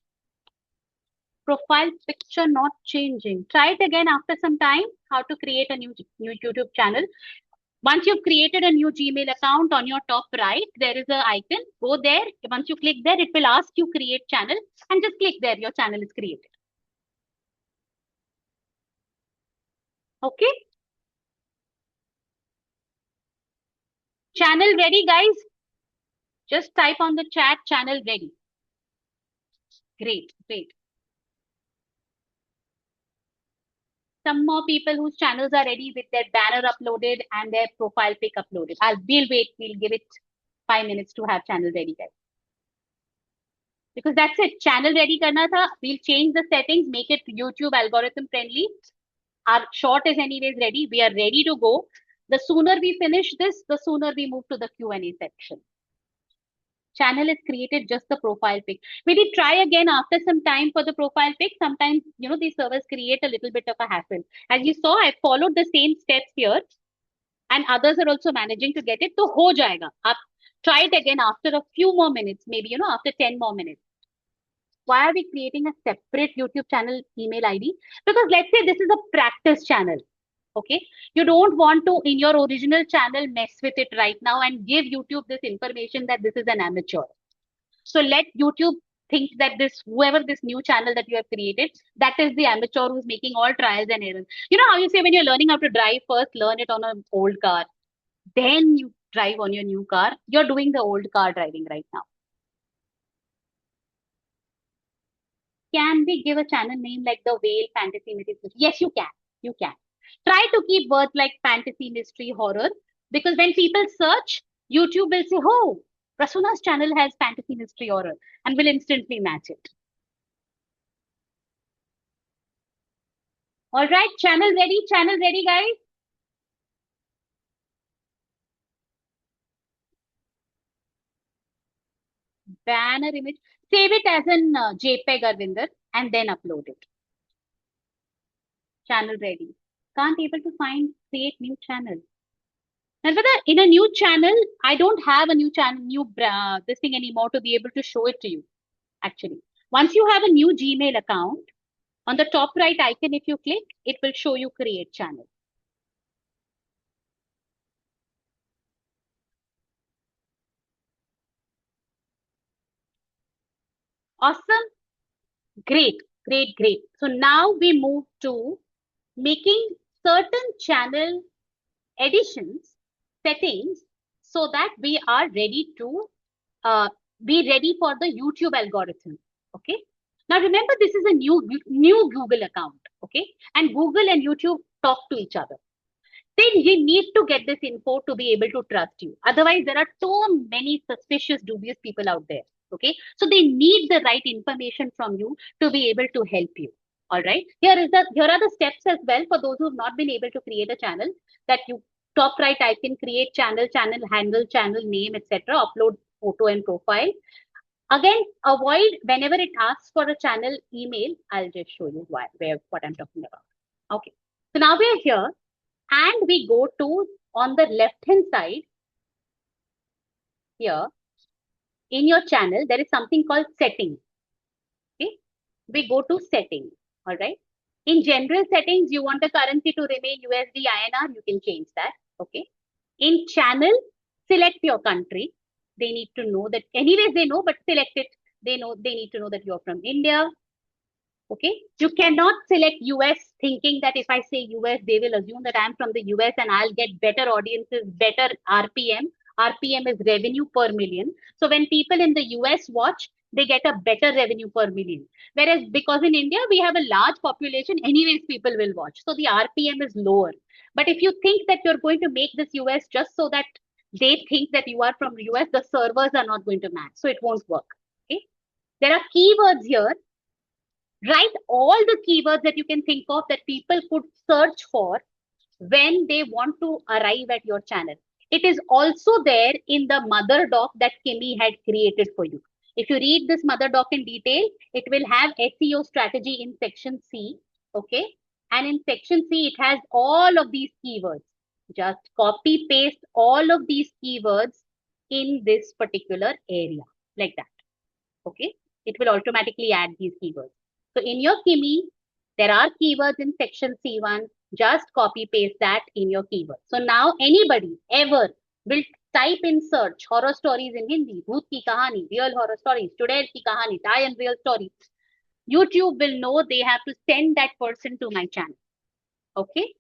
Speaker 2: Profile picture not changing. Try it again after some time, how to create a new YouTube channel. Once you've created a new Gmail account, on your top right, there is an icon. Go there. Once you click there, it will ask you create channel and just click there. Your channel is created. Okay. Channel ready, guys. Just type on the chat, channel ready. Great, great. Some more people whose channels are ready with their banner uploaded and their profile pic uploaded. We'll wait. We'll give it 5 minutes to have channel ready, guys. Because that's it. Channel ready karna tha. We'll change the settings, make it YouTube algorithm friendly. Our short is anyways ready. We are ready to go. The sooner we finish this, the sooner we move to the Q&A section. Channel is created, just the profile pic. Maybe try again after some time for the profile pic. Sometimes, these servers create a little bit of a hassle. As you saw, I followed the same steps here and others are also managing to get it. So, ho jayega. Try it again after a few more minutes, maybe, after 10 more minutes. Why are we creating a separate YouTube channel email ID? Because let's say this is a practice channel. Okay, you don't want to, in your original channel, mess with it right now and give YouTube this information that this is an amateur. So let YouTube think that whoever this new channel that you have created, that is the amateur who's making all trials and errors. You know how you say when you're learning how to drive, first learn it on an old car, then you drive on your new car. You're doing the old car driving right now. Can we give a channel name like The Whale Fantasy Mystery? Yes, you can. You can. Try to keep words like fantasy, mystery, horror, because when people search, YouTube will say, oh, Prasuna's channel has fantasy, mystery, horror, and will instantly match it. All right, channel ready, guys. Banner image, save it as an JPEG, Arvinder, and then upload it. Channel ready. Can't able to create new channel. Now, in a new channel, I don't have a new channel, this thing anymore to be able to show it to you. Actually, once you have a new Gmail account, on the top right icon, if you click, it will show you create channel. Awesome. Great. So now we move to making certain channel additions, settings, so that we are ready to be ready for the YouTube algorithm. Okay. Now remember, this is a new Google account. Okay. And Google and YouTube talk to each other. Then you need to get this info to be able to trust you. Otherwise, there are so many suspicious, dubious people out there. Okay. So they need the right information from you to be able to help you. All right. Here are the steps as well for those who have not been able to create a channel. That you top right icon, create channel, channel handle, channel name, etc. Upload photo and profile. Again, avoid whenever it asks for a channel email. I'll just show you what I'm talking about. Okay. So now we are here and we go to on the left hand side here in your channel, there is something called settings. Okay. We go to settings. All right. In general settings, you want the currency to remain USD INR, you can change that. Okay. In channel, select your country. They need to know that. Anyways, they know, but select it. They need to know that you're from India. Okay, you cannot select US thinking that if I say US, they will assume that I'm from the US and I'll get better audiences, better RPM. RPM is revenue per million. So when people in the US watch, they get a better revenue per million. Whereas because in India, we have a large population, anyways, people will watch. So the RPM is lower. But if you think that you're going to make this US just so that they think that you are from US, the servers are not going to match. So it won't work. Okay. There are keywords here. Write all the keywords that you can think of that people could search for when they want to arrive at your channel. It is also there in the mother doc that Kimi had created for you. If you read this mother doc in detail, it will have SEO strategy in section C. Okay. And in section C, it has all of these keywords. Just copy paste all of these keywords in this particular area like that. Okay. It will automatically add these keywords. So in your Kimi, there are keywords in section C1. Just copy paste that in your keyword. So now anybody ever will type in search horror stories in Hindi, Bhoot ki kahani, real horror stories, Chudail ki kahani, Thai and real stories. YouTube will know they have to send that person to my channel. Okay.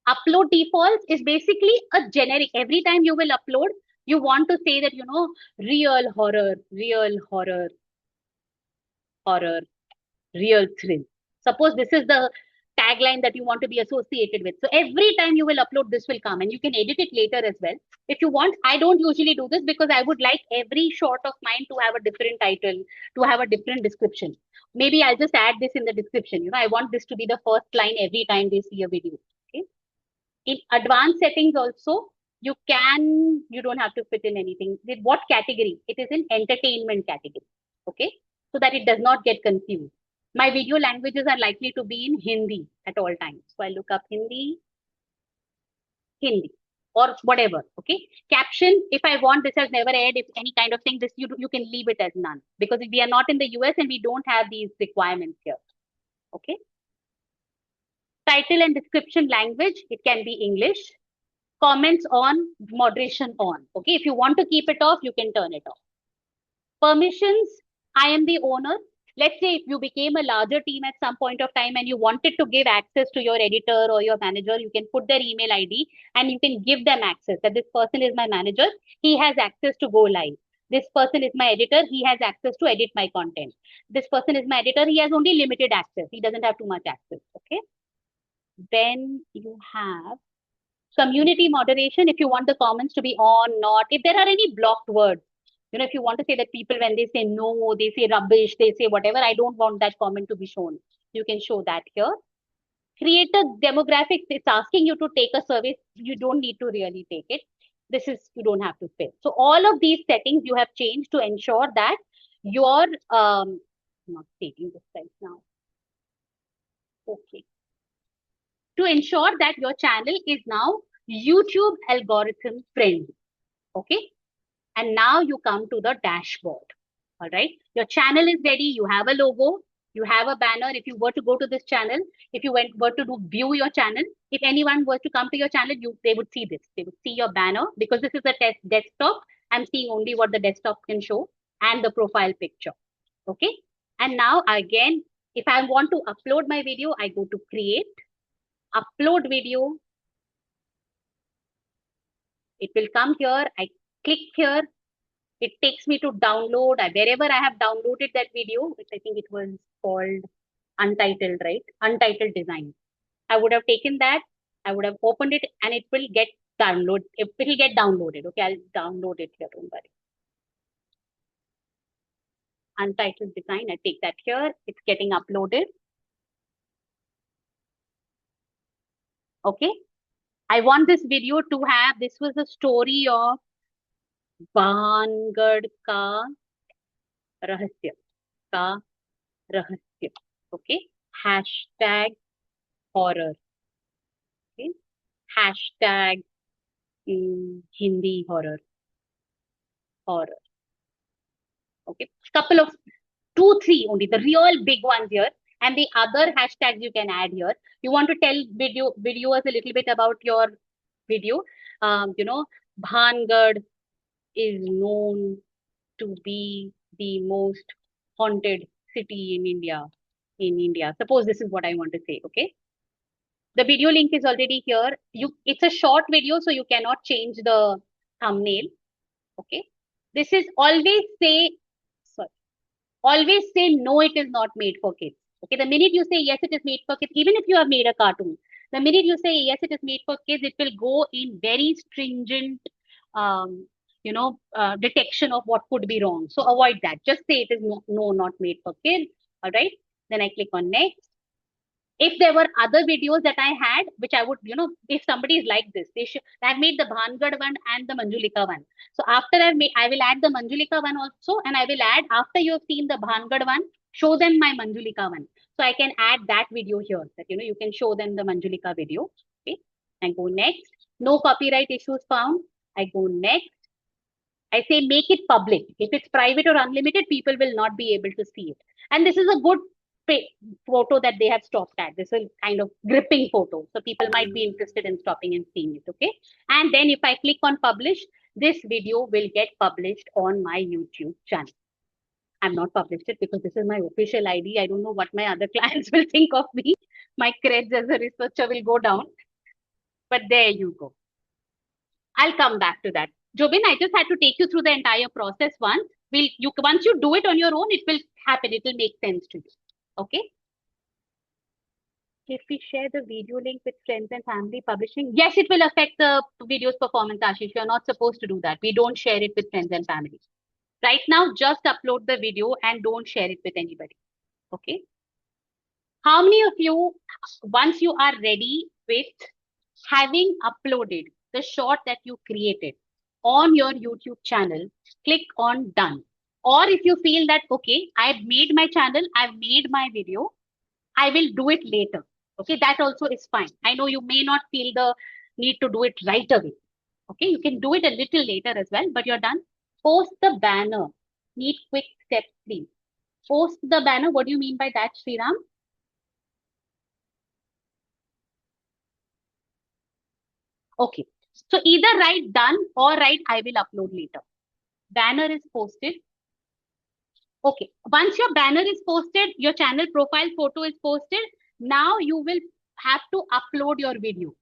Speaker 2: Upload defaults is basically a generic. Every time you will upload, you want to say that, you know, real horror, real thrill. Suppose this is the tagline that you want to be associated with. So every time you will upload, this will come and you can edit it later as well. If you want, I don't usually do this because I would like every short of mine to have a different title, to have a different description. Maybe I'll just add this in the description. You know, I want this to be the first line every time they see a video. Okay. In advanced settings also, you don't have to fit in anything. With what category? It is in entertainment category. Okay. So that it does not get confused. My video languages are likely to be in Hindi at all times. So I look up Hindi, or whatever. Okay. Caption, if I want, this has never aired, if any kind of thing, this you can leave it as none because we are not in the US and we don't have these requirements here. Okay. Title and description language, it can be English. Comments on, moderation on. Okay. If you want to keep it off, you can turn it off. Permissions, I am the owner. Let's say if you became a larger team at some point of time and you wanted to give access to your editor or your manager, you can put their email ID and you can give them access that this person is my manager. He has access to go live. This person is my editor. He has access to edit my content. This person is my editor. He has only limited access. He doesn't have too much access. Okay. Then you have community moderation. If you want the comments to be on, not, if there are any blocked words, you know, if you want to say that people, when they say no, they say rubbish, they say whatever, I don't want that comment to be shown. You can show that here. Create a demographics. It's asking you to take a survey. You don't need to really take it. This is, you don't have to fill. So all of these settings you have changed to ensure that your, I'm not taking this slide now. Okay. To ensure that your channel is now YouTube algorithm friendly. Okay. And now you come to the dashboard. All right. Your channel is ready. You have a logo. You have a banner. If you were to go to this channel, if you were to view your channel, if anyone were to come to your channel, they would see this. They would see your banner because this is a test desktop. I'm seeing only what the desktop can show and the profile picture. Okay. And now again, if I want to upload my video, I go to create, upload video. It will come here. I click here. It takes me to download. Wherever I have downloaded that video, which I think it was called Untitled, right? Untitled Design. I would have taken that. I would have opened it and it will get downloaded. It will get downloaded. Okay, I'll download it here. Don't worry. Untitled Design. I take that here. It's getting uploaded. Okay. I want this video to have, this was the story of Bhangad ka rahasya. Okay. Hashtag horror. Okay. Hashtag Hindi horror. Okay. Couple of 2, 3 only, the real big ones here. And the other hashtags you can add here. You want to tell viewers a little bit about your video. You know, Bhangad is known to be the most haunted city in India. Suppose this is what I want to say, okay? The video link is already here. It's a short video, so you cannot change the thumbnail. Okay. This is always say no, it is not made for kids. Okay. The minute you say yes, it is made for kids, even if you have made a cartoon, the minute you say yes, it is made for kids, it will go in very stringent, detection of what could be wrong. So avoid that. Just say it is no, not made for kids. All right. Then I click on next. If there were other videos that I had, which I would, if somebody is like this, I've made the Bhangad one and the Manjulika one. So after I will add the Manjulika one also, and I will add, after you have seen the Bhangad one, show them my Manjulika one. So I can add that video here, that, you can show them the Manjulika video. Okay. I go next. No copyright issues found. I go next. I say make it public. If it's private or unlimited, people will not be able to see it. And this is a good photo that they have stopped at. This is kind of gripping photo. So people might be interested in stopping and seeing it. Okay. And then if I click on publish, this video will get published on my YouTube channel. I've not published it because this is my official ID. I don't know what my other clients will think of me. My creds as a researcher will go down. But there you go. I'll come back to that. Jobin, I just had to take you through the entire process once. Once you do it on your own, it will happen. It will make sense to you. Okay. If we share the video link with friends and family publishing, yes, it will affect the video's performance, Ashish. You're not supposed to do that. We don't share it with friends and family. Right now, just upload the video and don't share it with anybody. Okay. How many of you, once you are ready with having uploaded the short that you created on your YouTube channel, click on done. Or if you feel that, okay, I've made my channel, I've made my video, I will do it later. Okay, that also is fine. I know you may not feel the need to do it right away. Okay, you can do it a little later as well, but you're done. Post the banner. Need quick steps, please. Post the banner. What do you mean by that, Sriram? Okay, so either write done or write I will upload later. Banner is posted. Okay, once your banner is posted, your channel profile photo is posted, now you will have to upload your video,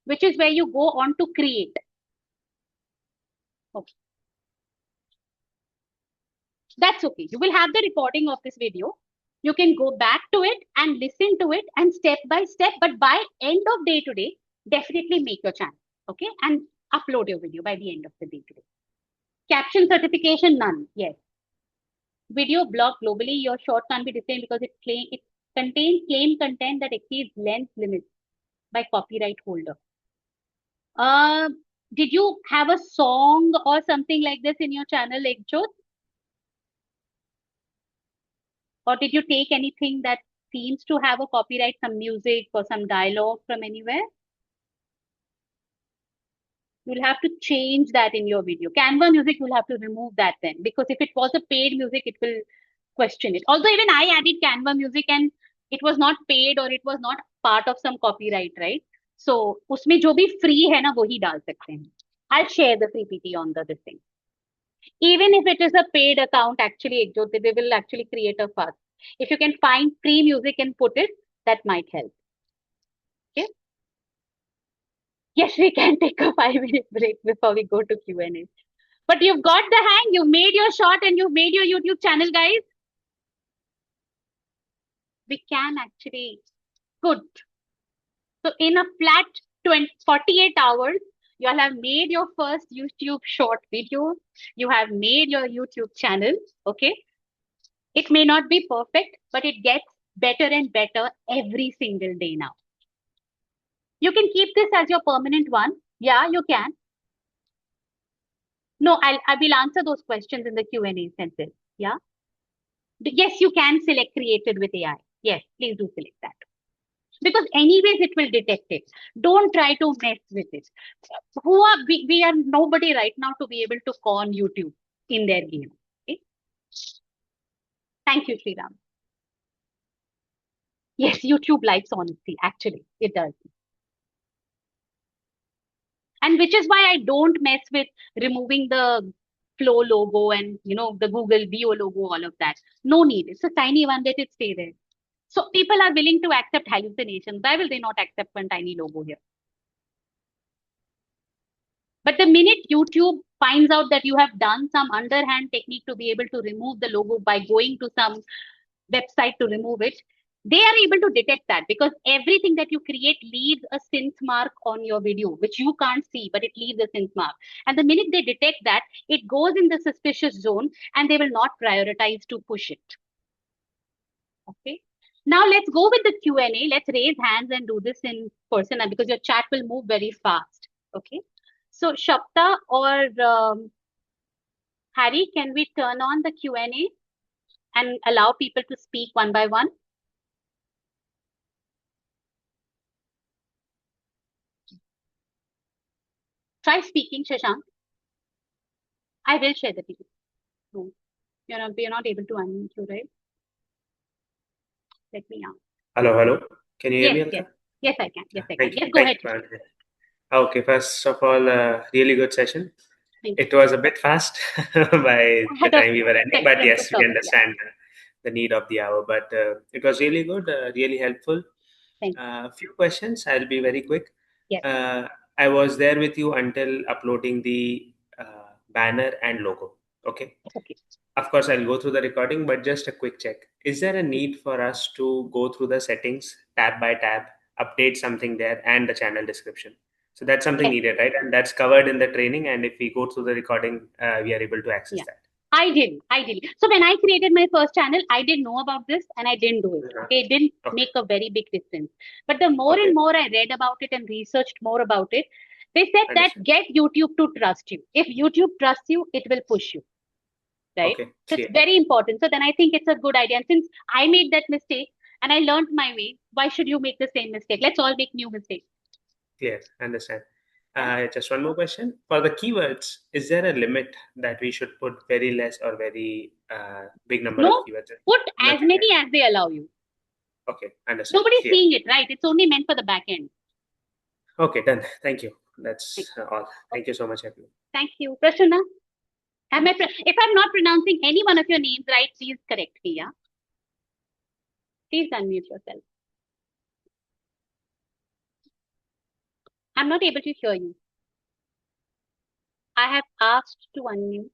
Speaker 2: which is where you go on to create. Okay. That's okay. You will have the recording of this video. You can go back to it and listen to it and step by step, but by end of day today, definitely make your channel. Okay, and upload your video by the end of the day today. Caption certification, none. Yes. Video blocked globally. Your short can't be displayed because it contains claim content that exceeds length limits by copyright holder. Did you have a song or something like this in your channel, Ekjot? Or did you take anything that seems to have a copyright, some music or some dialogue from anywhere? You'll have to change that in your video. Canva music, you'll have to remove that then, because if it was a paid music, it will question it. Although even I added Canva music and it was not paid or it was not part of some copyright, right? So, usme jo bhi free hai na, wohi dal sakte hain. I'll share the free PT on this thing. Even if it is a paid account, actually, they will actually create a fuss. If you can find free music and put it, that might help. Okay. Yes, we can take a 5-minute break before we go to Q&A. But you've got the hang, you made your shot and you've made your YouTube channel, guys. We can actually, good. So in a flat 48 hours, you all have made your first YouTube short video. You have made your YouTube channel, okay? It may not be perfect, but it gets better and better every single day now. You can keep this as your permanent one. Yeah, you can. No, I will answer those questions in the Q&A sentence. Yeah. Yes, you can select created with AI. Yes, please do select that. Because anyways, it will detect it. Don't try to mess with it. We are nobody right now to be able to con YouTube in their game. Okay? Thank you, Sriram. Yes, YouTube likes honesty. Actually, it does. And which is why I don't mess with removing the Flow logo and the Google Vio logo, all of that. No need. It's a tiny one, let it stay there. So people are willing to accept hallucinations. Why will they not accept one tiny logo here? But the minute YouTube finds out that you have done some underhand technique to be able to remove the logo by going to some website to remove it, they are able to detect that, because everything that you create leaves a synth mark on your video, which you can't see, but it leaves a synth mark. And the minute they detect that, it goes in the suspicious zone and they will not prioritize to push it. Okay. Now let's go with the Q&A. Let's raise hands and do this in person because your chat will move very fast. Okay. So Shapta or Harry, can we turn on the Q&A and allow people to speak one by one? Try speaking, Shashank. I will share the video. No, we're not able to unmute you, right? Let me out.
Speaker 10: Hello. Can you hear me?
Speaker 2: Yes. Yes, I can. Yes, I can.
Speaker 10: Thank you.
Speaker 2: Yes, go ahead.
Speaker 10: Thank you. Okay, first of all, really good session.
Speaker 2: Thank
Speaker 10: It was a bit fast by the time we were ending, but yes, we understand the need of the hour. But it was really good, really helpful.
Speaker 2: Thank you.
Speaker 10: A few questions. I'll be very quick.
Speaker 2: Yes.
Speaker 10: I was there with you until uploading the banner and logo. Okay.
Speaker 2: Okay.
Speaker 10: Of course, I'll go through the recording, but just a quick check. Is there a need for us to go through the settings tab by tab, update something there, and the channel description? So that's something needed, right? And that's covered in the training. And if we go through the recording, we are able to access that.
Speaker 2: I did. So when I created my first channel, I didn't know about this and I didn't do it. Okay, it didn't make a very big difference. But the more and more I read about it and researched more about it, they said that get YouTube to trust you. If YouTube trusts you, it will push you. Right? So it's very important. So then I think it's a good idea. And since I made that mistake and I learned my way, why should you make the same mistake? Let's all make new mistakes.
Speaker 10: Clear. Understand. Just one more question. For the keywords, is there a limit that we should put very less or very big number of keywords?
Speaker 2: Put as many as they allow you.
Speaker 10: Okay, understand.
Speaker 2: Nobody's seeing it, right? It's only meant for the back end.
Speaker 10: Okay, done. Thank you. That's all. Thank you so much, everyone.
Speaker 2: Thank you. Prasanna, if I'm not pronouncing any one of your names right, please correct me, yeah? Please unmute yourself. I'm not able to hear you. I have asked to unmute.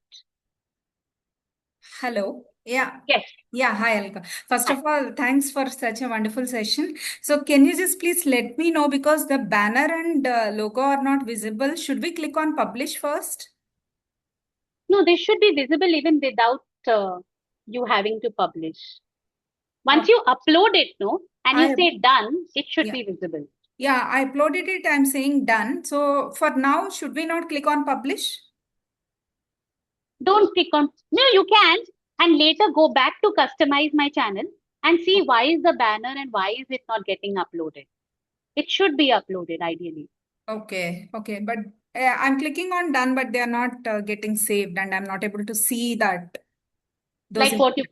Speaker 11: Hello. Yeah.
Speaker 2: Yes.
Speaker 11: Yeah. Hi, Alka. First of all, thanks for such a wonderful session. So can you just please let me know, because the banner and logo are not visible, should we click on publish first?
Speaker 2: No, they should be visible even without you having to publish. Once you upload it, and you say done, it should be visible.
Speaker 11: Yeah, I uploaded it. I'm saying done. So for now, should we not click on publish?
Speaker 2: Don't click on. No, you can. And later go back to customize my channel and see why is the banner and why is it not getting uploaded. It should be uploaded ideally.
Speaker 11: Okay. But I'm clicking on done, but they are not getting saved, and I'm not able to see that.
Speaker 2: Like what you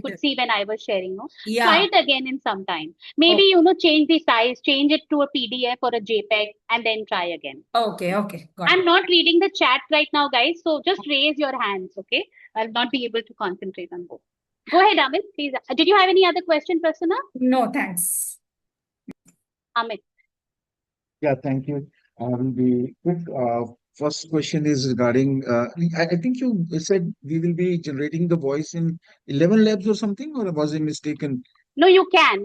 Speaker 2: could see when I was sharing, no?
Speaker 11: Yeah.
Speaker 2: Try it again in some time. Maybe change the size, change it to a PDF or a JPEG, and then try again.
Speaker 11: Okay. Got
Speaker 2: I'm not reading the chat right now, guys. So just raise your hands, okay? I'll not be able to concentrate on both. Go ahead, Amit, please. Did you have any other question, Prasanna?
Speaker 11: No, thanks.
Speaker 2: Amit.
Speaker 1: Yeah, thank you. I will be quick. First question is regarding, I think you said we will be generating the voice in 11 labs or something, or was I mistaken?
Speaker 2: No, you can.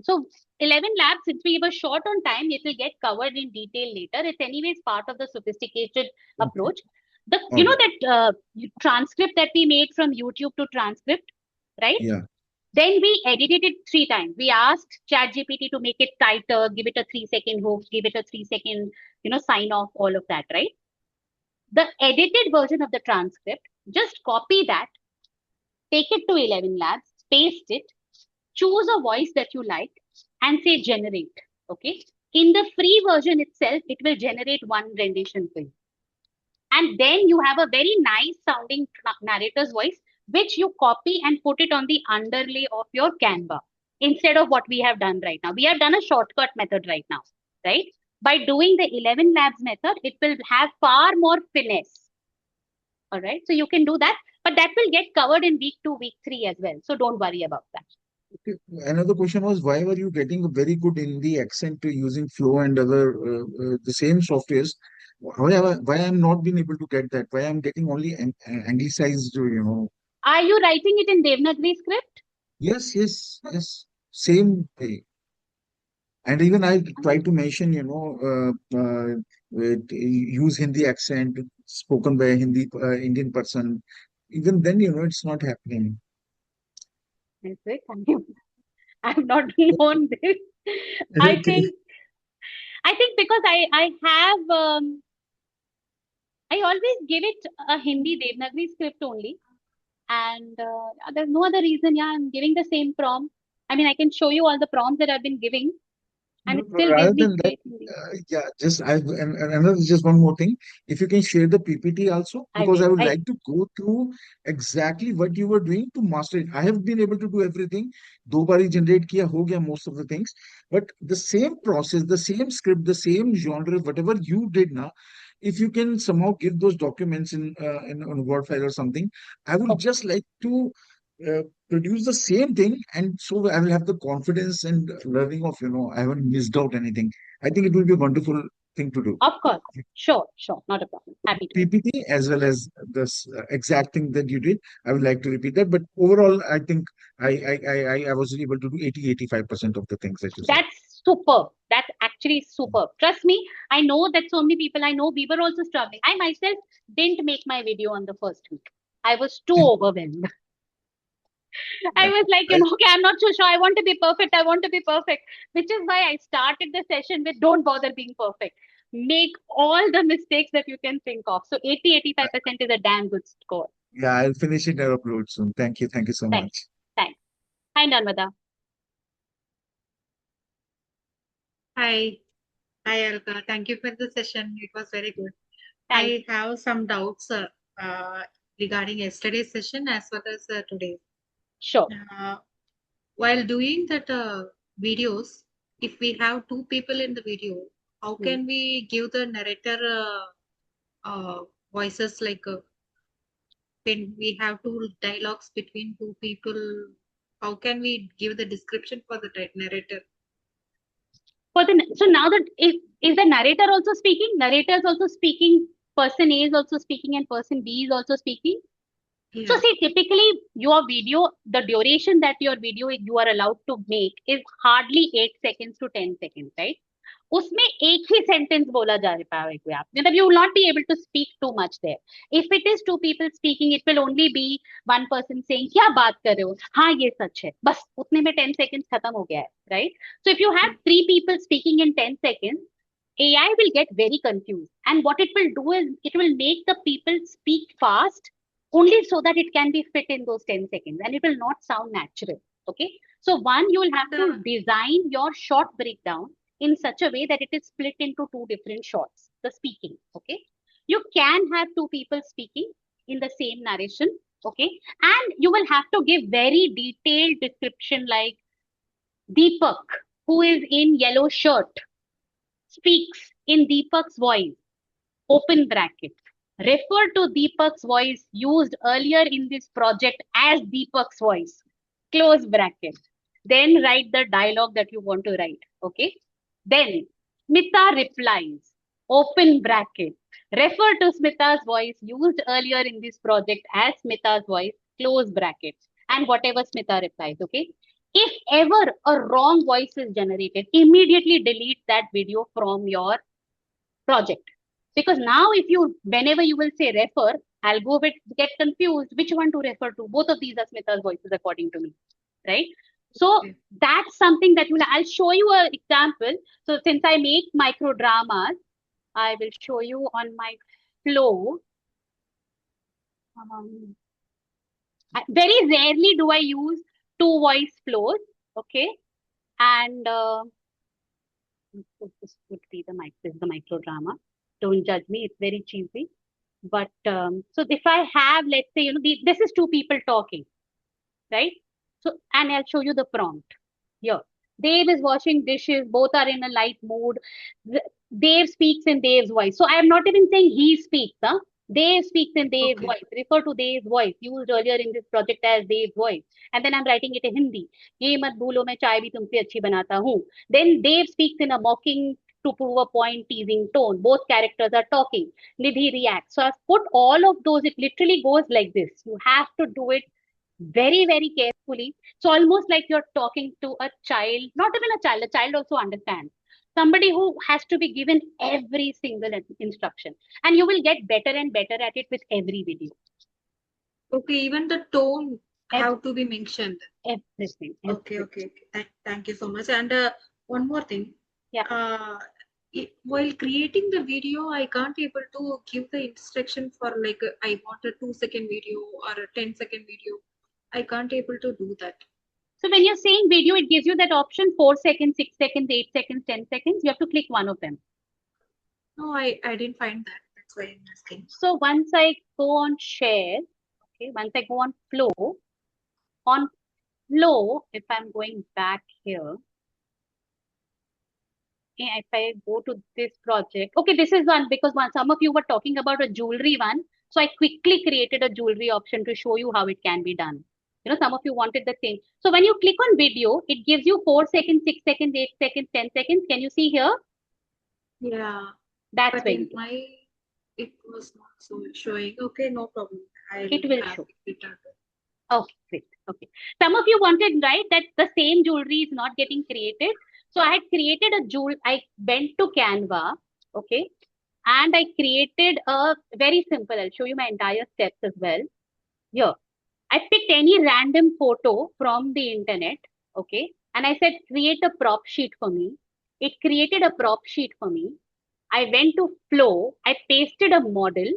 Speaker 2: So 11 labs, since we were short on time, it will get covered in detail later. It's anyways part of the sophisticated approach. You know that transcript that we made from YouTube to transcript, right?
Speaker 1: Yeah.
Speaker 2: Then we edited it 3 times. We asked ChatGPT to make it tighter, give it a 3-second hook, give it a 3-second, sign off, all of that, right? The edited version of the transcript, just copy that, take it to 11 labs, paste it, choose a voice that you like and say generate, okay? In the free version itself, it will generate one rendition for you. And then you have a very nice sounding narrator's voice, which you copy and put it on the underlay of your Canva instead of what we have done right now. We have done a shortcut method right now, right? By doing the 11 labs method, it will have far more finesse. All right. So you can do that, but that will get covered in week 2, week 3 as well. So don't worry about that.
Speaker 1: Okay. Another question was, why were you getting a very good Hindi accent using Flow and other the same softwares? Why I'm not being able to get that? Why I'm getting only anglicized,
Speaker 2: Are you writing it in Devanagari script?
Speaker 1: Yes, yes, yes. Same way. And even I try to mention, use Hindi accent spoken by a Hindi Indian person. Even then, it's not happening.
Speaker 2: Is it? I've not known this. I
Speaker 1: Okay.
Speaker 2: think because I have I always give it a Hindi Devanagari script only, and there's no other reason. Yeah, I'm giving the same prompt. I mean, I can show you all the prompts that I've been giving, and it still
Speaker 1: Rather
Speaker 2: gives me
Speaker 1: than that,
Speaker 2: great Hindi.
Speaker 1: yeah, and another just one more thing. If you can share the PPT also,
Speaker 2: I
Speaker 1: because I
Speaker 2: will.
Speaker 1: would like to go through exactly what you were doing to master it. I have been able to do everything. दो बार ही generate किया हो गया most of the things, but the same process, the same script, the same genre, whatever you did now, if you can somehow give those documents in on Word file or something, I would
Speaker 2: Okay.
Speaker 1: just like to produce the same thing, and so I will have the confidence and learning of, I haven't missed out anything. I think it will be a wonderful thing to do.
Speaker 2: Of course. Sure. Not a problem. Happy to.
Speaker 1: PPT as well as this exact thing that you did. I would like to repeat that, but overall, I think I was able to do 80-85% of the things that you said.
Speaker 2: That's superb. That's actually superb. Trust me, I know that so many people I know, we were also struggling. I myself didn't make my video on the first week. I was too overwhelmed. I
Speaker 1: Yeah.
Speaker 2: was like, okay, I'm not so sure. I want to be perfect. I want to be perfect. Which is why I started the session with don't bother being perfect. Make all the mistakes that you can think of. So 80-85% is a damn good score.
Speaker 1: Yeah, I'll finish it and upload soon. Thank you so
Speaker 2: Thanks.
Speaker 1: much.
Speaker 2: Thanks. Hi, Narmada.
Speaker 12: Hi. Hi, Alka. Thank you for the session. It was very good.
Speaker 2: Thanks.
Speaker 12: I have some doubts regarding yesterday's session as well as today.
Speaker 2: Sure.
Speaker 12: While doing that videos, if we have two people in the video, how can we give the narrator voices like when we have two dialogues between two people, how can we give the description for the narrator?
Speaker 2: So now that is the narrator also speaking? Narrator is also speaking, person A is also speaking, and person B is also speaking.
Speaker 12: Yeah.
Speaker 2: So see, typically your video, the duration that your video you are allowed to make is hardly 8 seconds to 10 seconds, right? उसमें एक ही sentence बोला जा पाएगा आप, मतलब you will not be able to speak too much there. If it is two people speaking, it will only be one person saying क्या बात कर रहे हो, हाँ ये सच है, बस उतने में 10 seconds खत्म हो गया है, right? So if you have 3 people speaking in 10 seconds, AI will get very confused, and what it will do is it will make the people speak fast only so that it can be fit in those 10 seconds, and it will not sound natural. Okay, so one, you will have to design your short breakdown in such a way that it is split into 2 different shots, the speaking. Okay, you can have 2 people speaking in the same narration. Okay, and you will have to give very detailed description, like Deepak, who is in yellow shirt, speaks in Deepak's voice, open bracket. Refer to Deepak's voice used earlier in this project as Deepak's voice, close bracket. Then write the dialogue that you want to write. Okay. Then Smita replies, open bracket. Refer to Smita's voice used earlier in this project as Smita's voice, close bracket. And whatever Smita replies. Okay. If ever a wrong voice is generated, immediately delete that video from your project. Because now whenever you will say refer, I'll get confused which one to refer to. Both of these are Smita's voices according to me, right? So that's something that I'll show you an example. So since I make micro dramas, I will show you on my flow. Very rarely do I use 2 voice flows, okay? And this would be this is the micro drama. Don't judge me, it's very cheesy. But so if I have, let's say, this is 2 people talking, right? So, and I'll show you the prompt here. Dave is washing dishes, both are in a light mood. Dave speaks in Dave's voice. So I am not even saying he speaks, huh? Dave speaks in Dave's
Speaker 12: Okay.
Speaker 2: voice. Refer to Dave's voice used earlier in this project as Dave's voice. And then I'm writing it in Hindi. ये मत भूलो मैं चाय भी तुमसे अच्छी बनाता हूँ. Then Dave speaks in a mocking to prove a point, teasing tone. Both characters are talking. Nidhi reacts. So I've put all of those. It literally goes like this. You have to do it very, very carefully. It's almost like you're talking to a child, not even a child also understands. Somebody who has to be given every single instruction, and you will get better and better at it with every video.
Speaker 12: Okay, even the tone have to be mentioned.
Speaker 2: Everything.
Speaker 12: Okay. Thank you so much. And one more thing.
Speaker 2: Yeah.
Speaker 12: While creating the video, I can't able to give the instruction for like I want a 2-second video or a 10-second video. I can't able to do that.
Speaker 2: So when you're saying video, it gives you that option 4 seconds, 6 seconds, 8 seconds, 10 seconds. You have to click one of them.
Speaker 12: No, I didn't find that. That's why I'm asking.
Speaker 2: So once I go on share, okay, once I go on flow, if I'm going back here, okay, if I go to this project, okay, this is one because some of you were talking about a jewelry one. So I quickly created a jewelry option to show you how it can be done. You know, some of you wanted the same. So when you click on video, it gives you 4 seconds, 6 seconds, 8 seconds, 10 seconds. Can you see here?
Speaker 12: Yeah.
Speaker 2: That's
Speaker 12: But
Speaker 2: where
Speaker 12: in my it was not so showing. Okay, no problem.
Speaker 2: It will show.
Speaker 12: It.
Speaker 2: Okay, great. Okay. Some of you wanted, right, that the same jewelry is not getting created. So I had created a jewel. I went to Canva, okay, and I created a very simple. I'll show you my entire steps as well. Here, I picked any random photo from the internet, okay, and I said create a prop sheet for me. It created a prop sheet for me. I went to Flow. I pasted a model.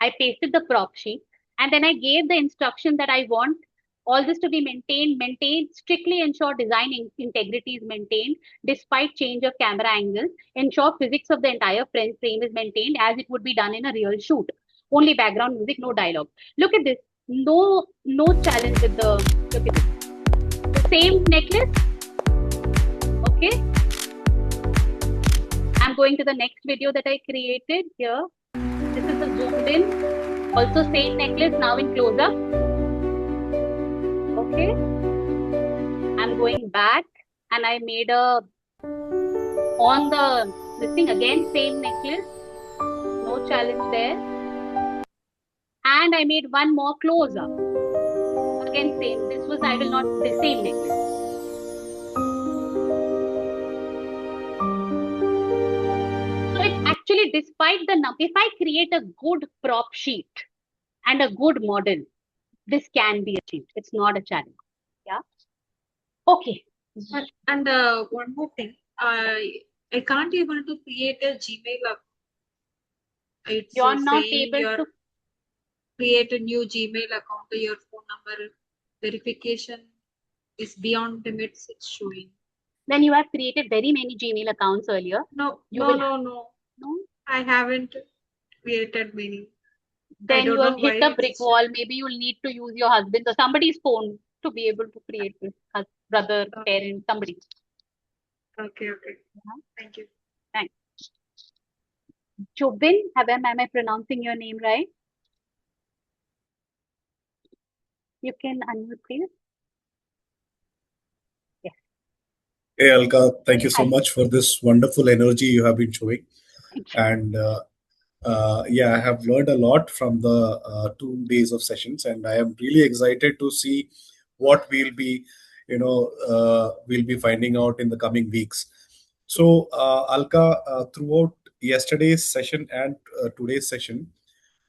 Speaker 2: I pasted the prop sheet, and then I gave the instruction that I want all this to be maintained, strictly ensure design integrity is maintained despite change of camera angles, ensure physics of the entire frame is maintained as it would be done in a real shoot. Only background music, no dialogue. Look at this. No challenge with the, look at this. The same necklace. Okay. I'm going to the next video that I created here. This is the zoomed in. Also same necklace now in close up. Okay. I'm going back and I made a on this thing again, same necklace. No challenge there. And I made one more close up. Again, same. This was the same necklace. So it's actually despite the number, if I create a good prop sheet and a good model, this can be achieved. It's not a challenge. Yeah. Okay.
Speaker 12: And one more thing, I can't able to create a Gmail account. It's
Speaker 2: You're not
Speaker 12: saying
Speaker 2: able to
Speaker 12: create a new Gmail account. Your phone number verification is beyond limits. It's showing.
Speaker 2: Then you have created very many Gmail accounts earlier.
Speaker 12: No.
Speaker 2: No.
Speaker 12: I haven't created many.
Speaker 2: Then you have hit a brick wall. Maybe you'll need to use your husband's or somebody's phone to be able to create this. Brother, parent, somebody.
Speaker 12: Okay. Thank you.
Speaker 2: Thanks. Jobin, am I pronouncing your name right? You can unmute, please. Yes.
Speaker 13: Hey, Alka, thank you so much for this wonderful energy you have been showing. And I have learned a lot from the 2 days of sessions, and I am really excited to see what we'll be finding out in the coming weeks. So, Alka, throughout yesterday's session and today's session,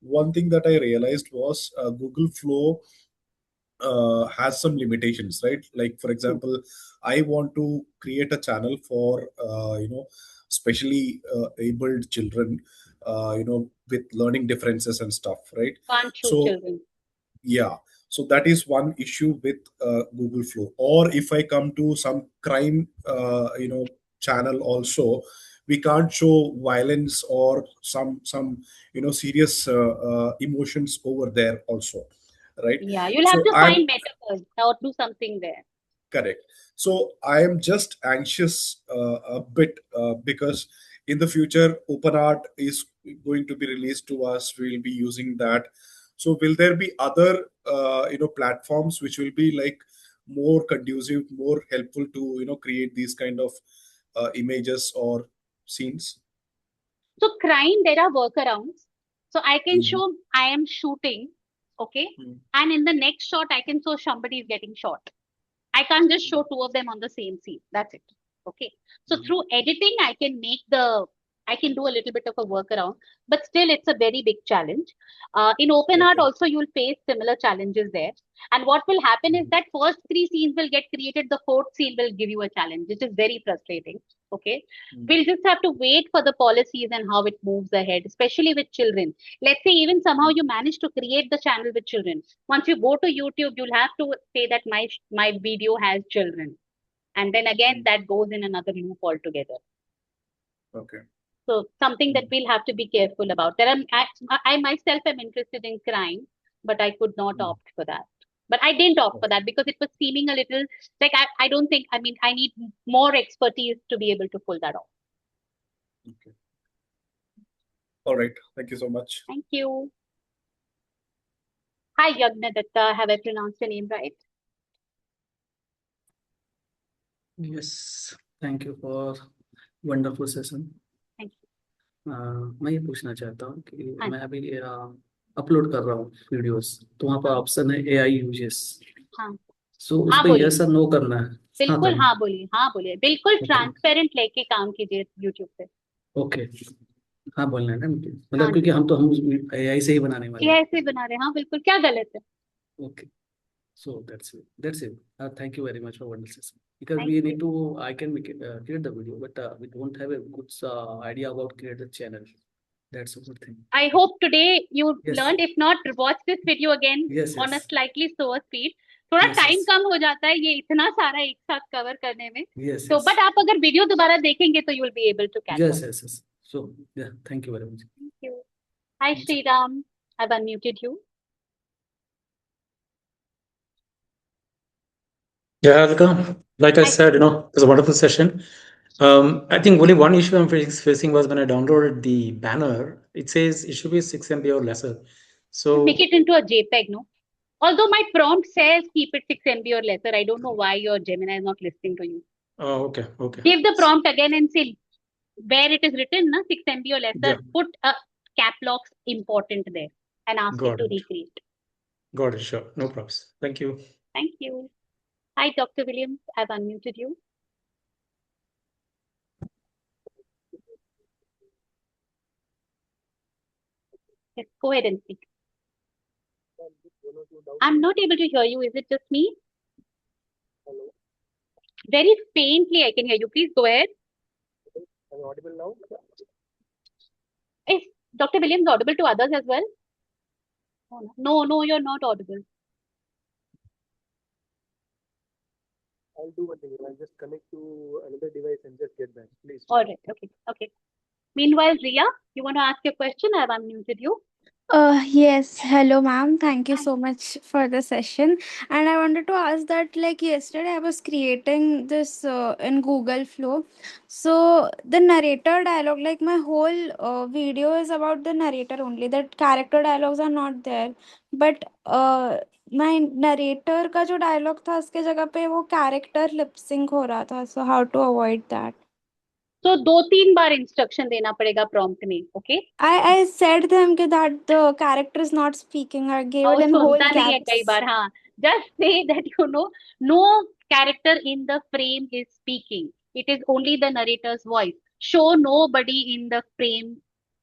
Speaker 13: one thing that I realized was Google Flow has some limitations, right? Like, for example, I want to create a channel for, specially abled children, with learning differences and stuff, right?
Speaker 2: Can't shoot children.
Speaker 13: Yeah. So that is one issue with Google Flow. Or if I come to some crime, channel also, we can't show violence or some serious emotions over there also, right?
Speaker 2: Yeah, you'll have to find metaphors or do something there.
Speaker 13: Correct. So I am just anxious a bit because in the future, OpenArt is going to be released to us. We'll be using that. So will there be other platforms which will be like more conducive, more helpful to create these kind of images or scenes?
Speaker 2: So crime, there are workarounds. So I can show I am shooting, okay, and in the next shot I can show somebody is getting shot. I can't just show two of them on the same scene. That's it. Okay. So through editing, I can do a little bit of a workaround, but still it's a very big challenge. In OpenArt also you'll face similar challenges there. And what will happen is that first 3 scenes will get created, the 4th scene will give you a challenge, which is very frustrating. Okay. We'll just have to wait for the policies and how it moves ahead, especially with children. Let's say even somehow you manage to create the channel with children. Once you go to YouTube, you'll have to say that my video has children. And then again, that goes in another loop altogether.
Speaker 13: Okay.
Speaker 2: So something that we'll have to be careful about. I myself am interested in crime, but I could not opt for that. But I didn't opt for that because it was seeming a little like I don't think, I need more expertise to be able to pull that off.
Speaker 13: Okay. All right. Thank you so much.
Speaker 2: Thank you. Hi, Yagnadatta. Have I pronounced your name right?
Speaker 14: Yes, thank you for wonderful session.
Speaker 2: Thank you.
Speaker 14: मैं ये पूछना चाहता हूँ कि मैं अभी upload कर रहा हूँ वीडियोस, तो वहाँ पर ऑप्शन है AI यूजेस.
Speaker 2: हाँ.
Speaker 14: सो उस पे यस और नो करना है.
Speaker 2: बिल्कुल हाँ बोलिए बिल्कुल ट्रांसपेरेंट लेके काम कीजिए YouTube पे.
Speaker 14: ओके, हाँ बोलना है ना मुझे, मतलब क्योंकि हम AI से ही बनाने वाले हैं.
Speaker 2: AI से बना रहे हैं, हाँ बिल्कुल, क्या गलत है.
Speaker 14: Okay, so that's it. Thank you very much for wonderful session. Because we need to, I can create the video, but we don't have a good idea about create the channel. That's a good thing.
Speaker 2: I hope today you learned. If not, watch this video again on a slightly slower speed. थोड़ा time कम हो जाता है ये इतना सारा एक साथ cover करने में. तो बट आप अगर वीडियो दोबारा देखेंगे तो you will be able to catch up.
Speaker 14: Yes. So yeah, thank you very much.
Speaker 2: Thank you. Hi Sriram, I've unmuted you.
Speaker 15: Yeah, Alka, like I said, it was a wonderful session. I think only one issue I'm facing was when I downloaded the banner, it says it should be 6 MB or lesser. So
Speaker 2: make it into a JPEG, no? Although my prompt says keep it 6 MB or lesser, I don't know why your Gemini is not listening to you.
Speaker 15: Oh, okay.
Speaker 2: Give the prompt again and say where it is written, 6 MB or lesser, put a cap locks important there and ask it to recreate.
Speaker 15: Got it, sure. No problems. Thank you.
Speaker 2: Thank you. Hi, Dr. Williams. I've unmuted you. Yes, go ahead and speak. I'm not able to hear you. Is it just me?
Speaker 16: Hello.
Speaker 2: Very faintly, I can hear you. Please go ahead.
Speaker 16: Am I audible now?
Speaker 2: Is Dr. Williams audible to others as well? No, you're not audible.
Speaker 16: I'll do one thing. I'll just connect to another device and just get back, please.
Speaker 2: All right. Okay. Meanwhile, Ria, you want to ask your question? I've unmuted you.
Speaker 17: Yes, hello ma'am. Thank you so much for the session. And I wanted to ask that, like yesterday, I was creating this in Google Flow. So the narrator dialogue, like my whole video is about the narrator only. That character dialogues are not there. But my narrator का जो dialogue था उसके जगह पे वो character lip sync हो रहा था. So how to avoid that?
Speaker 2: So 2-3 bar instruction देना पड़ेगा prompt में, okay?
Speaker 17: I said them that the character is not speaking. I gave them whole
Speaker 2: सुनता नहीं है
Speaker 17: gaps.
Speaker 2: कई बार, हाँ. Just say that no character in the frame is speaking. It is only the narrator's voice. Show nobody in the frame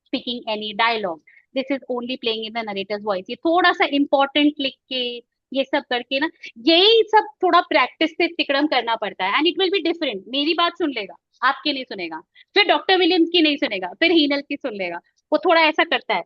Speaker 2: speaking any dialogue. This is only playing in the narrator's voice. ये थोड़ा सा important लिख के ये सब करके ना, यही सब थोड़ा प्रैक्टिस से तिकड़म करना पड़ता है. And it will be different. मेरी बात सुन लेगा, आपकी नहीं सुनेगा, फिर डॉक्टर विलियम्स की नहीं सुनेगा, फिर हीनल की सुन लेगा. वो थोड़ा ऐसा करता है.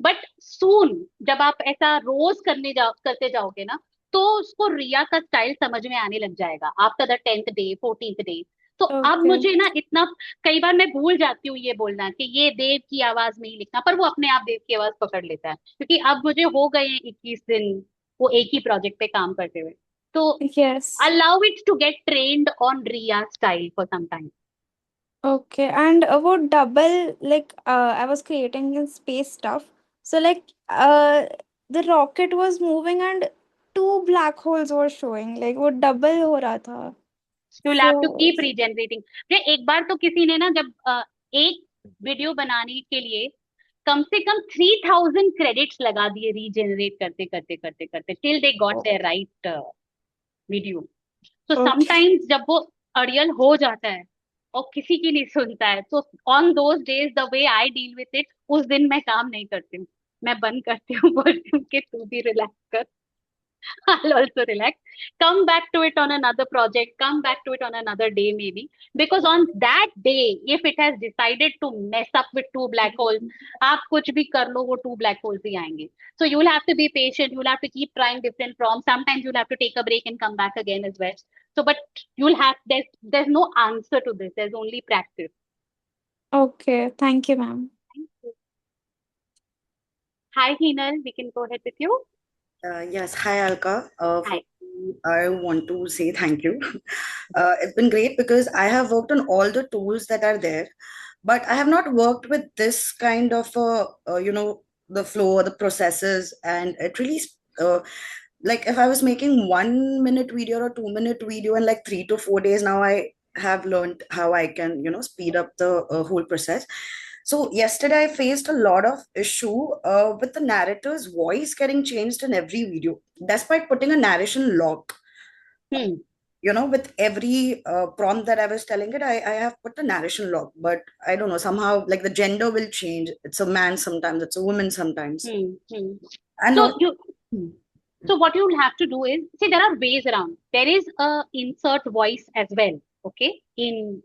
Speaker 2: बट सून जब आप ऐसा रोज करते जाओगे ना, तो उसको रिया का स्टाइल समझ में आने लग जाएगा after the 10th day 14th day. तो अब मुझे ना इतना कई बार मैं भूल जाती हूँ ये बोलना कि ये देव की आवाज में ही लिखना, पर वो अपने आप देव की आवाज पकड़ लेता है, क्योंकि अब मुझे हो गए 21 दिन वो एक ही प्रोजेक्ट पे काम करते हुए. तो
Speaker 17: Yes.
Speaker 2: allow it to get trained on Riya style for some time.
Speaker 17: Okay, and about double, like I was creating in space stuff. So like the rocket was moving and two black holes were showing. Like वो double हो रहा था.
Speaker 2: You'll have to
Speaker 17: So
Speaker 2: keep regenerating. ये एक बार तो किसी ने ना जब एक वीडियो बनाने के लिए कम से कम 3000 क्रेडिट्स लगा दिए रीजेनरेट करते करते करते करते till they got there right video. तो
Speaker 17: okay.
Speaker 2: समटाइम्स जब वो अड़ियल हो जाता है और किसी की नहीं सुनता है, तो on those days the way I deal with it, उस दिन मैं काम नहीं करती हूँ, मैं बंद करती हूँ, बोलती हूँ कि तू भी रिलैक्स कर. I'll also relax. Come back to it on another project. Come back to it on another day, maybe. Because on that day, if it has decided to mess up with two black holes, आप कुछ भी कर लो, वो two black holes ही आएंगे. So you'll have to be patient. You'll have to keep trying different prompts. Sometimes you'll have to take a break and come back again as well. So, but there's no answer to this. There's only practice.
Speaker 17: Okay, thank you, ma'am.
Speaker 2: Thank you. Hi, Hinal. We can go ahead with you.
Speaker 18: Yes, hi Alka.
Speaker 2: Hi.
Speaker 18: I want to say thank you. It's been great because I have worked on all the tools that are there, but I have not worked with this kind of the flow, the processes, and it really like if I was making 1 minute video or 2 minute video in like 3 to 4 days, now I have learned how I can speed up the whole process. So yesterday I faced a lot of issue with the narrator's voice getting changed in every video, despite putting a narration lock. With every prompt that I was telling it, I have put a narration lock, but I don't know, somehow like the gender will change. It's a man sometimes, it's a woman sometimes. And
Speaker 2: So what you'll have to do is, see, there are ways around. There is a insert voice as well, okay, in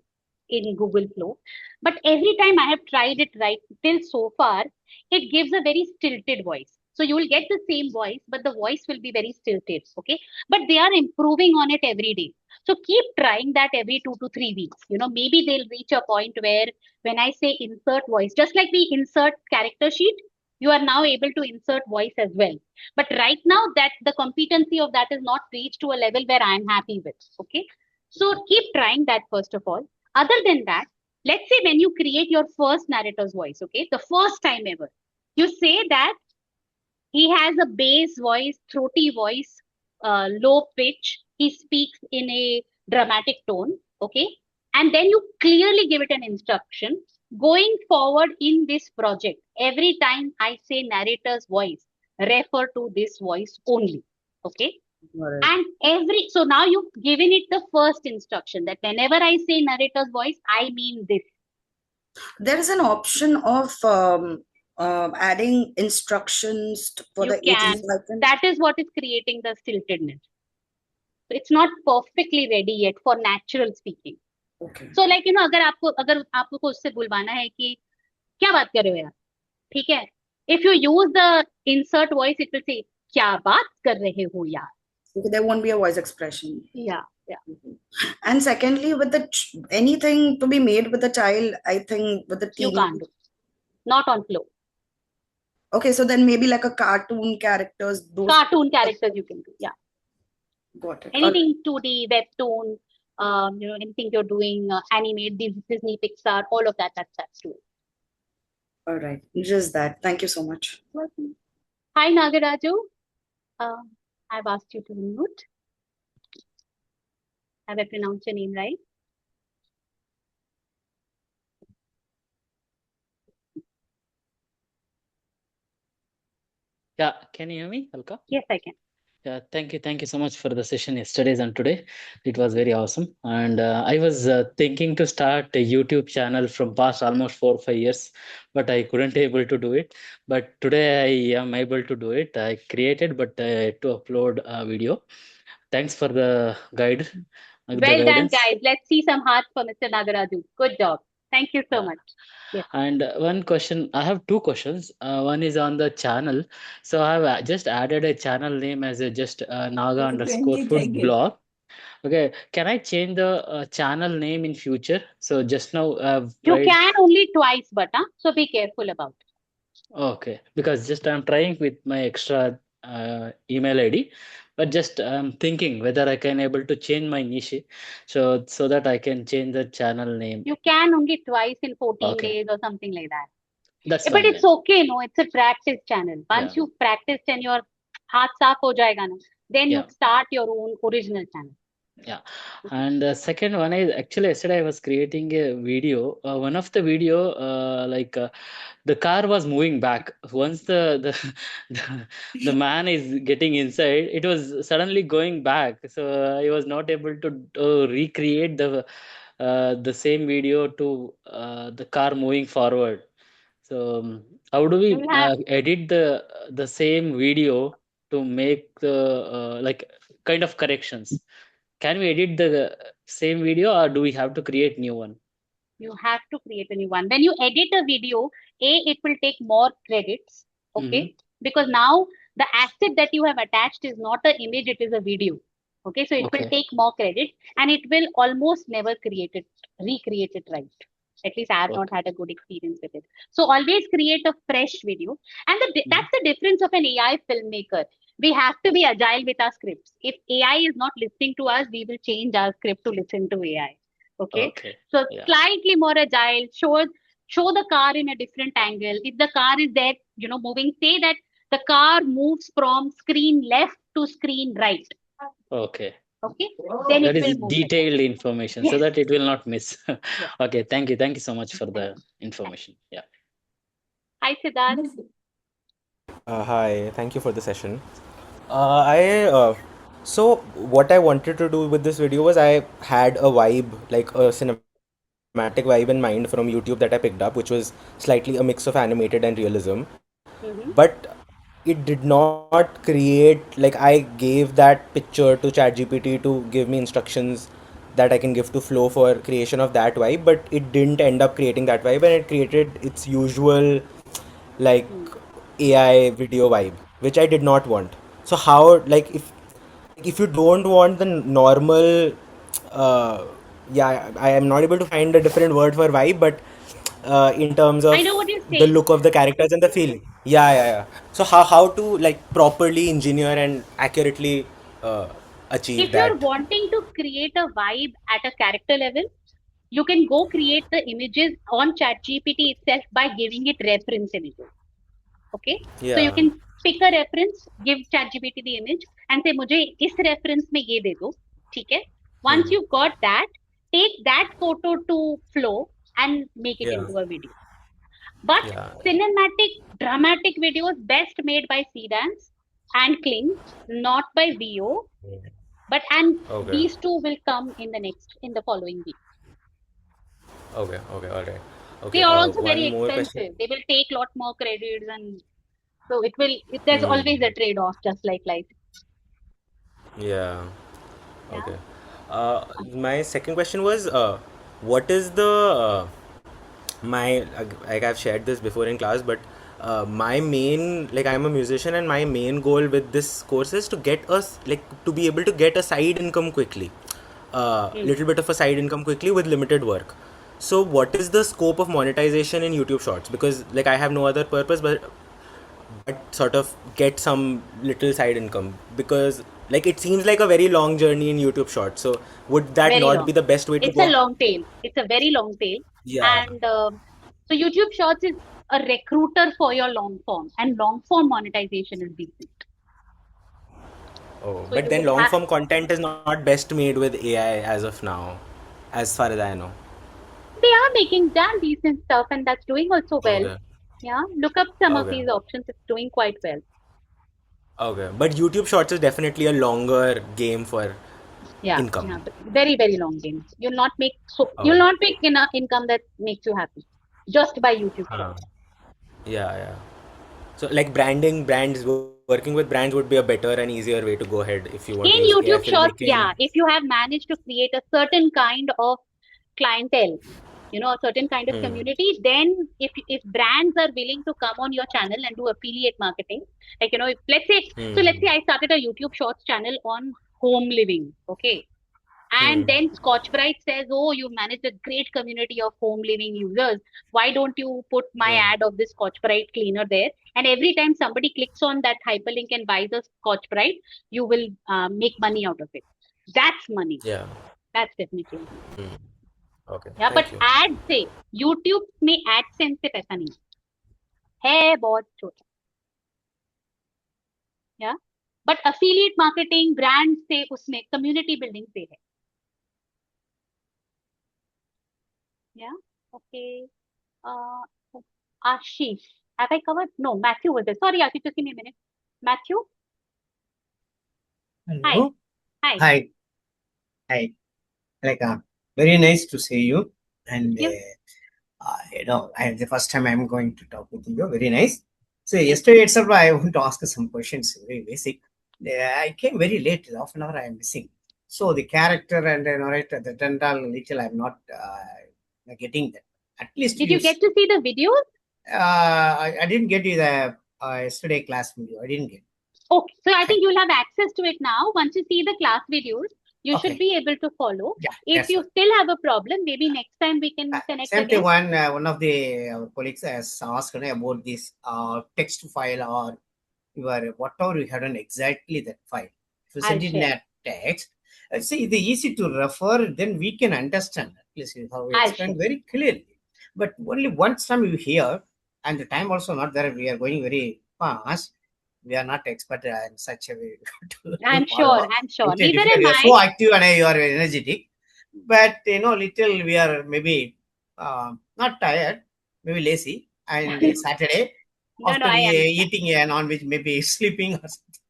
Speaker 2: Google Flow. But every time I have tried it right till so far, it gives a very stilted voice. So you will get the same voice, but the voice will be very stilted, okay? But they are improving on it every day. So keep trying that every 2 to 3 weeks. Maybe they'll reach a point where when I say insert voice, just like we insert character sheet, you are now able to insert voice as well. But right now that the competency of that is not reached to a level where I'm happy with, okay? So keep trying that first of all. Other than that, let's say when you create your first narrator's voice, okay, the first time ever, you say that he has a bass voice, throaty voice, low pitch, he speaks in a dramatic tone, okay, and then you clearly give it an instruction. Going forward in this project, every time I say narrator's voice, refer to this voice only, okay? And so now you've given it the first instruction that whenever I say narrator's voice, I mean this.
Speaker 18: There is an option of adding instructions for
Speaker 2: You
Speaker 18: the
Speaker 2: can.
Speaker 18: agency icon.
Speaker 2: That is what is creating the stiltedness. So it's not perfectly ready yet for natural speaking.
Speaker 18: Okay.
Speaker 2: So like अगर आपको उससे बुलवाना है कि क्या बात कर रहे हो यार, ठीक है? If you use the insert voice, it will say क्या बात कर रहे हो यार.
Speaker 18: Okay, there won't be a voice expression.
Speaker 2: Yeah.
Speaker 18: And secondly, with anything to be made with the child, I think with the teen.
Speaker 2: You can't do. Not on Flow.
Speaker 18: Okay, so then maybe like a cartoon characters.
Speaker 2: Cartoon characters you can do, yeah.
Speaker 18: Got it.
Speaker 2: Anything 2D, webtoon, anything you're doing, animate, Disney, Pixar, all of that's too.
Speaker 18: All right, just that. Thank you so much.
Speaker 2: Welcome. Hi, Nagaraju. I've asked you to unmute. Have I pronounced your name right?
Speaker 19: Yeah, can you hear me, Alka?
Speaker 2: Yes, I can.
Speaker 19: Yeah, thank you so much for the session yesterday's and today. It was very awesome. And I was thinking to start a YouTube channel from past almost 4 or 5 years, but I couldn't able to do it. But today I am able to do it. I created, but to upload a video. Thanks for the guide.
Speaker 2: Well done, guys. Let's see some hearts for Mr. Nagaraju. Good job. Thank you so much. Yes.
Speaker 19: And one question, I have two questions. One is on the channel. So I have just added a channel name as a just Naga_food blog. Okay, can I change the channel name in future? So just now I've
Speaker 2: You
Speaker 19: tried.
Speaker 2: can only twice, but so be careful about it.
Speaker 19: Okay, because just I'm trying with my extra email ID, but just I'm thinking whether I can able to change my niche, so that I can change the channel name.
Speaker 2: You can only twice in 14
Speaker 19: Okay,
Speaker 2: days or something like that.
Speaker 19: that's
Speaker 2: But
Speaker 19: fine
Speaker 2: it's
Speaker 19: then.
Speaker 2: okay, no, it's a practice channel. Once
Speaker 19: Yeah,
Speaker 2: you've practiced and your heart saaf ho jayega na, then you
Speaker 19: yeah.
Speaker 2: start your own original channel.
Speaker 19: Yeah, and the second one is actually yesterday I was creating a video. One of the video, the car was moving back. Once the man is getting inside, it was suddenly going back. So I was not able to recreate the same video to the car moving forward. So how do we
Speaker 2: You'll have
Speaker 19: edit the same video to make the kind of corrections? Can we edit the same video or do we have to create new one?
Speaker 2: you have to create a new one. When you edit a video, it will take more credits, okay? Because now the asset that you have attached is not an image, it is a video. Okay, so it will
Speaker 19: Okay.
Speaker 2: take more credit and it will almost never recreate it right. At least I have not
Speaker 19: Okay.
Speaker 2: had a good experience with it. So always create a fresh video. And that's the difference of an AI filmmaker. We have to be agile with our scripts. If AI is not listening to us, we will change our script to listen to AI. Okay.
Speaker 19: Okay.
Speaker 2: So
Speaker 19: Yeah.
Speaker 2: slightly more agile, show the car in a different angle. If the car is there, moving, say that the car moves from screen left to screen right.
Speaker 19: Okay.
Speaker 2: Okay. Then
Speaker 19: That
Speaker 2: it
Speaker 19: is
Speaker 2: will move better.
Speaker 19: detailed information so
Speaker 2: Yes.
Speaker 19: that it will not miss.
Speaker 2: Yes.
Speaker 19: Okay. Thank you. Thank you so much for the information. Yeah.
Speaker 2: Hi, Siddharth.
Speaker 20: Hi, thank you for the session. So what I wanted to do with this video was I had a vibe, like a cinematic vibe in mind from YouTube that I picked up, which was slightly a mix of animated and realism. But it did not create, like I gave that picture to ChatGPT to give me instructions that I can give to Flow for creation of that vibe, but it didn't end up creating that vibe, and it created its usual like AI video vibe, which I did not want. So how, like, if you don't want the normal, I am not able to find a different word for vibe, but in terms of
Speaker 2: I know what you're
Speaker 20: the
Speaker 2: saying.
Speaker 20: look of the characters and the feeling, yeah. So how to like properly engineer and accurately achieve
Speaker 2: If you're
Speaker 20: that?
Speaker 2: wanting to create a vibe at a character level, you can go create the images on ChatGPT itself by giving it reference images. Okay. So you
Speaker 20: Yeah.
Speaker 2: can pick a reference, give ChatGPT the image, and say, मुझे इस reference में ये दे दो, ठीक है? Once you got that, take that photo to Flow and make it
Speaker 20: Yeah.
Speaker 2: into a video. But
Speaker 20: Yeah.
Speaker 2: cinematic, dramatic videos best made by Cdance and Kling, not by VO. But
Speaker 20: Okay.
Speaker 2: these two will come in the following week.
Speaker 20: Okay. All right. Okay.
Speaker 2: They are also
Speaker 20: One
Speaker 2: very
Speaker 20: more question.
Speaker 2: expensive. They will take lot more credits, and so there's always a trade-off, just like life.
Speaker 20: Yeah. Okay. My second question was, what is the my like I've shared this before in class, but my main, like, I'm a musician, and my main goal with this course is to get us, like, to be able to get a side income quickly, little bit of a side income quickly with limited work. So what is the scope of monetization in YouTube Shorts? Because like I have no other purpose but sort of get some little side income, because like it seems like a very long journey in YouTube Shorts. So would that
Speaker 2: Very
Speaker 20: not be
Speaker 2: long.
Speaker 20: the best way to
Speaker 2: It's
Speaker 20: go?
Speaker 2: a long tail. It's a very long tail.
Speaker 20: Yeah.
Speaker 2: And so YouTube Shorts is a recruiter for your long form, and long form monetization is decent.
Speaker 20: Oh,
Speaker 2: So
Speaker 20: but
Speaker 2: you
Speaker 20: then
Speaker 2: would
Speaker 20: long
Speaker 2: have,
Speaker 20: form content is not best made with AI as of now, as far as I know.
Speaker 2: they are making damn decent stuff, and that's doing also well.
Speaker 20: Okay.
Speaker 2: Yeah, look up some of
Speaker 20: Okay.
Speaker 2: these options. It's doing quite well.
Speaker 20: Okay. But YouTube Shorts is definitely a longer game for income.
Speaker 2: Yeah, but very, very long game. You'll not make
Speaker 20: Okay.
Speaker 2: you'll not make enough income that makes you happy just by YouTube Shorts.
Speaker 20: Yeah. So like working with brands would be a better and easier way to go ahead if you want to
Speaker 2: In
Speaker 20: use AI
Speaker 2: YouTube Shorts,
Speaker 20: filmmaking.
Speaker 2: yeah, if you have managed to create a certain kind of clientele, a certain kind of community, then if brands are willing to come on your channel and do affiliate marketing, like, let's say I started a YouTube Shorts channel on home living, okay? And then Scotch-Brite says, oh, you manage a great community of home living users. Why don't you put my ad of this Scotch-Brite cleaner there? And every time somebody clicks on that hyperlink and buys a Scotch-Brite, you will make money out of it. That's money.
Speaker 20: Yeah.
Speaker 2: That's definitely money.
Speaker 20: Okay.
Speaker 2: Yeah, but
Speaker 20: Thank you.
Speaker 2: ad से YouTube में AdSense से पैसा नहीं है बहुत छोटा. Yeah, but affiliate marketing, brand से उसमें community building से है. Yeah, okay. Ashish, have I covered? No, Matthew was there. Sorry, Ashish, just give me a minute. Matthew?
Speaker 21: Hello.
Speaker 2: Hi.
Speaker 21: Hi. Hi. Very nice to see you. And the first time I'm going to talk with you. Very nice. So yesterday itself, I want to ask some questions. Very basic. I came very late. Half an hour I am missing. So the character and the narrator, the little I'm not getting that. At least
Speaker 2: Did you get to see the videos?
Speaker 21: I didn't get you the yesterday class video. I didn't get.
Speaker 2: Okay, so I think you'll have access to it now. Once you see the class videos, you should
Speaker 21: Okay.
Speaker 2: be able to follow.
Speaker 21: Yeah,
Speaker 2: If
Speaker 21: that's
Speaker 2: you
Speaker 21: fine.
Speaker 2: still have a problem, maybe next time we can connect
Speaker 21: Same
Speaker 2: again.
Speaker 21: thing. One of the our colleagues has asked about this text file or your whatever you had done exactly that file. If you
Speaker 2: I'll
Speaker 21: send it in
Speaker 2: share.
Speaker 21: a text, see the easy to refer, then we can understand. At least you have
Speaker 2: I'll
Speaker 21: explained
Speaker 2: share.
Speaker 21: very clearly. But only once time you hear, and the time also not there. We are going very fast. We are not expert in such a way. to
Speaker 2: I'm
Speaker 21: follow.
Speaker 2: sure. I'm sure.
Speaker 21: Little
Speaker 2: Neither
Speaker 21: difficult.
Speaker 2: am
Speaker 21: You are
Speaker 2: I.
Speaker 21: so active and you are energetic. But little we are maybe not tired, maybe lazy. And Saturday
Speaker 2: No,
Speaker 21: after
Speaker 2: I understand.
Speaker 21: eating a non-veg, maybe sleeping or something.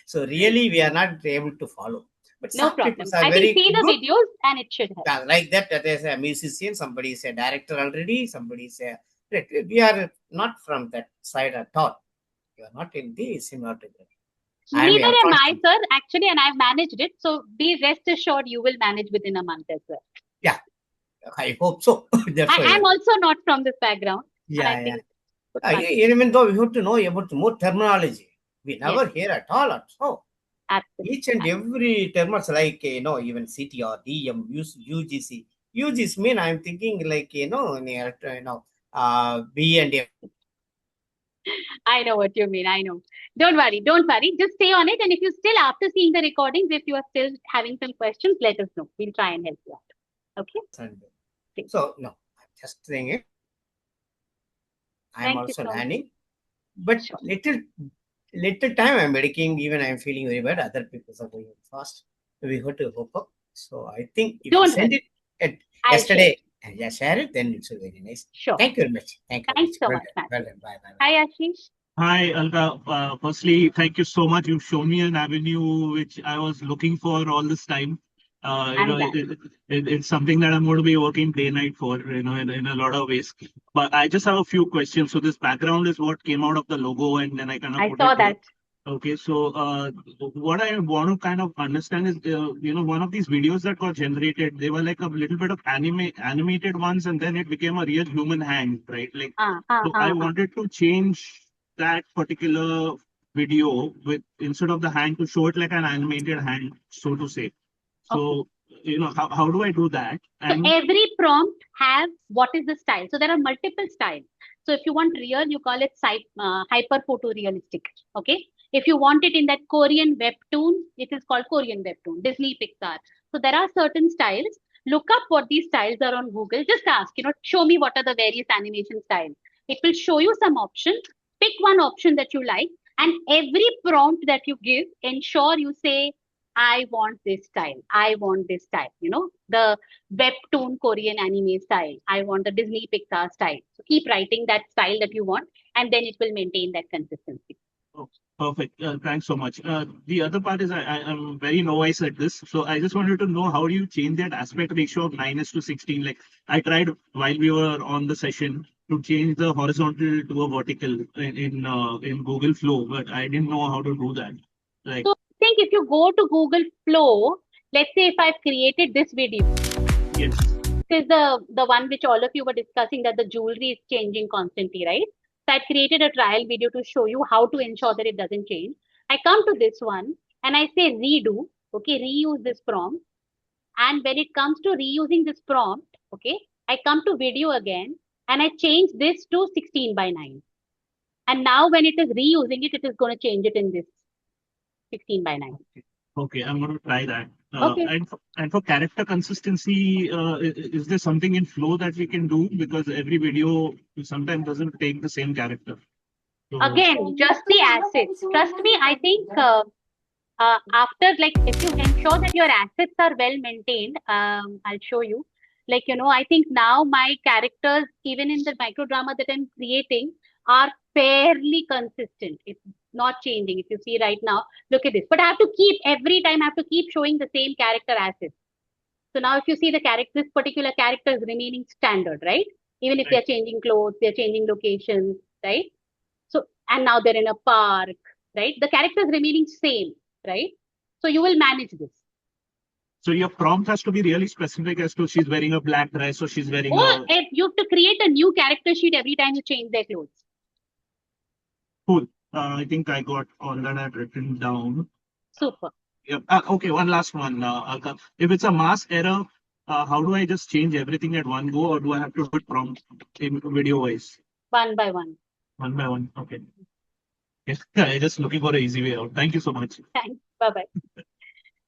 Speaker 21: So really, we are not able to follow. But
Speaker 2: No
Speaker 21: some people
Speaker 2: problem.
Speaker 21: are
Speaker 2: I think
Speaker 21: very
Speaker 2: see the
Speaker 21: good.
Speaker 2: videos and it should help.
Speaker 21: Like that, that is a musician, somebody is a director already, somebody is a. We are not from that side at all. You are not in the cinematography. I am
Speaker 2: Neither am I,
Speaker 21: constant.
Speaker 2: sir, actually, and I've managed it. So be rest assured you will manage within a month as well.
Speaker 21: Yeah, I hope so. That's why.
Speaker 2: I'm also not from this background. And I
Speaker 21: Yeah, yeah.
Speaker 2: think good fun.
Speaker 21: Even though we have to know about more terminology, we never hear at all. So
Speaker 2: Absolutely.
Speaker 21: each and every terms like even CTR, DM, UGC. UGC mean I'm thinking like B and F.
Speaker 2: I know what you mean. I know. Don't worry. Don't worry. Just stay on it. And if you still, after seeing the recordings, if you are still having some questions, let us know. We'll try and help you out. Okay?
Speaker 21: Sunday. So no, I'm just saying it. I'm
Speaker 2: Thank you
Speaker 21: also
Speaker 2: so much.
Speaker 21: learning, but little time I'm medicating. Even I'm feeling very bad. Other people are going fast. We have to hope up. So I think if you
Speaker 2: Don't
Speaker 21: send
Speaker 2: worry.
Speaker 21: it at
Speaker 2: I'll
Speaker 21: yesterday and just share it, then it's very nice.
Speaker 2: Sure.
Speaker 21: Thank you very much. Thank you.
Speaker 2: Thanks so
Speaker 21: Well
Speaker 2: much,
Speaker 21: done.
Speaker 2: Matt.
Speaker 21: Well done. Bye. Bye.
Speaker 2: Hi, Ashish.
Speaker 22: Hi, Alka. Firstly, thank you so much. You've shown me an avenue which I was looking for all this time.
Speaker 2: I'm glad.
Speaker 22: It's something that I'm going to be working day night for, in a lot of ways. But I just have a few questions. So this background is what came out of the logo, and then I kind of
Speaker 2: I
Speaker 22: put
Speaker 2: saw
Speaker 22: it here.
Speaker 2: that.
Speaker 22: Okay, so what I want to kind of understand is, one of these videos that got generated, they were like a little bit of animated ones, and then it became a real human hand, right? Like, so I wanted to change that particular video with instead of the hand to show it like an animated hand, so to say. So, how do I do that?
Speaker 2: So
Speaker 22: And
Speaker 2: every prompt have what is the style. So there are multiple styles. So if you want real, you call it hyper photorealistic. Okay. If you want it in that Korean webtoon, it is called Korean webtoon, Disney Pixar. So there are certain styles. Look up what these styles are on Google. Just ask, show me what are the various animation styles. It will show you some options. Pick one option that you like, and every prompt that you give, ensure you say, I want this style. I want this style. The webtoon Korean anime style. I want the Disney Pixar style. So keep writing that style that you want, and then it will maintain that consistency.
Speaker 22: oh, perfect. Thanks so much. The other part is I'm very novice at this. So I just wanted to know how do you change that aspect ratio of 9:16? Like I tried while we were on the session to change the horizontal to a vertical in Google Flow, but I didn't know how to do that. Like,
Speaker 2: So I think if you go to Google Flow, let's say if I've created this video,
Speaker 22: yes.
Speaker 2: this is the one which all of you were discussing, that the jewelry is changing constantly, right? So I created a trial video to show you how to ensure that it doesn't change. I come to this one and I say redo. Okay, reuse this prompt. And when it comes to reusing this prompt, okay, I come to video again and I change this to 16 by 9. And now when it is reusing it, it is going to change it in this 16 by 9.
Speaker 22: Okay, I'm going to try that.
Speaker 2: Okay.
Speaker 22: And for character consistency, is there something in Flow that we can do? Because every video sometimes doesn't take the same character. So,
Speaker 2: Again, just the assets. Trust me, I think after, like, if you ensure that your assets are well maintained, I'll show you. Like, I think now my characters, even in the micro drama that I'm creating, are fairly consistent. It's not changing. If you see right now, look at this. But I have to keep, every time I have to keep showing the same character assets. So now if you see the character, this particular character is remaining standard, right? Even if they're changing clothes, they're changing locations, right? So, and now they're in a park, right? The character is remaining same, right? So you will manage this.
Speaker 22: so your prompt has to be really specific as to she's wearing a black dress or she's wearing
Speaker 2: Or if you have to create a new character sheet every time you change their clothes.
Speaker 22: Cool. I think I got all that I've written down.
Speaker 2: Super.
Speaker 22: Yeah. Okay, one last one. Alka. If it's a mass error, how do I just change everything at one go, or do I have to do it prompt in video wise?
Speaker 2: One by one.
Speaker 22: One by one. Okay. Yes. Yeah, I'm just looking for an easy way out. Thank you so much.
Speaker 2: Thanks. Bye-bye.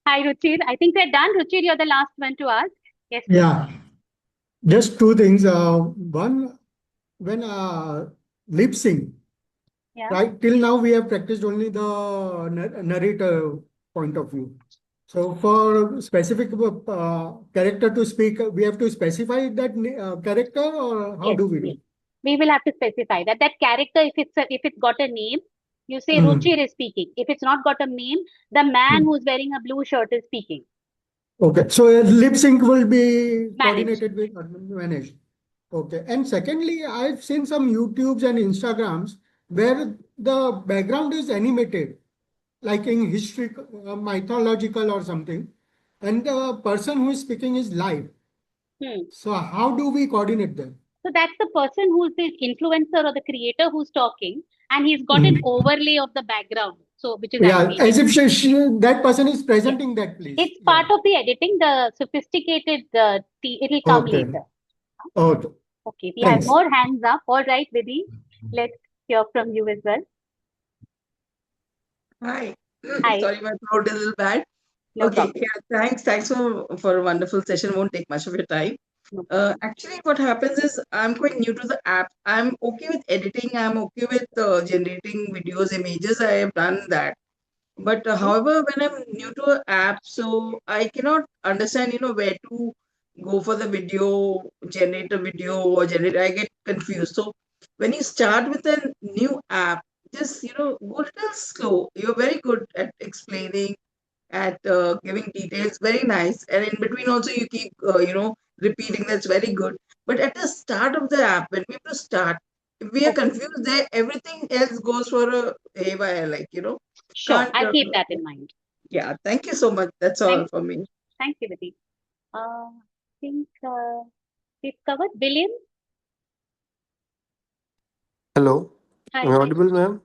Speaker 2: Hi, Ruchir. I think we're done. Ruchir, you're the last one to ask. Yes. please.
Speaker 3: Yeah, just two things. One, when lip sync,
Speaker 2: Yeah.
Speaker 3: right? Till now, we have practiced only the narrator point of view. So for specific character to speak, we have to specify that character, or how
Speaker 2: Yes,
Speaker 3: do we do?
Speaker 2: yes. We will have to specify that character, if it's got a name, you say
Speaker 3: Hmm.
Speaker 2: Ruchir is speaking. If it's not got a name, the man who's wearing a blue shirt is speaking.
Speaker 3: Okay, so lip sync will be
Speaker 2: Managed.
Speaker 3: coordinated with managed. Okay, and secondly, I've seen some YouTubes and Instagrams where the background is animated, like in history, mythological or something, and the person who is speaking is live. So how do we coordinate them?
Speaker 2: So that's the person who's the influencer or the creator who's talking, and he's got an overlay of the background. So which is
Speaker 3: Yeah,
Speaker 2: animated.
Speaker 3: as if that person is presenting that, please.
Speaker 2: It's part of the editing, the sophisticated, it'll come
Speaker 3: Okay.
Speaker 2: later.
Speaker 3: Okay.
Speaker 2: Okay, we
Speaker 3: Thanks.
Speaker 2: have more hands up. All right, Vidhi, let's hear from you as well.
Speaker 5: Hi.
Speaker 2: Hi.
Speaker 5: Sorry, my throat is a little bad.
Speaker 2: No
Speaker 5: Okay,
Speaker 2: problem.
Speaker 5: yeah, thanks for a wonderful session. Won't take much of your time. Actually, what happens is I'm quite new to the app. I'm okay with editing. I'm okay with generating videos, images. I have done that. But however, when I'm new to an app, so I cannot understand, where to go for the video, generate a video or generate. I get confused. So when you start with a new app, just go a little slow. You're very good at explaining, at giving details, very nice. And in between also you keep repeating. That's very good. But at the start of the app, when we have to start, if we are confused there, everything else goes for a haywire,
Speaker 2: Sure,
Speaker 5: can't,
Speaker 2: I'll keep that in mind.
Speaker 5: yeah, thank you so much. That's all for me.
Speaker 2: Thank you, Vidhi. I think we've covered. William?
Speaker 16: Hello,
Speaker 2: Hi,
Speaker 16: am I
Speaker 2: hi.
Speaker 16: audible, ma'am?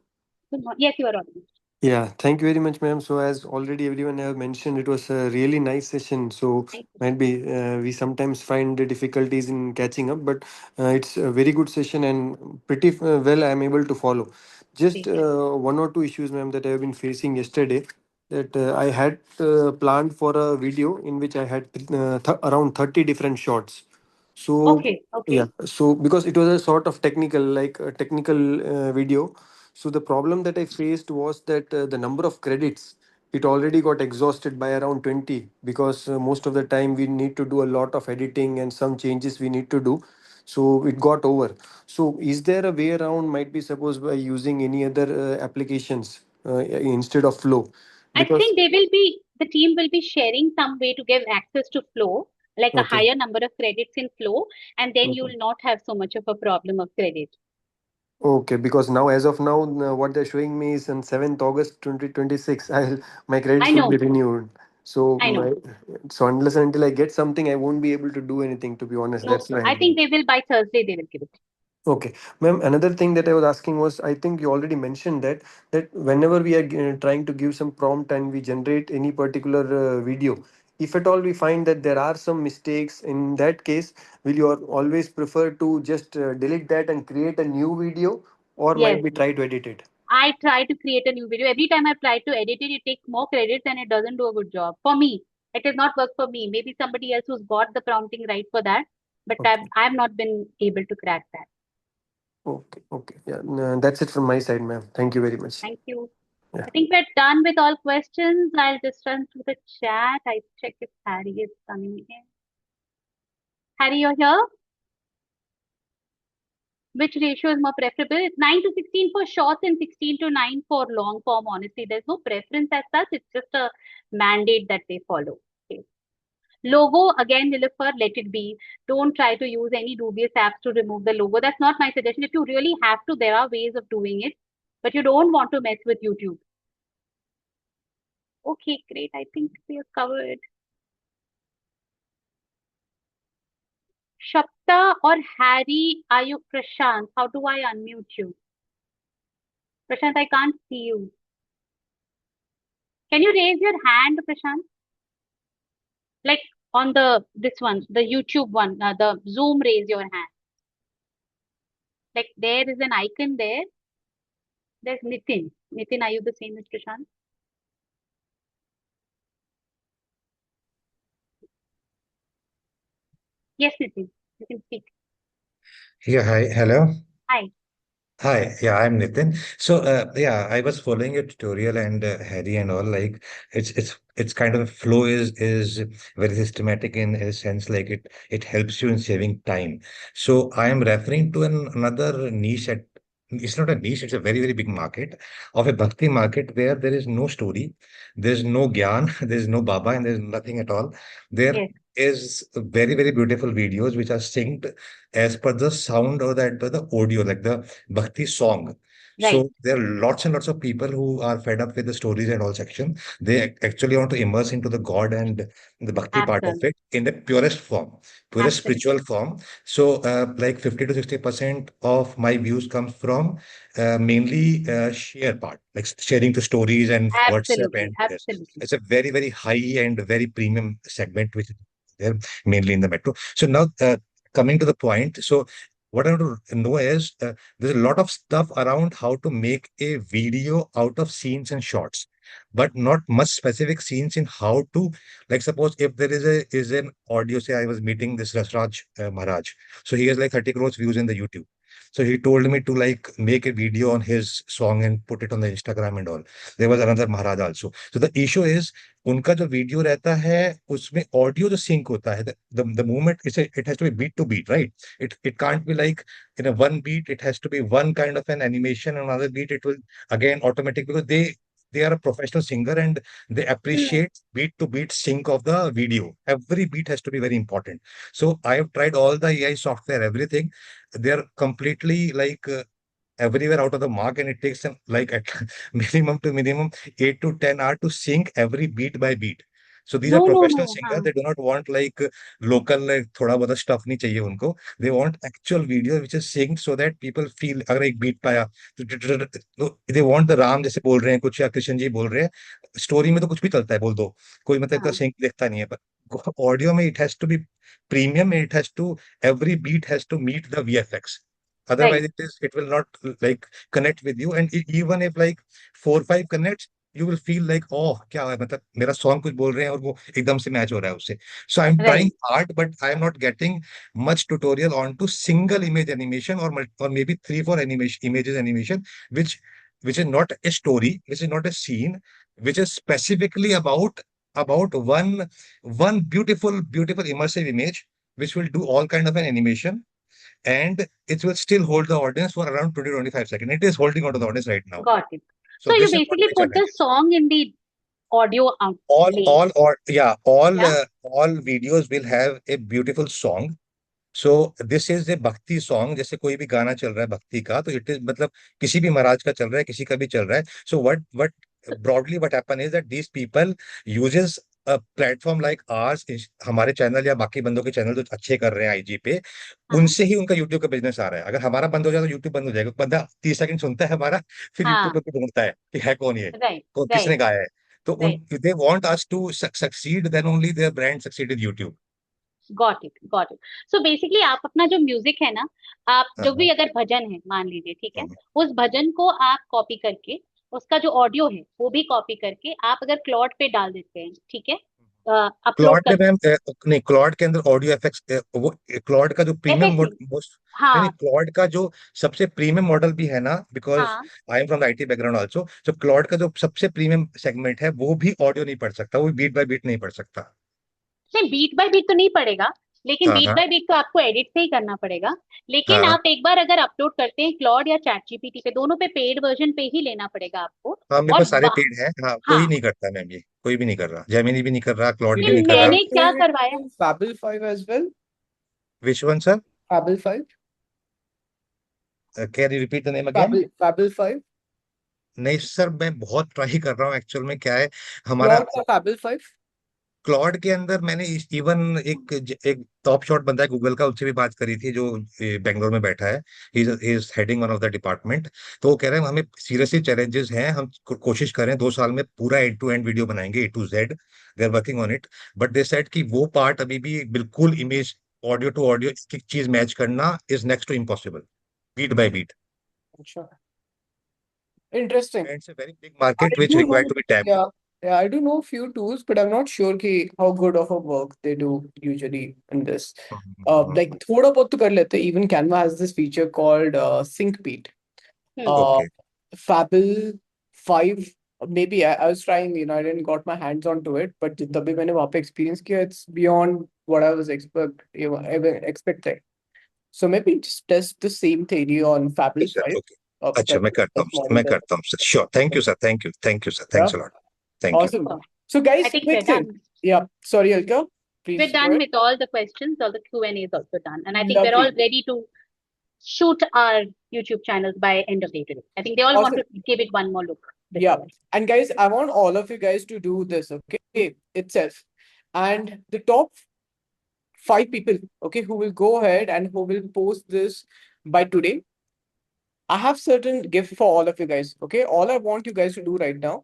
Speaker 2: Good morning. Yes, you are audible.
Speaker 16: Yeah, thank you very much, ma'am. So, as already everyone have mentioned, it was a really nice session. So, might be we sometimes find the difficulties in catching up, but it's a very good session and pretty well I am able to follow. Just one or two issues, ma'am, that I have been facing yesterday. That I had planned for a video in which I had around 30 different shots. So
Speaker 2: Okay, okay.
Speaker 16: yeah, so because it was a sort of technical, like a technical video, so the problem that I faced was that the number of credits, it already got exhausted by around 20, because most of the time we need to do a lot of editing and some changes we need to do. So it got over. So is there a way around, might be supposed by using any other applications instead of Flow?
Speaker 2: I
Speaker 16: Because
Speaker 2: think the team will be sharing some way to give access to Flow, like a
Speaker 16: okay.
Speaker 2: higher number of credits in Flow, and then you
Speaker 16: Okay.
Speaker 2: will not have so much of a problem of credit.
Speaker 16: Okay, because now, as of now, what they're showing me is on 7th August 2026, my credits
Speaker 2: I
Speaker 16: will be
Speaker 2: know,
Speaker 16: renewed. So,
Speaker 2: I know.
Speaker 16: so unless and until I get something, I won't be able to do anything, to be honest.
Speaker 2: No,
Speaker 16: That's why.
Speaker 2: I think they will by Thursday, they will give it.
Speaker 16: Okay, ma'am. Another thing that I was asking was, I think you already mentioned that whenever we are trying to give some prompt and we generate any particular video, if at all we find that there are some mistakes, in that case, will you always prefer to just delete that and create a new video, or
Speaker 2: Yes,
Speaker 16: might be try to edit it?
Speaker 2: I try to create a new video. Every time I try to edit it, it takes more credits and it doesn't do a good job. For me, it has not worked for me. Maybe somebody else who's got the prompting right for that, but I've not been able to crack that.
Speaker 16: Okay, okay. Yeah, that's it from my side, ma'am. Thank you very much.
Speaker 2: Thank you.
Speaker 16: Yeah.
Speaker 2: I think we're done with all questions. I'll just run through the chat. I check if Harry is coming in. Harry, you're here? Which ratio is more preferable? It's 9 to 16 for shorts and 16 to 9 for long form. Honestly, there's no preference as such. It's just a mandate that they follow. Okay. Logo, again, Nilüfer, let it be. Don't try to use any dubious apps to remove the logo. That's not my suggestion. If you really have to, there are ways of doing it, but you don't want to mess with YouTube. Okay, great. I think we are covered. Shapta or Harry, are you Prashant? How do I unmute you? Prashant, I can't see you. Can you raise your hand, Prashant? Like on this one, the YouTube one, the Zoom, raise your hand. Like there is an icon there. There's Nitin. Nitin, are you the same as Prashant? Yes, Nitin, you can speak.
Speaker 6: Yeah, hi, hello.
Speaker 2: Hi.
Speaker 6: Hi, yeah, I'm Nitin. So, yeah, I was following your tutorial and Harry and all. Like, it's kind of flow is very systematic in a sense. Like, it helps you in saving time. So, I am referring to another niche at. It's not a niche. It's a very very big market of a bhakti market where there is no story, there's no gyan, there's no baba, and there's nothing at all. There
Speaker 2: Yes.
Speaker 6: is very very beautiful videos which are synced as per the sound or the audio, like the bhakti song.
Speaker 2: Right.
Speaker 6: So there are lots and lots of people who are fed up with the stories and all section. They actually want to immerse into the God and the bhakti part of
Speaker 2: Absolutely.
Speaker 6: it in the purest form, purest
Speaker 2: Absolutely.
Speaker 6: spiritual form. So like 50 to 60% of my views comes from mainly share part, like sharing the stories and WhatsApp,
Speaker 2: Absolutely.
Speaker 6: and yes,
Speaker 2: Absolutely.
Speaker 6: it's a very very high and very premium segment which is there mainly in the metro. So now coming to the point, so what I want to know is there's a lot of stuff around how to make a video out of scenes and shots, but not much specific scenes in how to, like suppose if there is an audio, say I was meeting this Rasraj Maharaj, so he has like 30 crores views in the YouTube. So he told me to like make a video on his song and put it on the Instagram and all. There was another Maharaj also. So the issue is उनका जो video रहता है उसमें audio जो sink होता है the moment it has to be beat to beat, right? It can't be like in a one beat, it has to be one kind of an animation, and another beat it will again automatic, because they are a professional singer and they appreciate beat to beat sync of the video. Every beat has to be very important. So I have tried all the AI software, everything. They're completely like everywhere out of the mark, and it takes them like at minimum to minimum 8 to 10 hours to sync every beat by beat. So these are
Speaker 2: No, no,
Speaker 6: professional
Speaker 2: no.
Speaker 6: singers. They do not want like local like थोड़ा बहुत stuff नहीं चाहिए उनको. They want actual video which is synced so that people feel अगर एक beat पाया तो they want the Ram जैसे बोल रहे हैं कुछ या कृष्ण जी बोल रहे हैं. स्टोरी में तो कुछ भी चलता है बोल दो, कोई मतलब इतना sync देखता नहीं है, पर ऑडियो में it has to be premium, and it has to, every beat has to meet the VFX. Otherwise,
Speaker 2: Right.
Speaker 6: it will not like connect with you. And even if like 4 5 connects, you will feel like, oh, क्या है मतलब मेरा song कुछ बोल रहे हैं और वो एकदम से मैच हो रहा है उससे. So I'm trying
Speaker 2: Right.
Speaker 6: hard, but I am not getting much tutorial onto single image animation or maybe 3 4 images animation, which is not a story, which is not a scene, which is specifically about one beautiful immersive image, which will do all kind of an animation, and it will still hold the audience for around 20 25 seconds. It is holding on to the audience right now.
Speaker 2: Got it.
Speaker 6: So
Speaker 2: So you
Speaker 6: this is what
Speaker 2: basically
Speaker 6: my
Speaker 2: put
Speaker 6: challenge
Speaker 2: the
Speaker 6: is.
Speaker 2: song in the audio
Speaker 6: All,
Speaker 2: link.
Speaker 6: all, or yeah,
Speaker 2: Yeah.
Speaker 6: all videos will have a beautiful song. So this is a भक्ति song. जैसे कोई भी गाना चल रहा है भक्ति का, तो it is मतलब किसी भी महाराज का चल रहा है, किसी का भी चल रहा है. So what broadly what happen is that these people uses a platform like ours, हमारे चैनल या बाकी बंदों के चैनल जो अच्छे कर रहे हैं आईजी पे, उनसे ही उनका यूट्यूब का बिजनेस आ रहा है. अगर हमारा बंद हो जाए तो यूट्यूब बंद हो जाएगा. बंदा 30 सेकंड सुनता है हमारा, फिर यूट्यूब
Speaker 2: हाँ.
Speaker 6: पे ढूंढता है कि है कौन ये,
Speaker 2: Right.
Speaker 6: किसने
Speaker 2: Right.
Speaker 6: गाया है. So if they want us to succeed, then only their brand succeed with YouTube.
Speaker 2: Got it got it so basically आप अपना जो म्यूजिक है ना, आप जो भी अगर भजन है मान लीजिए, ठीक है, उस भजन को आप कॉपी करके, उसका जो ऑडियो है वो भी कॉपी करके आप अगर क्लॉड पे डाल देते हैं, ठीक है, अपलोड
Speaker 6: क्लॉड
Speaker 2: कर
Speaker 6: में मैम नहीं, क्लॉड के अंदर ऑडियो इफेक्ट्स, वो क्लॉड का जो प्रीमियम मोस्ट
Speaker 2: हाँ
Speaker 6: नहीं, क्लॉड का जो सबसे प्रीमियम मॉडल भी है ना, बिकॉज
Speaker 2: हाँ
Speaker 6: I am from IT background also, so Claude का जो सबसे प्रीमियम सेगमेंट है वो भी ऑडियो नहीं पढ़ सकता, वो बीट बाय बीट नहीं पढ़ सकता।
Speaker 2: नहीं, बीट बाय बीट तो नहीं पड़ेगा, लेकिन
Speaker 6: हाँ
Speaker 2: बीट
Speaker 6: हाँ
Speaker 2: बाय बीट तो आपको एडिट से ही करना पड़ेगा। लेकिन
Speaker 6: हाँ
Speaker 2: आप एक बार अगर अपलोड करते हैं क्लॉड या चैट जीपीटी पे, दोनों पे पेड वर्जन पे ही लेना पड़ेगा आपको।
Speaker 6: हाँ, मेरे
Speaker 2: और
Speaker 6: पास सारे पेड हैं। हाँ,
Speaker 2: हाँ
Speaker 6: कोई नहीं करता मैम, ये कोई भी नहीं कर रहा, जेमिनी भी नहीं कर रहा, क्लॉड भी
Speaker 2: नहीं,
Speaker 6: नहीं कर रहा।
Speaker 2: मैंने क्या करवाया,
Speaker 7: Fable 5 as well.
Speaker 6: Which one sir?
Speaker 7: Fable 5.
Speaker 6: Can you repeat the name again?
Speaker 7: Fable 5.
Speaker 6: नहीं सर, मैं बहुत ट्राई कर रहा हूँ, एक्चुअल में क्या है हमारा
Speaker 7: Claude का Fable 5.
Speaker 6: क्लॉड के अंदर मैंने इवन एक टॉप शॉट बंदा है गूगल का, उससे भी बात करी थी, जो बेंगलोर में बैठा है, he is heading one of the department. तो वो कह रहे हैं हमें सीरियसली चैलेंजेस हैं, हम कोशिश करें 2 साल में पूरा एंड टू एंड वीडियो बनाएंगे, A to Z, they are working on it. But they said कि वो पार्ट अभी भी बिल्कुल इमेज ऑडियो टू ऑडियो एक चीज मैच करना is next to impossible, beat by beat.
Speaker 7: Sure. Interesting.
Speaker 6: It's a very big market
Speaker 7: I
Speaker 6: which
Speaker 7: do
Speaker 6: required
Speaker 7: know,
Speaker 6: to be tapped.
Speaker 7: yeah, I do know a few tools, but I'm not sure how good of a work they do usually in this. Like थोड़ा बहुत तो कर लेते हैं. Even Canva has this feature called SyncBeat.
Speaker 6: Okay.
Speaker 7: Fable 5, maybe I was trying, I didn't got my hands onto it, but तभी मैंने वहाँ पे experience किया, it's beyond what I was expecting. So maybe just test the same theory on Fable 5.
Speaker 6: अच्छा, मैं करता हूँ, मैं करता हूँ sir, sure. Thank you sir, thank you sir, thanks a lot, thank you.
Speaker 7: Awesome. So guys,
Speaker 2: I think
Speaker 7: quick
Speaker 2: we're
Speaker 7: thing.
Speaker 2: done.
Speaker 7: Yeah, sorry, Alka. Please
Speaker 2: We're
Speaker 7: go
Speaker 2: done
Speaker 7: ahead.
Speaker 2: with all the questions, all the Q&A is also done, and I think we're all
Speaker 7: Lovely.
Speaker 2: ready to shoot our YouTube channels by end of day today. I think they all want
Speaker 7: Awesome.
Speaker 2: to give it one more look.
Speaker 7: Yeah. And guys, I want all of you guys to do this, okay, itself. And the top 5 people, okay, who will go ahead and who will post this by today, I have certain gift for all of you guys, okay? All I want you guys to do right now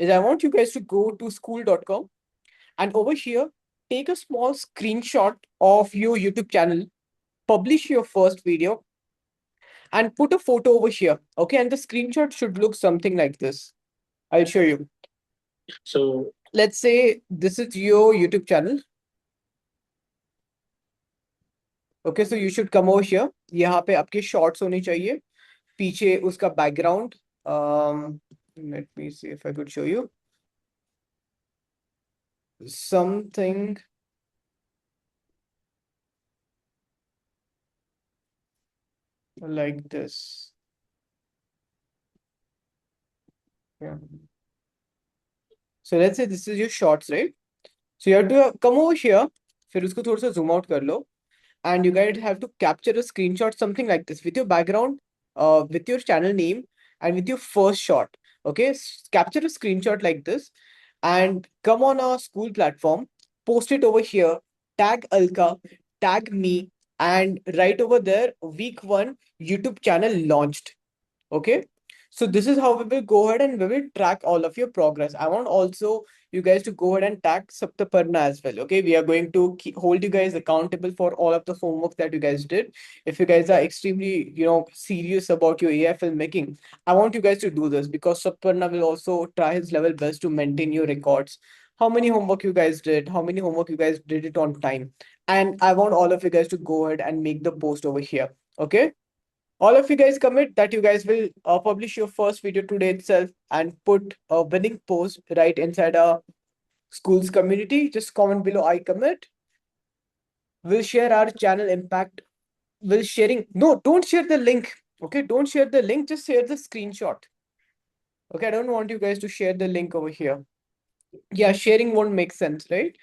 Speaker 7: is I want you guys to go to school.com and over here, take a small screenshot of your YouTube channel, publish your first video, and put a photo over here, okay? And the screenshot should look something like this. I'll show you. So let's say this is your YouTube channel. Okay, so you should come over here. यहाँ पे आपके shorts होने चाहिए. पीछे उसका background. Let me see if I could show you. Something like this. Yeah. So let's say this is your shorts, right? So you have to come over here. फिर उसको थोड़ा सा zoom out कर लो. And you guys have to capture a screenshot, something like this, with your background, with your channel name, and with your first shot. Okay, capture a screenshot like this, and come on our school platform, post it over here, tag Alka, tag me, and right over there, week 1 YouTube channel launched. Okay. So this is how we will go ahead and we will track all of your progress. I want also you guys to go ahead and tag Saptaparna as well. Okay, we are going to hold you guys accountable for all of the homework that you guys did. If you guys are extremely, serious about your AI filmmaking, I want you guys to do this because Saptaparna will also try his level best to maintain your records. How many homework you guys did? How many homework you guys did it on time? And I want all of you guys to go ahead and make the post over here. Okay. All of you guys commit that you guys will publish your first video today itself and put a winning post right inside our school's community. Just comment below, I commit. We'll share our channel impact. No, don't share the link. Okay, don't share the link, just share the screenshot. Okay, I don't want you guys to share the link over here. Yeah, sharing won't make sense, right?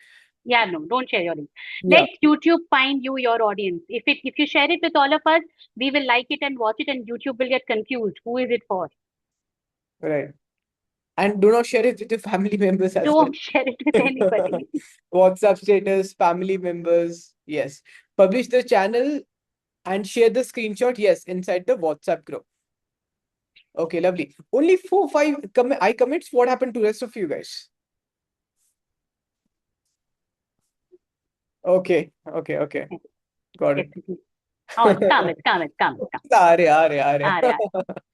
Speaker 2: Yeah, no, don't share your link.
Speaker 7: Yeah.
Speaker 2: Let YouTube find you your audience. If you share it with all of us, we will like it and watch it, and YouTube will get confused. Who is it for?
Speaker 7: Right. And do not share it with your family members as well.
Speaker 2: Don't share it with anybody.
Speaker 7: WhatsApp status, family members. Yes. Publish the channel and share the screenshot. Yes, inside the WhatsApp group. Okay, lovely. Only 4, 5 I commits. What happened to rest of you guys? Okay, okay. Got it.
Speaker 2: Definitely. Oh, come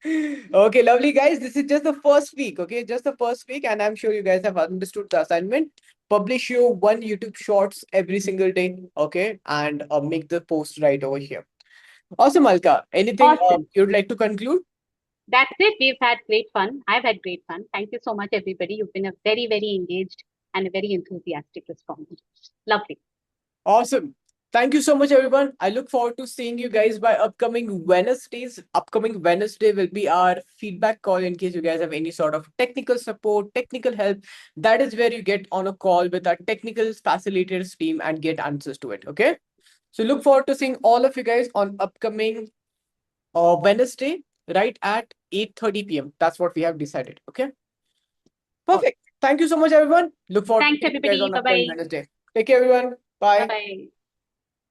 Speaker 2: it.
Speaker 7: Okay, lovely guys. This is just the first week, okay? Just the first week, and I'm sure you guys have understood the assignment. Publish your one YouTube shorts every single day, okay? And make the post right over here. Awesome, Alka. Anything
Speaker 2: Awesome.
Speaker 7: you'd like to conclude?
Speaker 2: That's it. We've had great fun. I've had great fun. Thank you so much, everybody. You've been a very, very engaged and a very enthusiastic respondent. Lovely.
Speaker 7: Awesome. Thank you so much, everyone. I look forward to seeing you guys by upcoming Wednesdays. Upcoming Wednesday will be our feedback call in case you guys have any sort of technical support, technical help. That is where you get on a call with our technical facilitators team and get answers to it. Okay. So look forward to seeing all of you guys on upcoming Wednesday, right at 8:30 p.m. That's what we have decided. Okay. Perfect. Thank you so much, everyone. Look forward
Speaker 2: Thanks,
Speaker 7: to seeing you guys
Speaker 2: everybody.
Speaker 7: on upcoming
Speaker 2: Bye-bye.
Speaker 7: Wednesday. Take care, everyone. Bye.
Speaker 2: Bye-bye.